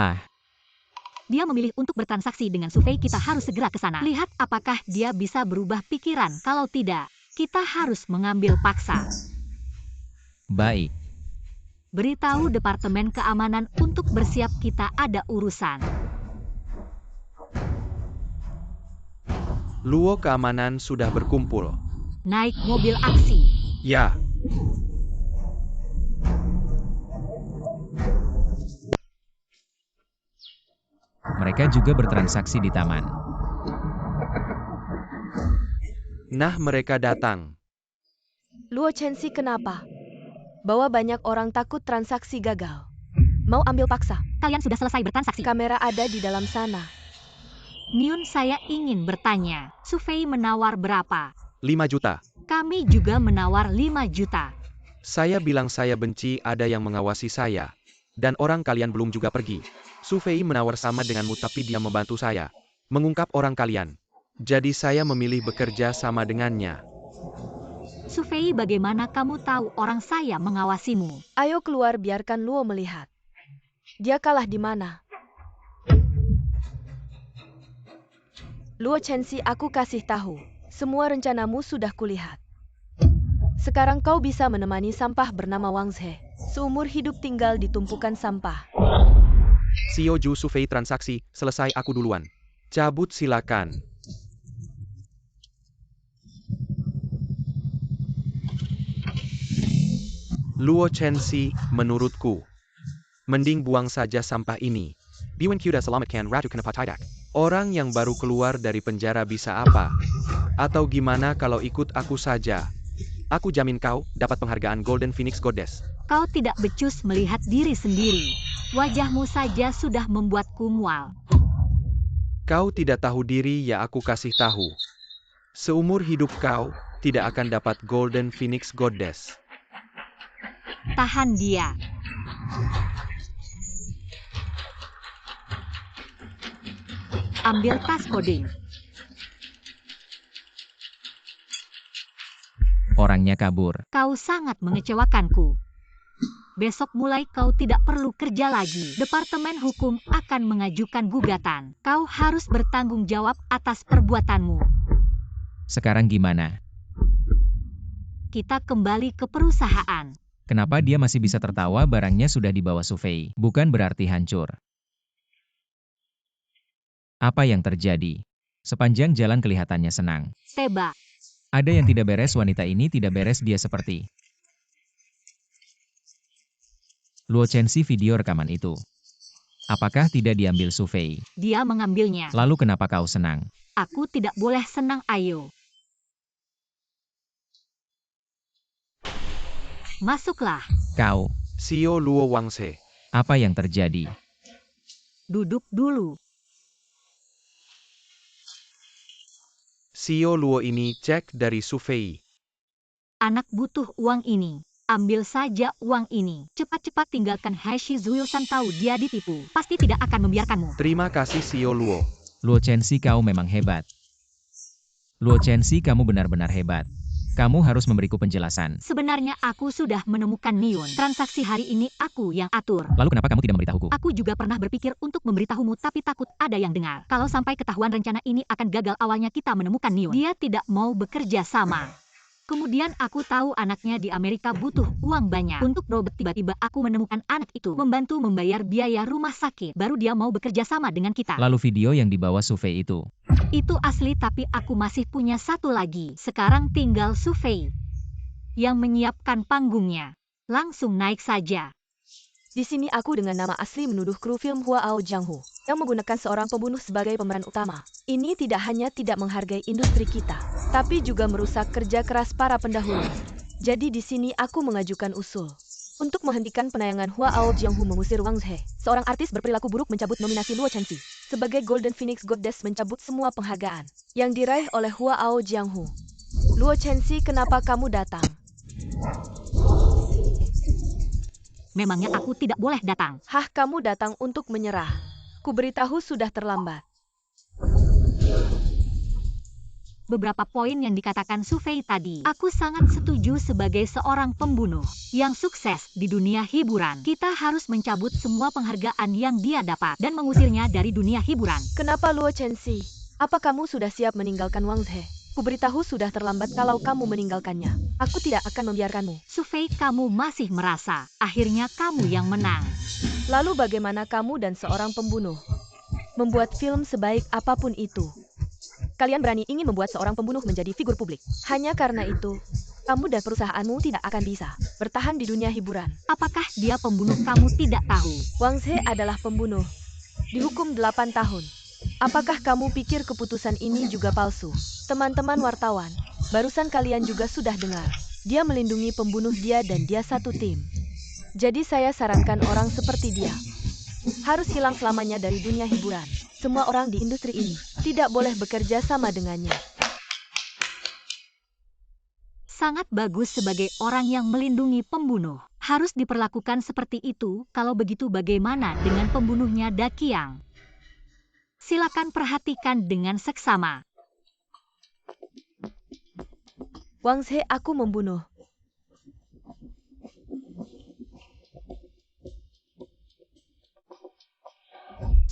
Dia memilih untuk bertransaksi dengan Su Fei, kita harus segera ke sana. Lihat apakah dia bisa berubah pikiran, kalau tidak, kita harus mengambil paksa. Baik. Beritahu Departemen Keamanan untuk bersiap, kita ada urusan. Luo keamanan sudah berkumpul. Naik mobil aksi. Ya. Mereka juga bertransaksi di taman. Nah, mereka datang. Luo Chenxi kenapa? Bawa banyak orang takut transaksi gagal. Mau ambil paksa. Kalian sudah selesai bertransaksi. Kamera ada di dalam sana. Niun, saya ingin bertanya, Su Fei menawar berapa? 5 juta. Kami juga menawar 5 juta. Saya bilang saya benci ada yang mengawasi saya. Dan orang kalian belum juga pergi. Su Fei menawar sama denganmu, tapi dia membantu saya mengungkap orang kalian. Jadi saya memilih bekerja sama dengannya. Su Fei, bagaimana kamu tahu orang saya mengawasimu? Ayo keluar, biarkan Luo melihat. Dia kalah di mana? Luo Chenxi, aku kasih tahu. Semua rencanamu sudah kulihat. Sekarang kau bisa menemani sampah bernama Wang Zhe. Seumur hidup tinggal di tumpukan sampah. Xiao Ju, Su Fei transaksi, selesai, aku duluan. Cabut silakan. Luo Chenxi, menurutku, mending buang saja sampah ini. Biwen Kuda selamatkan Ratu kenapa tidak? Orang yang baru keluar dari penjara bisa apa? Atau gimana kalau ikut aku saja? Aku jamin kau dapat penghargaan Golden Phoenix Goddess. Kau tidak becus melihat diri sendiri. Wajahmu saja sudah membuatku mual. Kau tidak tahu diri, ya aku kasih tahu. Seumur hidup kau tidak akan dapat Golden Phoenix Goddess. Tahan dia. Ambil tas koding. Orangnya kabur. Kau sangat mengecewakanku. Besok mulai kau tidak perlu kerja lagi. Departemen Hukum akan mengajukan gugatan. Kau harus bertanggung jawab atas perbuatanmu. Sekarang gimana? Kita kembali ke perusahaan. Kenapa dia masih bisa tertawa barangnya sudah dibawa Su Fei? Bukan berarti hancur. Apa yang terjadi? Sepanjang jalan kelihatannya senang. Tebak. Ada yang tidak beres, wanita ini tidak beres, dia seperti Luo Chenxi. Video rekaman itu. Apakah tidak diambil Su Fei? Dia mengambilnya. Lalu kenapa kau senang? Aku tidak boleh senang, ayo. Masuklah. Kau, Xiao Luo Wangse. apa yang terjadi? Duduk dulu. Xiao Luo ini cek dari Su Fei. Anak butuh uang ini. Ambil saja uang ini. Cepat-cepat tinggalkan Haishi Zuyo-san, tahu dia ditipu. Pasti tidak akan membiarkanmu. Terima kasih Xiao Luo. Luo Chenxi, kau memang hebat. Luo Chenxi, kamu benar-benar hebat. Kamu harus memberiku penjelasan. Sebenarnya aku sudah menemukan Niun. Transaksi hari ini aku yang atur. Lalu kenapa kamu tidak memberitahuku? Aku juga pernah berpikir untuk memberitahumu, tapi takut ada yang dengar. Kalau sampai ketahuan rencana ini akan gagal. Awalnya kita menemukan Niun. Dia tidak mau bekerja sama. Kemudian aku tahu anaknya di Amerika butuh uang banyak untuk berobat. Tiba-tiba aku menemukan anak itu membantu membayar biaya rumah sakit. Baru dia mau bekerja sama dengan kita. Lalu video yang dibawa Su Fei itu. Itu asli, tapi aku masih punya satu lagi. Sekarang tinggal Su Fei yang menyiapkan panggungnya. Langsung naik saja. Di sini aku dengan nama asli menuduh kru film Hua Ao Jianghu yang menggunakan seorang pembunuh sebagai pemeran utama. Ini tidak hanya tidak menghargai industri kita, tapi juga merusak kerja keras para pendahulu. Jadi di sini aku mengajukan usul untuk menghentikan penayangan Hua Ao Jianghu mengusir Wang Zhe. Seorang artis berperilaku buruk mencabut nominasi Luo Chenxi. Sebagai Golden Phoenix Goddess mencabut semua penghargaan yang diraih oleh Hua Ao Jianghu. Luo Chenxi, kenapa kamu datang? Memangnya aku tidak boleh datang? Hah, kamu datang untuk menyerah? Ku beritahu sudah terlambat. Beberapa poin yang dikatakan Su Fei tadi, aku sangat setuju. Sebagai seorang pembunuh yang sukses di dunia hiburan, kita harus mencabut semua penghargaan yang dia dapat dan mengusirnya dari dunia hiburan. Kenapa Luo Chenxi? Apa kamu sudah siap meninggalkan Wang Zhe? Ku beritahu sudah terlambat kalau kamu meninggalkannya. Aku tidak akan membiarkanmu. Su Fei, kamu masih merasa akhirnya kamu yang menang. Lalu bagaimana kamu dan seorang pembunuh membuat film sebaik apapun itu? Kalian berani ingin membuat seorang pembunuh menjadi figur publik. Hanya karena itu, kamu dan perusahaanmu tidak akan bisa bertahan di dunia hiburan. Apakah dia pembunuh? Kamu tidak tahu. Wang Zhe adalah pembunuh. Dihukum 8 tahun. Apakah kamu pikir keputusan ini juga palsu? Teman-teman wartawan, barusan kalian juga sudah dengar. Dia melindungi pembunuh dia dan dia satu tim. Jadi saya sarankan orang seperti dia harus hilang selamanya dari dunia hiburan. Semua orang di industri ini tidak boleh bekerja sama dengannya. Sangat bagus sebagai orang yang melindungi pembunuh. Harus diperlakukan seperti itu. Kalau begitu bagaimana dengan pembunuhnya Daqiang? Silakan perhatikan dengan seksama. Wang Zhe, aku membunuh.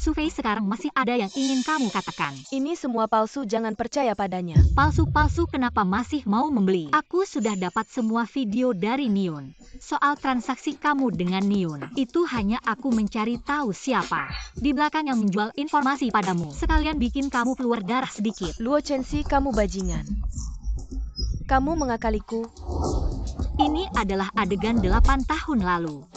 Su Fei, sekarang masih ada yang ingin kamu katakan. Ini semua palsu, jangan percaya padanya. Palsu-palsu, kenapa masih mau membeli? Aku sudah dapat semua video dari Niun. Soal transaksi kamu dengan Niun, itu hanya aku mencari tahu siapa di belakang yang menjual informasi padamu. Sekalian bikin kamu keluar darah sedikit. Luo Chenxi, kamu bajingan. Kamu mengakaliku. Ini adalah adegan 8 tahun lalu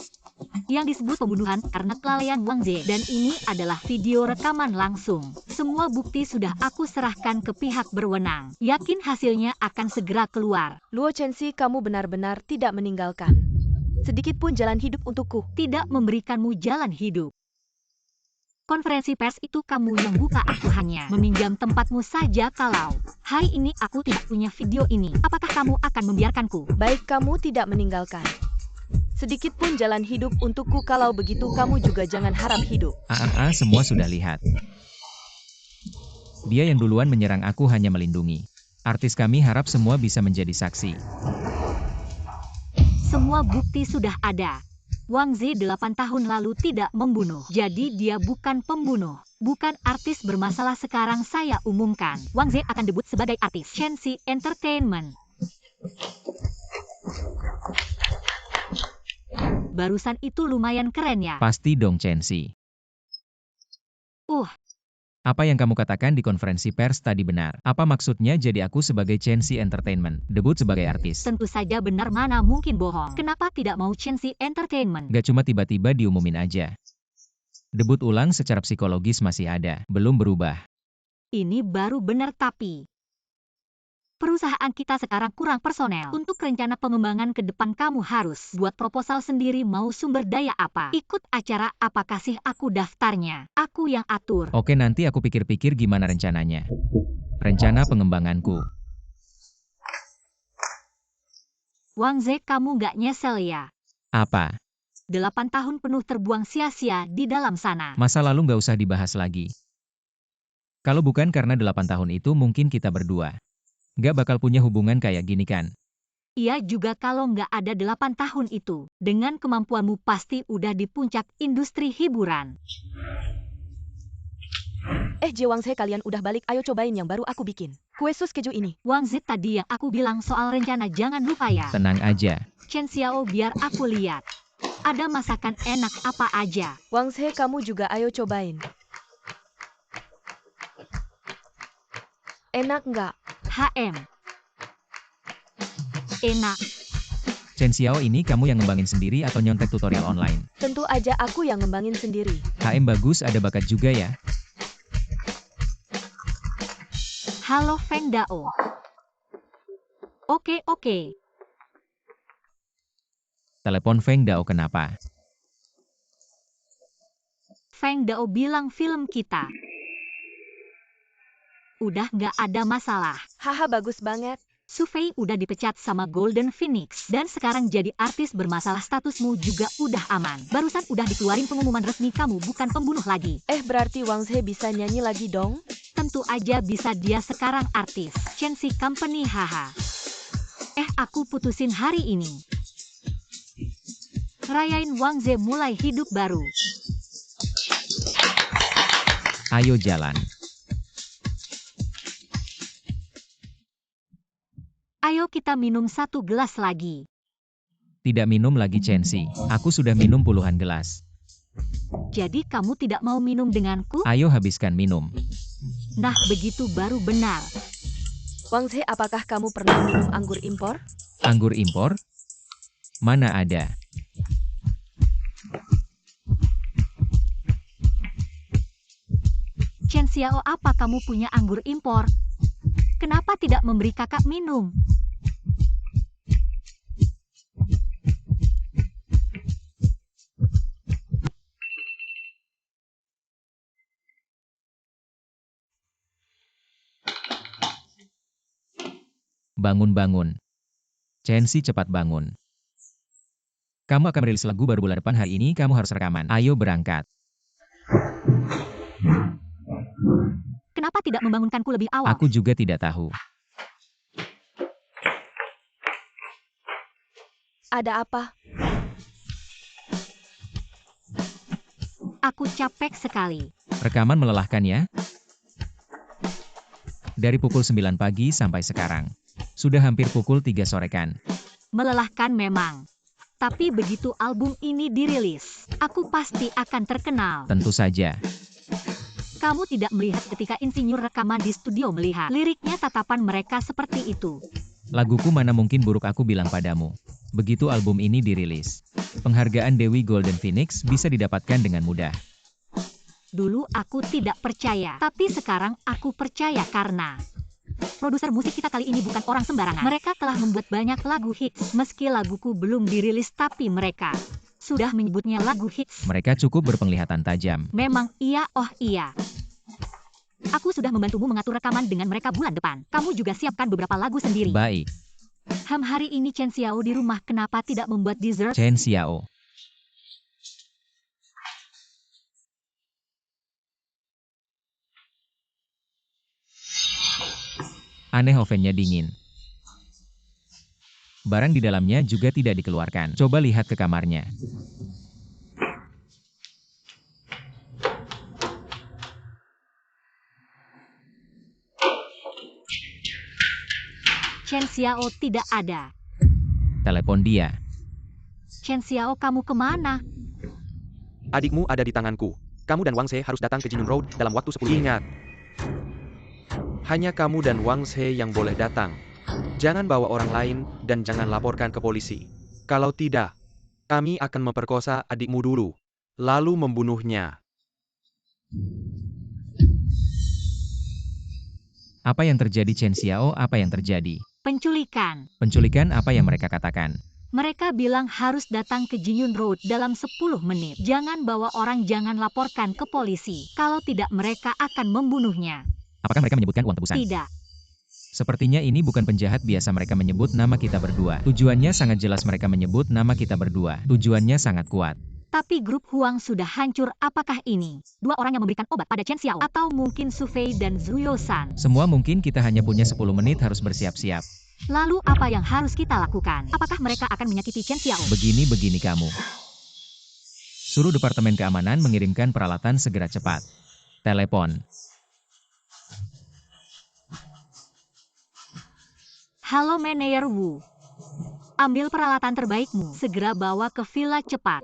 yang disebut pembunuhan karena kelalaian Wang Zhe, dan ini adalah video rekaman langsung. Semua bukti sudah aku serahkan ke pihak berwenang. Yakin hasilnya akan segera keluar. Luo Chenxi, kamu benar-benar tidak meninggalkan sedikit pun jalan hidup untukku. Tidak memberikanmu jalan hidup. Konferensi pers itu kamu yang buka, aku hanya meminjam tempatmu saja. Kalau hari ini aku tidak punya video ini, apakah kamu akan membiarkanku? Baik, kamu tidak meninggalkan sedikit pun jalan hidup untukku. Kalau begitu kamu juga jangan harap hidup. Semua sudah lihat. Dia yang duluan menyerang, aku hanya melindungi. Artis kami harap semua bisa menjadi saksi. Semua bukti sudah ada. Wang Zi 8 tahun lalu tidak membunuh. Jadi dia bukan pembunuh. Bukan artis bermasalah. Sekarang saya umumkan. Wang Zi akan debut sebagai artis Shenxi Entertainment. Barusan itu lumayan keren ya. Pasti dong Shenxi. Apa yang kamu katakan di konferensi pers tadi benar? Apa maksudnya jadi aku sebagai Shenxi Entertainment, debut sebagai artis? Tentu saja benar, mana mungkin bohong. Kenapa tidak mau Shenxi Entertainment? Gak cuma tiba-tiba diumumin aja. Debut ulang secara psikologis masih ada, belum berubah. Ini baru benar tapi perusahaan kita sekarang kurang personel. Untuk rencana pengembangan ke depan kamu harus buat proposal sendiri. Mau sumber daya apa? Ikut acara apa? Kasih aku daftarnya. Aku yang atur. Oke, nanti aku pikir-pikir gimana rencananya. Rencana pengembanganku. Wang Zi, kamu gak nyesel ya? Apa? 8 tahun penuh terbuang sia-sia di dalam sana. Masa lalu gak usah dibahas lagi. Kalau bukan karena 8 tahun itu mungkin kita berdua gak bakal punya hubungan kayak gini kan? Iya juga, kalau nggak ada 8 tahun itu, dengan kemampuanmu pasti udah di puncak industri hiburan. Wang Zi, kalian udah balik, ayo cobain yang baru aku bikin. Kue sus keju ini. Wang Zi, tadi yang aku bilang soal rencana jangan lupa ya. Tenang aja. Chen Xiao, biar aku lihat. Ada masakan enak apa aja. Wang Zi, kamu juga ayo cobain. Enak nggak? HM. Enak. Chen Xiao, ini kamu yang ngembangin sendiri atau nyontek tutorial online? Tentu aja aku yang ngembangin sendiri. HM bagus, ada bakat juga ya. Halo Feng Dao. Oke. Telepon Feng Dao kenapa? Feng Dao bilang film kita udah nggak ada masalah. Haha, bagus banget. Su Fei udah dipecat sama Golden Phoenix dan sekarang jadi artis bermasalah. Statusmu juga udah aman. Barusan udah dikeluarin pengumuman resmi kamu bukan pembunuh lagi. Berarti Wang Zi bisa nyanyi lagi dong? Tentu aja bisa, dia sekarang artis Shenxi Company, haha. Aku putusin hari ini. Rayain Wang Zi mulai hidup baru. Ayo jalan. Ayo kita minum 1 gelas lagi. Tidak minum lagi Shenxi. Aku sudah minum puluhan gelas. Jadi kamu tidak mau minum denganku? Ayo habiskan minum. Nah, begitu baru benar. Wang Zi, apakah kamu pernah minum anggur impor? Anggur impor? Mana ada. Chen Xiao, apa kamu punya anggur impor? Kenapa tidak memberi kakak minum? Bangun. Shenxi, cepat bangun. Kamu akan merilis lagu baru bulan depan, hari ini kamu harus rekaman. Ayo berangkat. Kenapa tidak membangunkanku lebih awal? Aku juga tidak tahu. Ada apa? Aku capek sekali. Rekaman melelahkan ya? Dari pukul 9 pagi sampai sekarang. Sudah hampir pukul 3 sore kan? Melelahkan memang. Tapi begitu album ini dirilis, aku pasti akan terkenal. Tentu saja. Kamu tidak melihat ketika insinyur rekaman di studio melihat liriknya, tatapan mereka seperti itu. Laguku mana mungkin buruk, aku bilang padamu. Begitu album ini dirilis, penghargaan Dewi Golden Phoenix bisa didapatkan dengan mudah. Dulu aku tidak percaya, tapi sekarang aku percaya karena produser musik kita kali ini bukan orang sembarangan. Mereka telah membuat banyak lagu hits. Meski laguku belum dirilis, tapi mereka sudah menyebutnya lagu hits. Mereka cukup berpenglihatan tajam. Memang iya, oh iya. Aku sudah membantumu mengatur rekaman dengan mereka bulan depan. Kamu juga siapkan beberapa lagu sendiri. Baik. Hari ini Chen Xiao di rumah, kenapa tidak membuat dessert? Chen Xiao. Aneh ovennya dingin. Barang di dalamnya juga tidak dikeluarkan. Coba lihat ke kamarnya. Chen Xiao tidak ada. Telepon dia. Chen Xiao, kamu kemana? Adikmu ada di tanganku. Kamu dan Wang She harus datang ke Jinyun Road dalam waktu 10 menit. Ingat. Hanya kamu dan Wang She yang boleh datang. Jangan bawa orang lain dan jangan laporkan ke polisi. Kalau tidak, kami akan memperkosa adikmu dulu, lalu membunuhnya. Apa yang terjadi Chen Xiao? Apa yang terjadi? Penculikan. Penculikan apa yang mereka katakan? Mereka bilang harus datang ke Jinyun Road dalam 10 menit. Jangan bawa orang, jangan laporkan ke polisi. Kalau tidak mereka akan membunuhnya. Apakah mereka menyebutkan uang tebusan? Tidak. Sepertinya ini bukan penjahat biasa, mereka menyebut nama kita berdua. Tujuannya sangat jelas, mereka menyebut nama kita berdua. Tujuannya sangat kuat. Tapi grup Huang sudah hancur. Apakah ini dua orang yang memberikan obat pada Chen Xiao? Atau mungkin Su Fei dan Zhu Yousan? Semua mungkin, kita hanya punya 10 menit, harus bersiap-siap. Lalu apa yang harus kita lakukan? Apakah mereka akan menyakiti Chen Xiao? Begini kamu. Suruh Departemen Keamanan mengirimkan peralatan segera cepat. Telepon. Halo Manajer Wu. Ambil peralatan terbaikmu. Segera bawa ke villa cepat.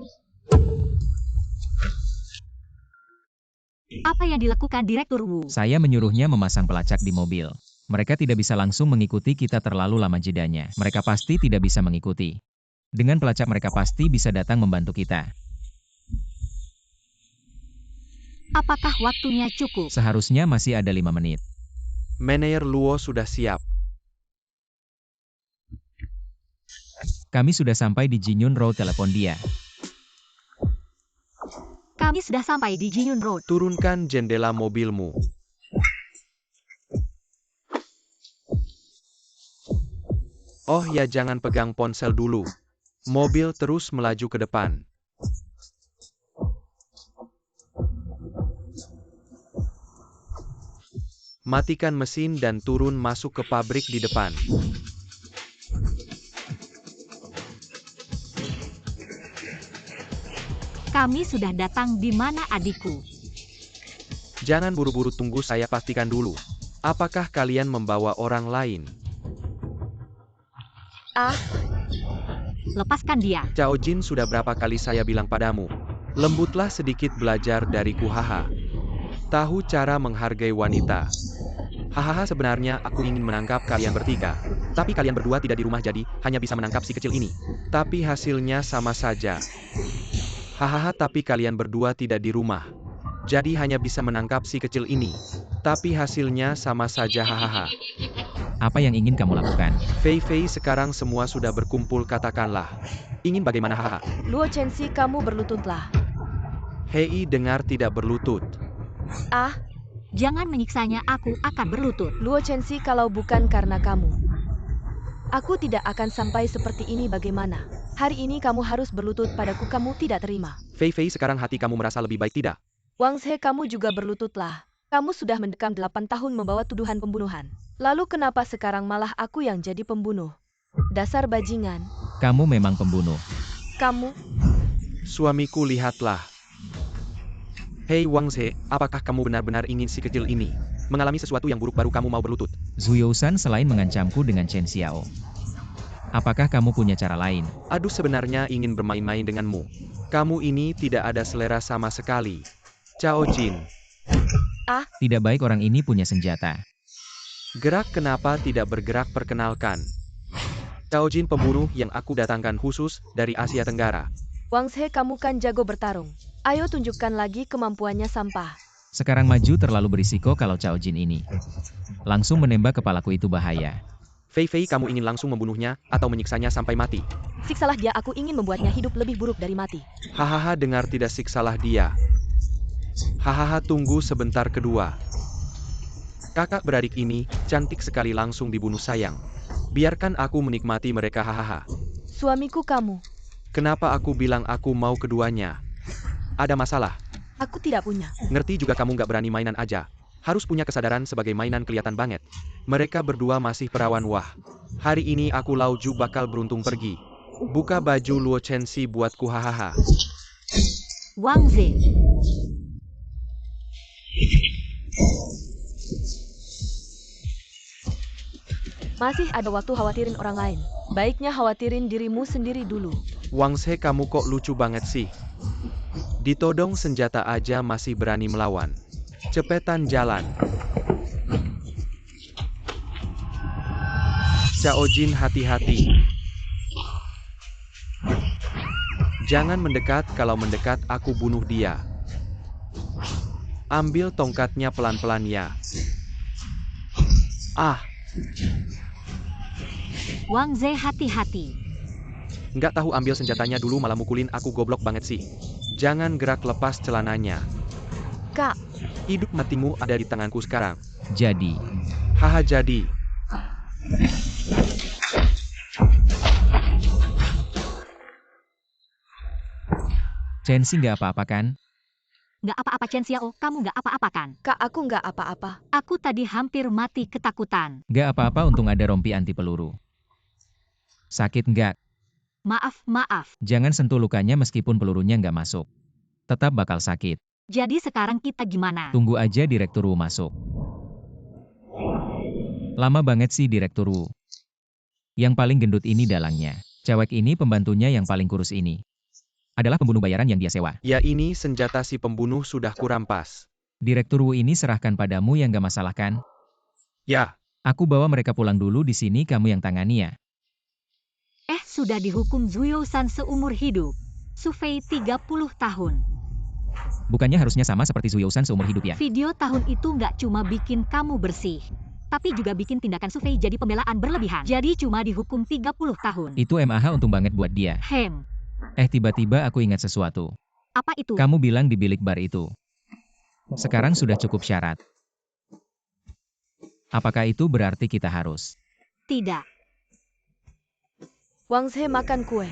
Apa yang dilakukan Direktur Wu? Saya menyuruhnya memasang pelacak di mobil. Mereka tidak bisa langsung mengikuti kita, terlalu lama jedanya. Mereka pasti tidak bisa mengikuti. Dengan pelacak mereka pasti bisa datang membantu kita. Apakah waktunya cukup? Seharusnya masih ada 5 menit. Manajer Luo sudah siap. Kami sudah sampai di Jinyun Road, telepon dia. Kami sudah sampai di Jinyun Road. Turunkan jendela mobilmu. Oh ya, jangan pegang ponsel dulu. Mobil terus melaju ke depan. Matikan mesin dan turun masuk ke pabrik di depan. Kami sudah datang. Di mana adikku? Jangan buru-buru, tunggu saya pastikan dulu. Apakah kalian membawa orang lain? Lepaskan dia. Cao Jin, sudah berapa kali saya bilang padamu? Lembutlah sedikit, belajar dari Hahaha. Tahu cara menghargai wanita. Hahaha, sebenarnya aku ingin menangkap kalian bertiga. Tapi kalian berdua tidak di rumah, jadi hanya bisa menangkap si kecil ini. Tapi hasilnya sama saja. Hahaha, tapi kalian berdua tidak di rumah. Jadi hanya bisa menangkap si kecil ini. Tapi hasilnya sama saja, hahaha. Apa yang ingin kamu lakukan? Fei Fei, sekarang semua sudah berkumpul, katakanlah. Ingin bagaimana, hahaha? Luo Chenxi, kamu berlututlah. Hei, dengar, tidak berlutut. Jangan menyiksanya, aku akan berlutut. Luo Chenxi, kalau bukan karena kamu, aku tidak akan sampai seperti ini. Bagaimana? Hari ini kamu harus berlutut padaku, kamu tidak terima. Fei Fei, sekarang hati kamu merasa lebih baik, tidak? Wang She, kamu juga berlututlah. Kamu sudah mendekam 8 tahun membawa tuduhan pembunuhan. Lalu kenapa sekarang malah aku yang jadi pembunuh? Dasar bajingan. Kamu memang pembunuh. Kamu. Suamiku, lihatlah. Hei Wang She, apakah kamu benar-benar ingin si kecil ini mengalami sesuatu yang buruk baru kamu mau berlutut? Zhu Yousan selain mengancamku dengan Chen Xiao. Apakah kamu punya cara lain? Aduh, sebenarnya ingin bermain-main denganmu. Kamu ini tidak ada selera sama sekali. Cao Jin. Tidak baik, orang ini punya senjata. Gerak, kenapa tidak bergerak, perkenalkan. Cao Jin, pembunuh yang aku datangkan khusus dari Asia Tenggara. Wang She, kamu kan jago bertarung. Ayo tunjukkan lagi kemampuannya, sampah. Sekarang maju, terlalu berisiko kalau Cao Jin ini langsung menembak kepalaku, itu bahaya. Fei Fei, kamu ingin langsung membunuhnya atau menyiksanya sampai mati? Siksalah dia, aku ingin membuatnya hidup lebih buruk dari mati. Hahaha, dengar, tidak, siksalah dia. Hahaha, tunggu sebentar, kedua. Kakak beradik ini cantik sekali, langsung dibunuh, sayang. Biarkan aku menikmati mereka, hahaha. Suamiku kamu. Kenapa aku bilang aku mau keduanya? Ada masalah? Aku tidak punya. Ngerti juga kamu nggak berani mainan aja. Harus punya kesadaran sebagai mainan kelihatan banget. Mereka berdua masih perawan wah. Hari ini aku Lauju bakal beruntung pergi. Buka baju Luo Chenxi buatku hahaha. Wang Ze. Masih ada waktu khawatirin orang lain. Baiknya khawatirin dirimu sendiri dulu. Wang Ze, kamu kok lucu banget sih. Ditodong senjata aja masih berani melawan. Cepetan jalan. Xiao Jin, hati-hati. Jangan mendekat, kalau mendekat aku bunuh dia. Ambil tongkatnya pelan-pelan ya. Ah, Wang Ze, hati-hati. nggak tahu ambil senjatanya dulu malah mukulin aku, goblok banget sih. Jangan gerak, lepas celananya. Kak, Hidup matimu ada di tanganku sekarang. Jadi, Haha, jadi. Chenxi nggak apa-apa kan? Nggak apa-apa Chen Xiao, kamu nggak apa-apa kan? Kak, aku nggak apa-apa. Aku tadi hampir mati ketakutan. Nggak apa-apa, untung ada rompi anti peluru. Sakit nggak? Maaf. Jangan sentuh lukanya meskipun pelurunya nggak masuk. Tetap bakal sakit. Jadi sekarang kita gimana? Tunggu aja Direktur Wu masuk. Lama banget sih Direktur Wu. Yang paling gendut ini dalangnya. Cewek ini pembantunya yang paling kurus ini. Adalah pembunuh bayaran yang dia sewa. Ya, ini senjata si pembunuh sudah kurampas. Direktur Wu ini serahkan padamu yang gak masalah kan? Ya, Aku bawa mereka pulang dulu di sini, kamu yang tangani ya. Sudah dihukum Zuyo-san seumur hidup. Sufei 30 tahun. Bukannya harusnya sama seperti Zuyo-san seumur hidup ya? Video tahun itu nggak cuma bikin kamu bersih, tapi juga bikin tindakan Sufei jadi pembelaan berlebihan. Jadi cuma dihukum 30 tahun. Itu MAH untung banget buat dia. Tiba-tiba aku ingat sesuatu. Apa itu? Kamu bilang di bilik bar itu. Sekarang sudah cukup syarat. Apakah itu berarti kita harus? Tidak. Wang Ze makan kue.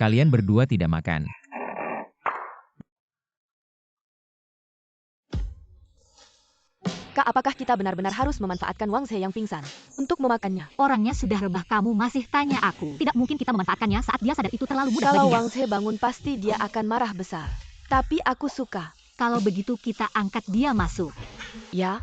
Kalian berdua tidak makan. Kak, apakah kita benar-benar harus memanfaatkan Wang Ze yang pingsan untuk memakannya? Orangnya sudah rebah, kamu masih tanya aku. Tidak mungkin kita memanfaatkannya saat dia sadar, itu terlalu mudah Kalau baginya. Wang Ze bangun pasti dia akan marah besar. Tapi aku suka. Kalau begitu kita angkat dia masuk. Ya,